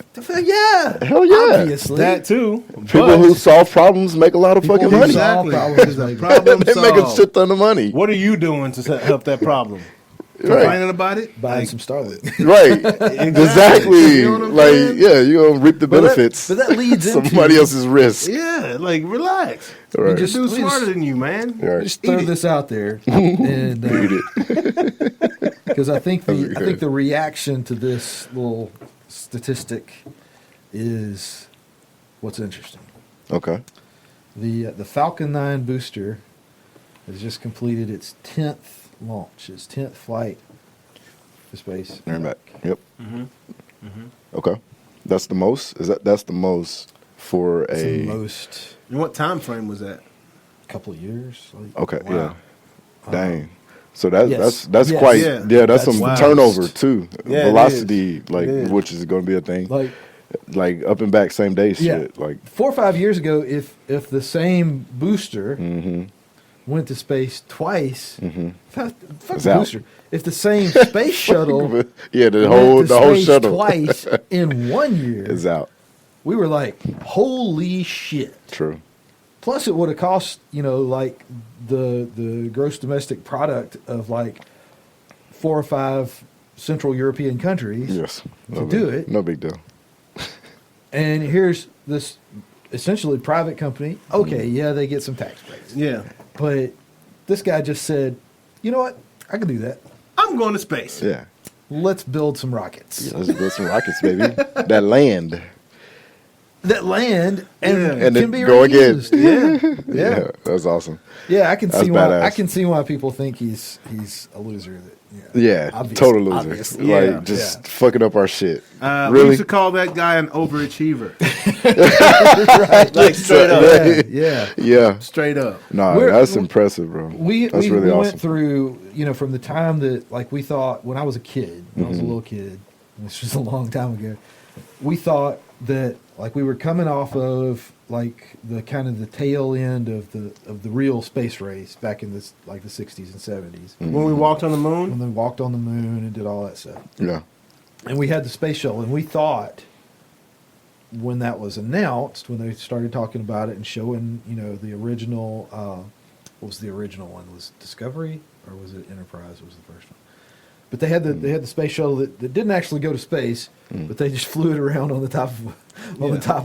B: yeah,
C: Hell yeah.
B: obviously.
A: That too.
C: people who solve problems make a lot of
B: People
C: fucking
B: who
C: money.
B: solve problems, like,
A: Problem
C: They make a
A: solved.
C: shit ton of money.
A: What are you doing to help that problem?
C: Right.
A: Complaining about it?
B: buying some Starlink.
C: Right. Exactly.
A: You know what I'm
C: Like,
A: saying?
C: yeah, you're going to reap the benefits.
B: but that leads into
C: somebody else's risk.
A: Yeah, like relax.
C: Right.
A: Just do
B: we just-
A: smarter than you, man.
C: Right.
B: Just throw this out there, and
C: Eat it.
B: because I think
C: That's good.
B: the reaction to this little statistic is what's interesting.
C: Okay.
B: The Falcon 9 booster has just completed its 10th launch, its 10th flight to space.
C: Turn back. Yep. Okay. That's the most? That's the most for
B: It's
C: a...
B: the most
A: And what time frame was that?
B: couple of years. Like,
C: Okay,
A: Wow.
C: yeah. Dang. So that's
B: Yes.
C: that's
B: Yes.
C: quite
A: Yeah.
C: that's
B: That's
C: some
A: wow.
C: turnover too.
A: Yeah, it
C: Velocity,
A: is.
C: like
A: It is.
C: which is going to be a thing.
B: like
C: Like up and back same day
B: Yeah.
C: shit. Like
B: 4 or 5 years ago, if the same booster
C: mm-hmm.
B: went to space twice, fuck
C: It's
B: the
C: out.
B: booster. If the same space shuttle
C: yeah, the
B: went to
C: whole
B: space
C: shuttle
B: twice in 1 year,
C: is out.
B: we were like, holy shit.
C: True.
B: Plus, it would have cost, like the gross domestic product of like 4 or 5 Central European countries
C: Yes.
B: to do it.
C: No big deal.
B: And here's this essentially private company. Okay, yeah, they get some tax breaks.
A: Yeah.
B: But this guy just said, you know what? I can do that.
A: I'm going to space.
C: Yeah.
B: Let's build some rockets.
C: Let's build some rockets, baby. That land.
B: That land and,
A: Yeah.
C: And
B: can
C: then
B: be
C: go again.
B: reused. Yeah.
C: Yeah.
B: Yeah.
C: That's awesome.
B: Yeah, I can
C: That's
B: see why
C: badass.
B: I can see why people think he's a loser.
C: Yeah.
B: Obvious-
C: Total loser.
B: obviously.
A: Yeah.
C: Like just fucking up our shit.
A: We
C: Really?
A: used to call that guy an overachiever.
B: right.
A: Like straight up.
B: Yeah, yeah.
C: Yeah.
A: Straight up.
C: No,
B: We're-
C: that's impressive, bro.
B: We
C: That's
B: we,
C: really
B: we
C: awesome.
B: went through, from the time that like we thought when I was a kid, when I was a little kid, which was a long time ago, we thought that like we were coming off of like the kind of the tail end of the real space race back in this like the 60s and 70s
A: When we walked on the
B: when
A: moon,
B: they walked on the moon and did all that stuff.
C: Yeah.
B: And we had the space shuttle, and we thought when that was announced, when they started talking about it and showing, the original, what was the original one? Was it Discovery or was it Enterprise? Was the first one? But they had the space shuttle that didn't actually go to space, but they just flew it around on the top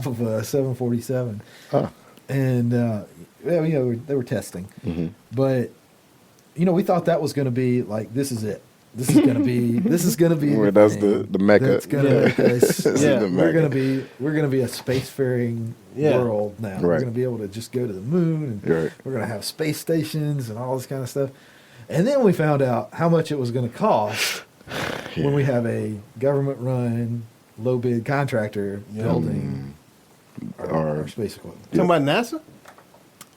B: of a 747,
C: Huh.
B: and they were testing,
C: Mm-hmm.
B: but we thought that was going to be like this is it. This is going to be.
C: Well,
B: the
C: that's
B: thing
C: the mecca.
B: that's going to make us.
C: This is
A: Yeah.
C: the
B: We're
C: mecca.
B: gonna be a spacefaring
A: Yeah.
B: world now. We're
C: Right.
B: gonna be able to just go to the moon, and
C: Right.
B: we're gonna have space stations and all this kind of stuff. And then we found out how much it was going to cost
C: Yeah.
B: when we have a government-run, low-bid contractor building our space equipment.
A: talking about NASA?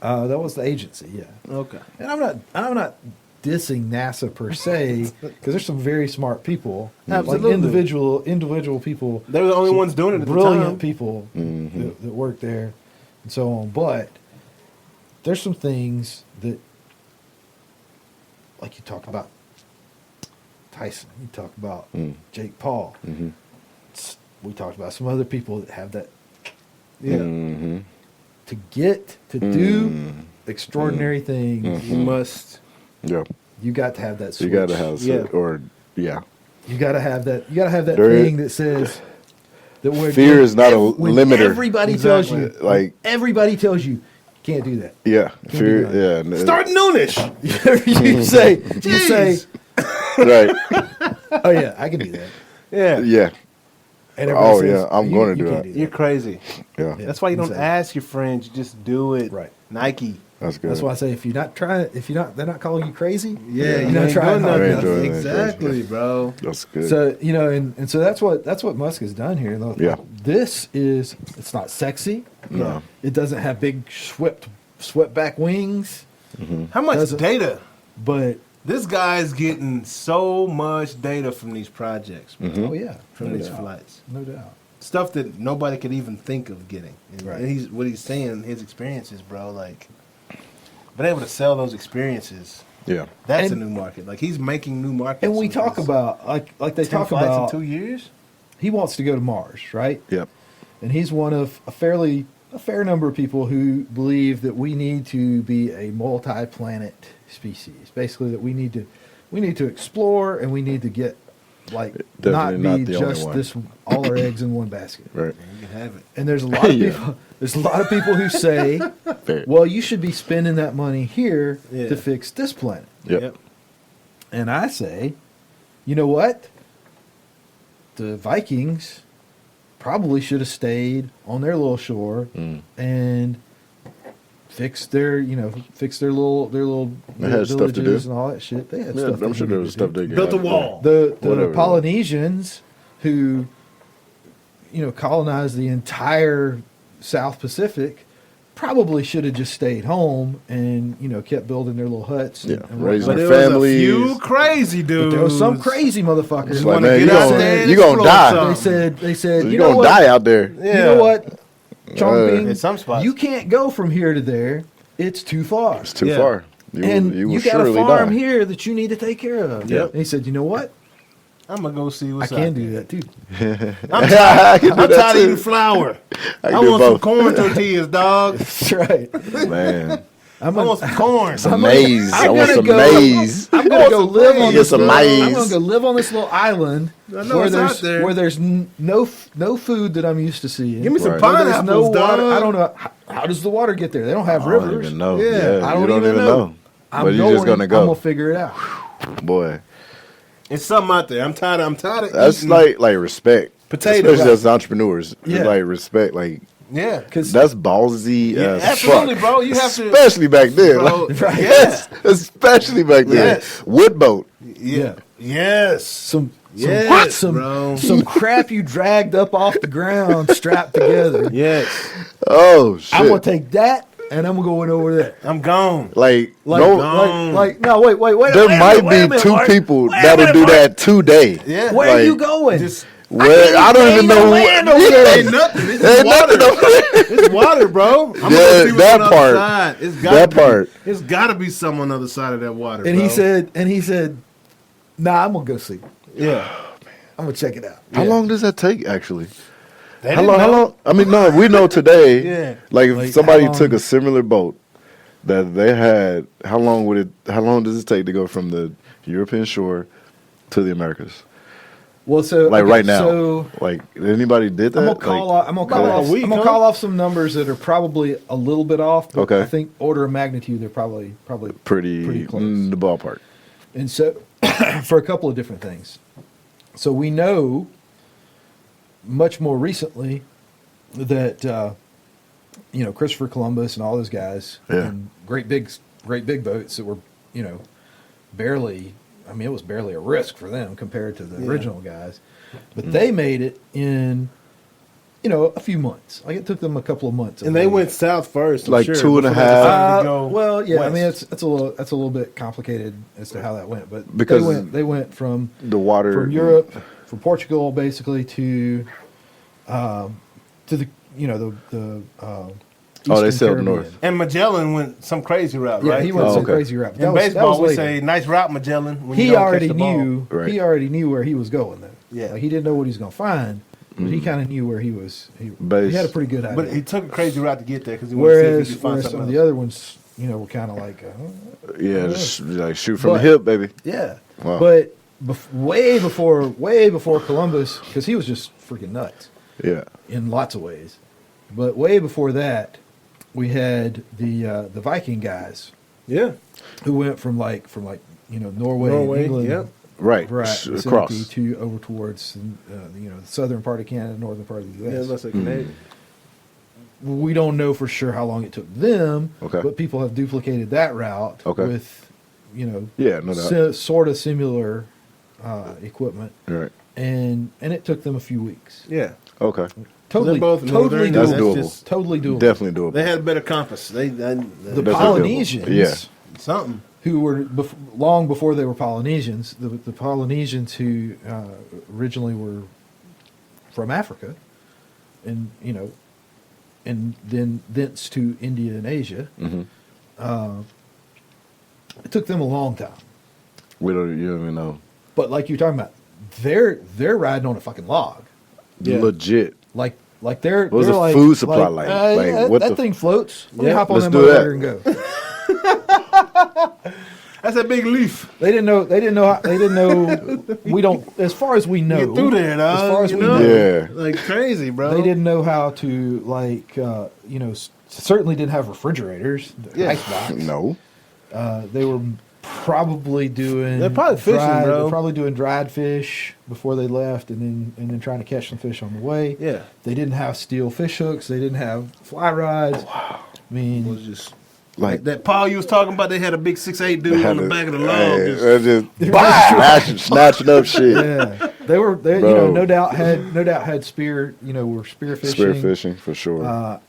B: That was the agency, yeah.
A: Okay.
B: And I'm not dissing NASA per se because there's some very smart people,
A: Absolutely.
B: like individual people.
A: They were the only ones doing it at the
B: Brilliant
A: time.
B: people
C: Mm-hmm.
B: that work there, and so on. But there's some things that, like you talked about Tyson, you talked about Jake Paul.
C: Mm-hmm.
B: We talked about some other people that have that.
A: Yeah.
C: Mm-hmm.
B: To get to do extraordinary things,
A: You must.
C: Yeah.
B: you got to have that switch.
C: You got to have
A: Yeah.
C: yeah.
B: You got to have that. You got to have that
C: There is-
B: thing that says that when
C: Fear is not a
B: when
C: limiter.
B: Everybody tells you,
A: Exactly.
C: Like-
B: everybody tells you, can't do that.
C: Yeah.
B: be
C: Fear.
B: done.
C: Yeah. n-
A: Start Noonish.
B: you say,
A: Jeez.
C: Right.
B: oh yeah, I can do that.
A: Yeah.
C: Yeah.
B: And everybody
C: Oh,
B: says,
C: yeah, I'm
B: you-
C: gonna
B: you
C: do
B: can't
C: that.
A: You're crazy.
C: Yeah.
B: Yeah.
A: That's why you don't
B: Exactly.
A: ask your friends. You just do it.
B: Right.
A: Nike.
C: That's good.
B: That's why I say if you're not trying, they're not calling you crazy.
A: Yeah,
B: you're
A: you
B: not
A: ain't
B: trying
A: doing
B: hard
C: nothing.
B: enough.
C: Enjoy it.
A: Exactly, bro.
C: That's good.
B: So and so that's what Musk has done here. Look,
C: Yeah.
B: it's not sexy.
C: No.
B: It doesn't have big swept back wings,
A: How much
B: Doesn't-
A: data?
B: but
A: This guy's getting so much data from these projects, bro.
C: Mm-hmm.
B: oh yeah,
A: from
B: no
A: these
B: doubt.
A: flights.
B: No doubt.
A: stuff that nobody could even think of getting. And,
B: Right.
A: and what he's saying, his experiences, bro, like, being able to sell those experiences,
C: Yeah.
A: that's
B: And-
A: a new market. Like, he's making new markets.
B: And we
A: with
B: talk
A: this
B: about like they
A: 10
B: talk
A: flights
B: about
A: in 2 years.
B: he wants to go to Mars, right?
C: Yep.
B: And he's one of a fair number of people who believe that we need to be a multi-planet species. Basically, that we need to explore and we need to get
C: Definitely not
B: be
C: the only
B: just
C: one.
B: this all our eggs in one basket.
C: Right.
A: And you can have it.
B: And there's a lot of
C: Yeah.
B: people. There's a lot of people who say,
C: Fair.
B: "Well, you should be spending that money here
A: Yeah.
B: to fix this planet."
C: Yep.
B: And I say, you know what? The Vikings probably should have stayed on their little shore and fixed their little
C: They had stuff to do.
B: villages and all that shit. They had
C: Yeah,
B: stuff.
C: I'm
B: they
C: sure there
B: needed
C: was
B: to
C: stuff
B: do.
C: they could
A: Built a
C: have.
A: wall.
B: The
C: Whatever.
B: Polynesians who colonized the entire South Pacific probably should have just stayed home and kept building their little huts.
C: Yeah,
B: and
C: raising
A: But
B: whatnot.
A: there
C: families.
A: was a few crazy dudes.
B: But there was some crazy motherfuckers.
C: It's
B: who
C: like,
A: wanna
C: man,
A: get
C: you
A: out
C: gonna,
A: there and
C: you gonna
A: explore
C: die.
A: something.
B: They said,
C: So
B: you
C: you're
B: know
C: gonna
B: what?
C: die out there.
A: Yeah.
B: You know what, Chongping?
A: In some spots.
B: You can't go from here to there. It's too far.
C: It's too
A: Yeah.
C: far.
B: And
C: you will
B: you got a
C: surely
B: farm
C: die.
B: here that you need to take care of.
A: Yep.
B: And he said, you know what?
A: I'm gonna go see
B: I
A: what's
B: can
A: out
B: do
A: there.
B: that too.
C: I can do
A: I'm
C: that
A: tired of eating
C: too.
A: flour.
C: I
A: I
C: can do
A: want some
C: both.
A: corn tortillas, dog.
B: That's right.
C: Man,
B: I'm
A: I
B: gonna,
A: want some corn.
C: some maize. I want
B: gonna
C: some
B: go-
C: maize.
B: I'm gonna go live on
C: Get
B: this.
C: some
B: little- I'm
C: maize.
B: gonna go live on this little island
A: I know
B: where
A: it's out
B: there's
A: there.
B: where there's no food that I'm used to seeing.
A: Give me some
C: Right.
B: Where there's
A: pineapples,
B: no water.
A: dog.
B: I don't know how does the water get there. They don't have
C: I
B: rivers.
C: don't even know.
A: Yeah,
B: I
C: you
B: don't even know. I'm
C: But you're just
B: going,
C: gonna go,
B: I'm gonna figure it out.
C: boy.
A: It's something out there. I'm tired of
C: That's
A: eating.
C: like respect,
A: Potatoes.
C: especially as entrepreneurs.
B: Yeah.
C: It's like respect. Like
A: Yeah.
B: Because
C: that's ballsy as
A: absolutely,
C: fuck.
A: bro. You have to.
C: Especially back then.
A: Bro,
C: Like,
B: Right.
A: Yes.
C: especially back then.
A: Yes.
C: Wood boat.
A: Yeah. Yes.
B: some
A: Yes,
B: some,
A: bro.
B: some crap you dragged up off the ground, strapped together.
A: Yes.
C: Oh shit.
B: I'm gonna take that and I'm going over there.
A: I'm gone.
C: like
B: Like,
C: no,
B: no, wait.
C: there
B: wait a
C: might
B: minute, wait a
C: be
B: minute,
C: two
B: Mark.
C: people
B: Wait a
C: that'll
B: minute,
C: do
B: Mark.
C: that today.
A: Yeah.
B: Where are
C: Like,
B: you going?
A: Just
C: Where I don't even know
B: land
C: who.
B: over there.
A: ain't nothing. It's
C: Ain't
A: water.
C: nothing over there.
A: It's water, bro. I'm gonna
C: Yeah,
A: go see what's
C: that
A: on the
C: part.
A: other side. It's gotta
C: That
A: be,
C: part.
A: It's got to be some on the other side of that water.
B: And
A: bro.
B: he said, nah, I'm gonna go see.
A: "Yeah."
B: I'm gonna check it out.
C: How long does that take actually?
A: They
C: How
A: didn't
C: long? How
A: know.
C: long? I mean, no, we know today.
A: Yeah.
C: Like if
B: Like,
C: somebody
B: how long-
C: took a similar boat that they had, how long would it? How long does it take to go from the European shore to the Americas?
B: Well, so
C: Like
B: okay,
C: right now,
B: so
C: like anybody did that?
B: I'm gonna call
C: Like,
B: off. I'm gonna call
A: about a
B: off.
A: week,
B: I'm gonna
A: huh?
B: call off some numbers that are probably a little bit off. But
C: Okay.
B: I think order of magnitude they're probably
C: pretty
B: close.
C: in the ballpark.
B: And so, for a couple of different things. So we know much more recently that Christopher Columbus and all those guys
C: Yeah.
B: in great big boats that were barely. I mean, it was barely a risk for them compared to the original guys, but they made it in a few months. Like it took them a couple of months,
A: And they went south first. I'm
C: Like
A: sure,
C: 2.5
A: before they decided to go
B: well, yeah. I mean,
A: west.
B: it's a little bit complicated as to how that went, but
C: Because
B: they went from
C: The water
B: from Europe, from Portugal, basically to the
C: Oh, they
B: Eastern
C: sailed
B: Caribbean.
C: north.
A: And Magellan went some crazy route,
B: Yeah,
A: right?
B: he went
C: Oh,
B: some
C: okay.
B: crazy route.
A: In
B: That
A: baseball,
B: was
A: we
B: later.
A: say, "Nice route, Magellan." When you
B: He
A: don't catch
B: already
A: the ball.
B: knew.
C: Right.
B: He already knew where he was going. Though.
A: Yeah.
B: Like, he didn't know what he was going to find, but he kind of knew where he was. He
C: Base.
B: had a pretty good idea.
A: But he took a crazy route to get there because he wanted to see if
B: whereas
A: he could find
B: some of
A: something
B: the
A: else.
B: other ones, were kind of like,
C: Yeah, just like shoot from
B: But-
C: the hip, baby.
B: yeah.
C: Wow.
B: But way before Columbus, because he was just freaking nuts
C: Yeah.
B: in lots of ways. But way before that, we had the Viking guys
A: Yeah,
B: who went from like Norway,
A: Norway,
B: England,
A: yep.
C: Right.
B: right,
C: Across.
B: vicinity to over towards the southern part of Canada, northern part of the
A: yeah,
B: U.S.
A: that's like Canadian.
B: We don't know for sure how long it took them,
C: Okay.
B: but people have duplicated that route
C: Okay.
B: with
C: Yeah, no doubt.
B: sort of similar equipment,
C: Right.
B: and it took them a few weeks.
A: Yeah,
C: Okay.
B: Totally,
A: both
B: totally
A: northern,
C: That's
B: doable.
C: doable.
B: Totally doable.
C: Definitely doable.
A: they had a better compass. They
B: The
C: That's doable.
B: Polynesians,
C: Yeah.
A: something.
B: who were long before they were Polynesians, the Polynesians who originally were from Africa, and then thence to India and Asia. It took them a long time.
C: You don't even know.
B: But like you're talking about, they're riding on a fucking log.
C: Yeah. Legit.
B: Like they're.
C: What was
B: they're
C: the
B: like,
C: food supply like? What
B: that thing floats. Let me hop on
C: let's
B: that
C: do
B: motor
C: that.
B: and go.
A: That's a big leaf.
B: They didn't know. We don't. As far as we know,
A: Get through there, dog.
B: As far as we
A: know?
B: know,
C: Yeah.
A: Like crazy, bro.
B: they didn't know how to certainly didn't have refrigerators. Icebox.
C: No.
B: They were probably doing.
A: They're probably fishing, bro.
B: They're probably doing dried fish before they left, and then trying to catch some fish on the way.
A: Yeah.
B: They didn't have steel fish hooks. They didn't have fly rods. Wow. I mean,
A: It was just
C: Like
A: that Paul you was talking about. They had a big 6'8" dude on the back of the log.
C: snatching up shit.
B: yeah, they
C: Bro.
B: no doubt had were spear fishing.
C: Spear fishing for sure.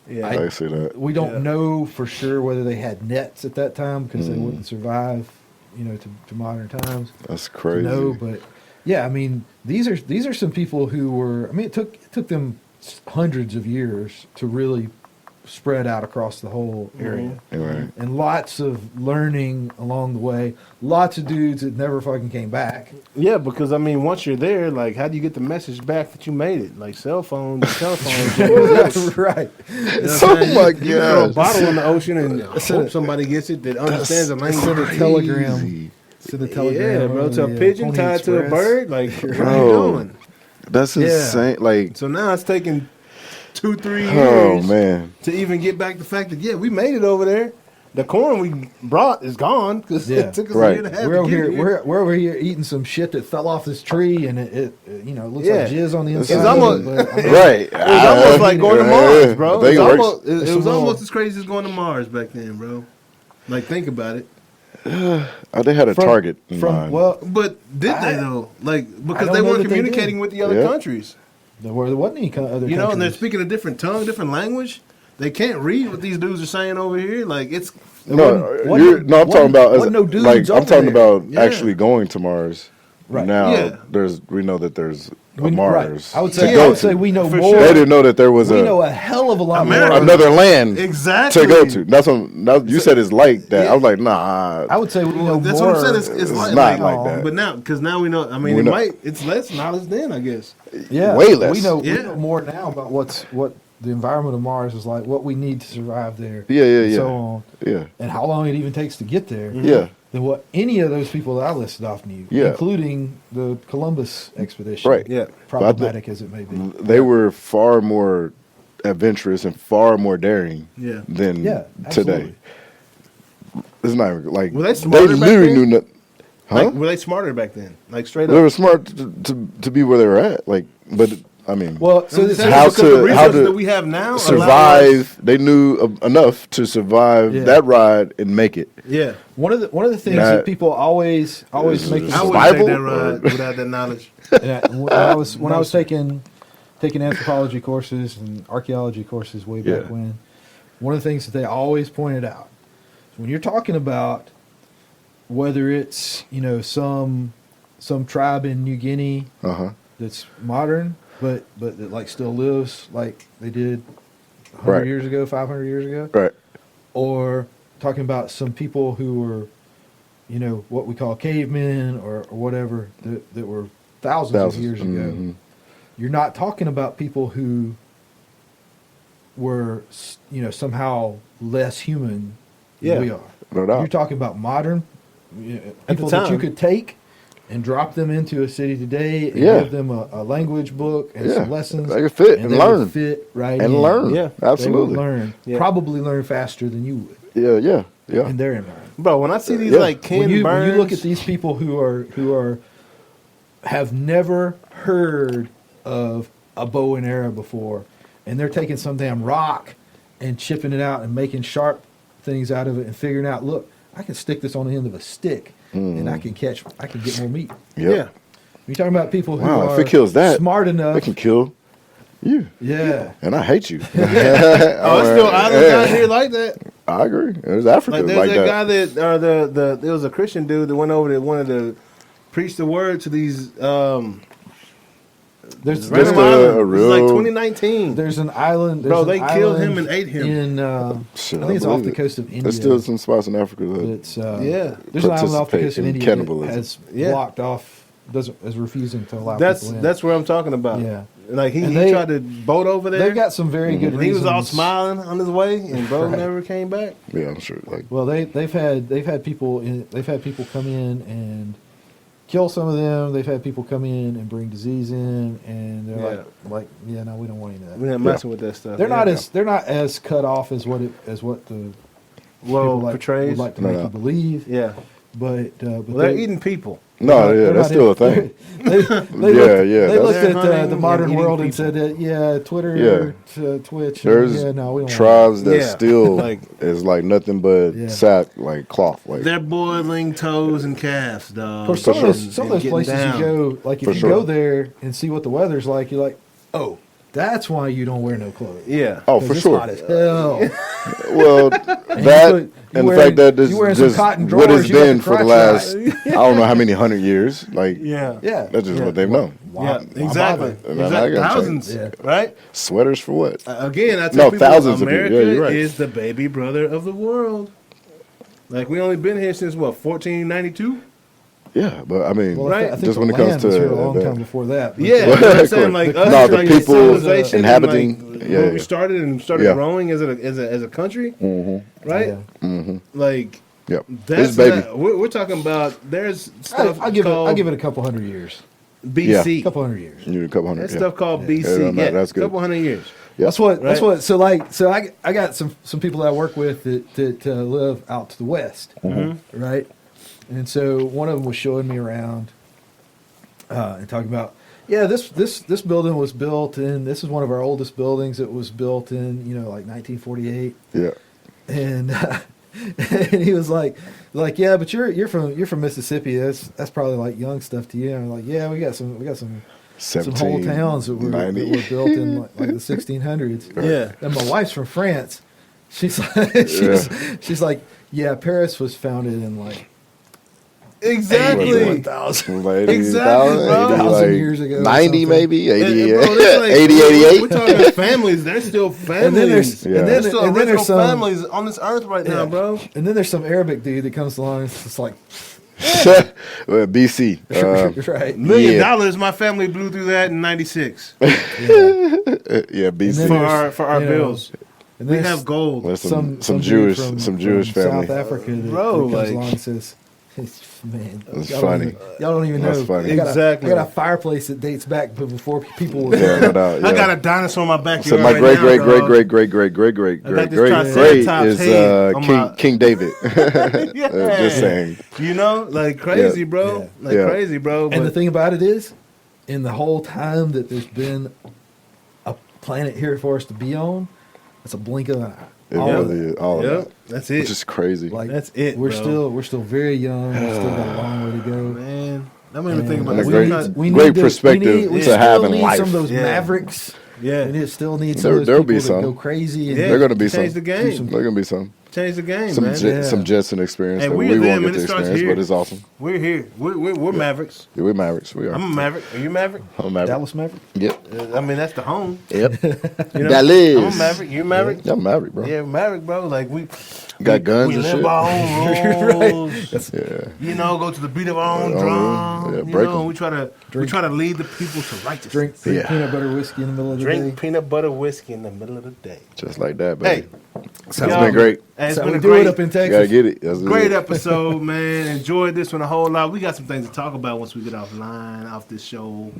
A: Yeah.
C: I see that.
B: We don't know for sure whether they had nets at that time because they wouldn't survive, to modern times.
C: That's crazy.
B: No, but yeah, I mean, these are some people who were. I mean, it took them hundreds of years to really spread out across the whole area,
C: Right.
B: and lots of learning along the way. Lots of dudes that never fucking came back.
A: Yeah, because I mean, once you're there, like, how do you get the message back that you made it? Like cell phones, telephones.
B: Right.
C: Oh my
A: You throw a
C: god.
A: bottle in the ocean and hope somebody gets it that understands the
B: Send a
A: language.
B: telegram. Send a telegram.
A: Yeah, bro, to a
B: on the,
A: pigeon
B: Pony
A: tied to a
B: Express.
A: bird. Like, what are you
C: Bro.
A: doing?
C: That's
B: Yeah.
C: insane. Like,
A: So now it's taking 2-3 years
C: oh man.
A: to even get back the fact that, yeah, we made it over there. The corn we brought is gone because
B: Yeah.
A: it took us
C: Right.
A: a year and a half
B: We're
A: to
B: over
A: get
B: here.
A: here.
B: We're over here eating some shit that fell off this tree, and it looks
A: Yeah.
B: like jizz on the
C: It's
B: inside.
A: almost-
B: but I mean,
C: Right.
A: It was almost like going to Mars, bro.
C: They
A: It was,
C: works.
A: almost, it
B: It's
A: was
B: a little-
A: almost as crazy as going to Mars back then, bro. Like, think about it.
C: They had a
B: From-
C: target in mind.
B: Well,
A: But did
B: I-
A: they, though? Like, because
B: don't
A: they
B: know
A: weren't
B: that they
A: communicating
B: did.
A: with the other
C: Yeah.
A: countries.
B: there wasn't any other.
A: You know, and they're
B: countries.
A: speaking a different tongue, different language. They can't read what these dudes are saying over here. Like, it's...
C: I'm
B: wasn't-
C: talking about
B: wasn't no dudes
C: like I'm
B: over
C: talking
B: there.
C: about
A: Yeah.
C: actually going to Mars.
B: Right.
C: Now
A: Yeah.
C: we know that there's a
B: Right.
C: Mars.
B: I would
C: to
B: say
C: go
B: I would
C: to.
B: say we know
A: For
B: more.
A: sure.
C: They didn't know that there was
B: We know a hell of a lot
A: America.
B: more.
C: another land
A: Exactly.
C: to go to. That's what you said. It's like that.
A: Yeah.
C: I was like, nah.
B: I would say we know
A: That's
B: more.
A: what I'm saying. It's
C: It's
A: like,
C: not like that.
A: But now, because now we know. I mean,
C: We know.
A: it's less knowledge then, I guess.
B: Yeah,
C: way less.
B: We know
A: Yeah.
B: more now about what the environment of Mars is like, what we need to survive there.
C: Yeah,
B: and
C: yeah.
B: so on,
C: Yeah,
B: and how long it even takes to get there.
C: yeah.
B: Than what any of those people that I listed off knew,
C: Yeah.
B: including the Columbus expedition.
C: Right.
A: Yeah.
B: Problematic as it may be.
C: They were far more adventurous and far more daring
A: Yeah.
C: than
B: Yeah,
C: today. It's not even like
A: Were they
C: they
A: smarter back
C: literally
A: then?
C: knew nothing. Huh?
A: Like, were they smarter back then? Like, straight
C: They
A: up?
C: were smart to be where they were at. Like, but I mean,
B: Well, so this
A: That's
C: How
A: because
C: to-
A: the resources
C: how to
A: that we have now allow us-
C: survive. They knew enough to survive
B: Yeah.
C: that ride and make it.
A: Yeah.
B: one of the things
C: That-
B: that people always make.
A: I
B: the
A: wouldn't take
C: Survival
A: that ride
C: or-
A: without that knowledge.
B: Yeah, when I was taking anthropology courses and archaeology courses way back
C: Yeah.
B: when, one of the things that they always pointed out is when you're talking about whether it's some tribe in New Guinea that's modern but that like still lives like they did 100
C: Right.
B: years ago, 500 years ago,
C: Right.
B: or talking about some people who were what we call cavemen or whatever that were thousands of years ago.
C: Mhm.
B: You're not talking about people who were, somehow less human
A: Yeah.
B: than we are.
C: No doubt.
B: You're talking about modern
A: At the
B: people that you
A: time.
B: could take and drop them into a city today and
C: Yeah.
B: give them a language book and
C: Yeah.
B: some lessons.
C: They could fit and
B: they
C: learn.
B: would fit right
C: And
B: in.
C: learn.
A: Yeah.
C: Absolutely.
B: They would learn.
A: Yeah.
B: Probably learn faster than you would
C: Yeah.
B: in their environment.
A: Bro, when I see these,
C: Yeah.
A: like, Ken
B: When you
A: Burns...
B: look at these people who have never heard of a bow and arrow before, and they're taking some damn rock and chipping it out and making sharp things out of it and figuring out, look, I can stick this on the end of a stick and I can get more meat.
C: Yep.
A: Yeah.
B: You're talking about people who
C: Wow,
B: are
C: if it kills that,
B: smart enough.
C: They can kill you.
B: Yeah.
C: And I hate you.
A: Oh, it's still islands out here like that.
C: I agree. There's Africa
A: Like,
C: like,
A: there's that
C: that.
A: guy that, there was a Christian dude that went over that wanted to preach the word to these,
B: There's
A: Random
C: a
A: Island. It was
C: real-
A: like 2019.
B: There's an island.
A: Bro,
B: there's an
A: they killed
B: island
A: him and ate him.
B: In,
C: Shit,
B: I think it's off the
C: believe it.
B: coast of India.
C: There's still some spots in Africa that
B: It's
A: Yeah.
B: There's an island off the
C: participate
B: coast of
C: in
B: India
C: cannibalism.
B: that has
A: Yeah.
B: blocked off. Is refusing to allow
A: That's
B: people in.
A: that's what I'm talking about.
B: Yeah.
A: Like he
B: And they-
A: tried to boat over there.
B: They've got some very good
A: and he
B: reasons.
A: was all smiling on his way, and bro
B: Right.
A: never came back.
C: yeah, I'm sure. Like,
B: Well, they've had people come in and kill some of them. They've had people come in and bring disease in, and they're
A: Yeah.
B: no, we don't want any of that.
A: We're not messing with that stuff.
B: They're
A: Yeah.
B: not as cut off as what the
A: well
B: people
A: portrays.
B: would like to
C: No,
B: make
C: no.
B: you believe.
A: Yeah.
B: But
A: Well, they're eating people.
C: no,
B: they're
C: yeah, that's
B: not
C: still a thing.
B: They
C: Yeah,
B: looked,
C: yeah,
B: They
C: that's-
B: looked
A: They're
B: at
A: hunting
B: the modern
A: and eating
B: world and
A: people.
B: said that Twitter, Twitch.
C: There's
B: we don't want
C: tribes that
A: Yeah.
C: still
A: Like-
C: is like nothing but
B: Yeah.
C: sack, like cloth. Like,
A: They're boiling toes and calves, dog.
B: For some of those,
A: And
B: some of those
A: getting
B: places
A: down.
B: you go, like if
C: For
B: you
C: sure.
B: go there and see what the weather's like, you're like, oh, that's why you don't wear no clothes.
A: Yeah.
C: oh,
B: 'Cause
C: for
B: it's
C: sure.
B: hot as hell.
C: Well, that
B: you
C: and the
B: wearing-
C: fact that this
B: you wearing some
C: just
B: cotton
C: what
B: drawers,
C: it's
B: you got
C: been
B: the
C: for the
B: crotch
C: last
B: out.
C: I don't know how many 100 years. Like,
A: Yeah.
B: Yeah,
C: that's just
A: Yeah.
C: what they've known.
A: Yeah, exactly.
C: And I'm not gonna
A: Thousands,
B: change.
A: right?
C: Sweaters for what?
A: Again, I tell
C: No,
A: people,
C: thousands of people.
A: America
C: Yeah, you're right.
A: is the baby brother of the world. Like we only been here since what 1492.
C: Yeah, but I mean,
B: Well,
A: Right.
B: I think
C: just
B: the
C: when it comes
B: land
C: to
B: was here a long
C: that.
B: time before that. But
A: Yeah,
C: Well,
A: but I'm
C: of
A: saying
C: course.
A: like
B: The
A: us,
B: country-
C: No, the
A: like
C: people
A: civilization,
C: inhabiting,
A: and, like,
C: yeah.
A: when we started and started
C: Yeah.
A: growing as a country, right?
B: Yeah.
A: Like
C: Yep.
A: that's
C: This baby.
A: we're talking about. There's stuff
B: I'll give
A: called
B: it a couple hundred years.
A: BC.
B: A couple hundred years.
C: You need a couple hundred.
A: That's
C: yeah.
A: stuff called BC.
C: Yeah, no,
A: Yeah,
C: that's good.
A: A couple hundred years.
C: Yeah.
B: That's what.
A: Right.
B: So I got some people that I work with that live out to the west, right? And so one of them was showing me around and talking about, this building was built in. This is one of our oldest buildings. It was built in like 1948,
C: Yeah.
B: and and he was like yeah, but you're from Mississippi. That's probably like young stuff to you. And I'm like, yeah, we got some whole towns that were built in like the 1600s.
A: Yeah.
B: And my wife's from France. She's like, she's like, yeah, Paris was founded in like
A: Exactly.
B: 81,000.
C: Like
A: Exactly, bro.
B: 1,000 years ago or
C: 90
B: something.
C: maybe, 80,
A: And, bro, that's like-
C: 80, 88.
A: We're talking families. There's still families.
B: And then there's
C: Yeah.
B: and
A: There's
B: then,
A: still
B: and then
A: original
B: there's some
A: families on this earth right now,
B: yeah.
A: bro.
B: And then there's some Arabic dude that comes along. And it's just like
C: Well, BC.
B: right.
A: $1 million.
C: Yeah.
A: My family blew through that in '96
C: Yeah,
B: And
C: BC.
B: then
A: for our
B: you know,
A: bills.
B: And
A: We
B: there's
A: have gold.
C: Well, some
B: dude
C: Jewish
B: from
C: Jewish family.
B: South Africa that,
A: Bro,
B: that comes
A: like-
B: along and says, man,
C: That's
B: y'all
C: funny.
B: Y'all don't even
C: That's
B: know.
C: funny.
B: I got
A: Exactly.
B: I got a fireplace that dates back before people were
C: Yeah, no doubt,
A: I
C: yeah.
A: got a dinosaur in my backyard.
C: So my
A: right
C: great
A: now,
C: great
A: dog.
C: great great great great great great
A: I got
C: great
A: this
C: great
A: Triceratops
C: is
A: head on my-
C: King David.
A: Yeah.
C: Just saying.
A: You know, like crazy, bro.
B: Yeah.
A: Like
C: Yeah.
A: crazy, bro.
B: And the
A: But
B: thing about it is, in the whole time that there's been a planet here for us to be on, it's a blink of an eye.
C: It
B: All of
C: really
B: that.
C: is. All of
A: Yep,
C: that.
A: that's it.
C: Which is crazy.
B: Like
A: That's it,
B: We're
A: bro.
B: still very young. We still got a long way to go.
A: Man, I don't even
B: And
A: think about
C: That's
A: that.
C: great.
A: We
C: Great perspective
B: we
C: to
B: still
C: have in
B: need
C: life.
B: some of those
A: Yeah.
B: mavericks.
A: Yeah.
B: We still need
C: There-
B: some of those
C: there'll
B: people
C: be
B: that
C: some.
B: go crazy. And
A: Yeah.
C: They're going to be
A: Change
C: some.
A: the game.
C: They're going to be some.
A: Change the game,
C: Some
A: man.
B: Yeah.
C: some Jetson experience
A: Hey,
C: that
A: we're
C: we
A: them,
C: won't get
A: and
C: to
A: it starts
C: experience,
A: here.
C: but it's awesome.
A: We're here. We're Mavericks.
C: Yeah, we're Mavericks. We are.
A: I'm a Maverick. Are you a Maverick?
C: I'm a Maverick.
B: Dallas Maverick.
C: Yep.
A: I mean, that's the home.
C: Yep.
A: You know?
C: Dallas.
A: I'm a Maverick. You a Maverick?
C: Yeah, I'm Maverick, bro.
A: Yeah, Maverick, bro. Like we
C: Got guns
A: we
C: and
A: live
C: shit.
A: our own rules.
C: Yeah.
A: You know, go to the beat of our own
C: Our own
A: drum.
C: rules. Yeah,
A: you
C: break
A: know,
C: 'em.
A: we try to lead the people to righteousness.
B: Drink
C: Yeah.
B: peanut butter whiskey in the middle of the
A: Drink
B: day.
A: peanut butter whiskey in the middle of the day.
C: Just like that,
A: Hey,
C: baby. It's
A: y'all-
C: been great.
A: Hey, it's
B: That's how
A: been
B: we
A: a
B: do
A: great,
B: it up in
C: You gotta
B: Texas.
C: get it. That's
A: great
C: it.
A: episode, man. Enjoyed this one a whole lot. We got some things to talk about once we get offline, off this show.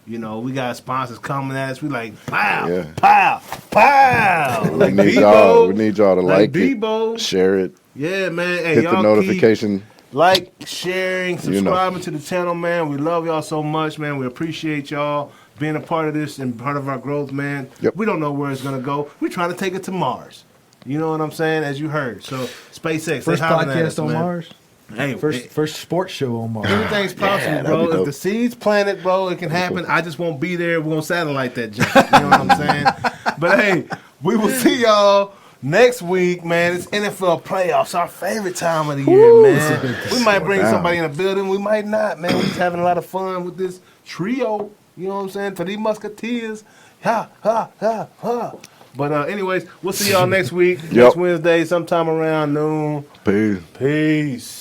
A: You know, we got sponsors coming at us. We like, pow,
C: Yeah.
A: pow, pow.
C: We
A: Like
C: need
A: Debo.
C: y'all. We need y'all to like it,
A: Debo.
C: share it,
A: Yeah, man. Hey,
C: hit
A: y'all
C: the notification.
A: Keep like, sharing,
C: You know.
A: subscribing to the channel, man. We love y'all so much, man. We appreciate y'all being a part of this and part of our growth, man.
C: Yep.
A: We don't know where it's gonna go. We're trying to take it to Mars. You know what I'm saying? As you heard. So SpaceX,
B: First
A: they hollering at
B: podcast
A: us,
B: on
A: man.
B: Mars.
A: Hey,
B: First sports show on Mars.
A: everything's possible,
C: that'd
A: bro.
C: be
A: If
C: dope.
A: the seeds planted, bro, it can happen. I just won't be there. We're gonna satellite that junk. You know what I'm saying? But hey, we will see y'all next week, man. It's NFL playoffs, our favorite time of the year, man. We might bring
C: down.
A: somebody in the building. We might not, man. We're just having a lot of fun with this trio. You know what I'm saying? For these Musketeers. Ha, ha, ha, ha. But anyways, we'll see y'all next week. Next Wednesday, sometime around noon.
C: Peace.
A: Peace.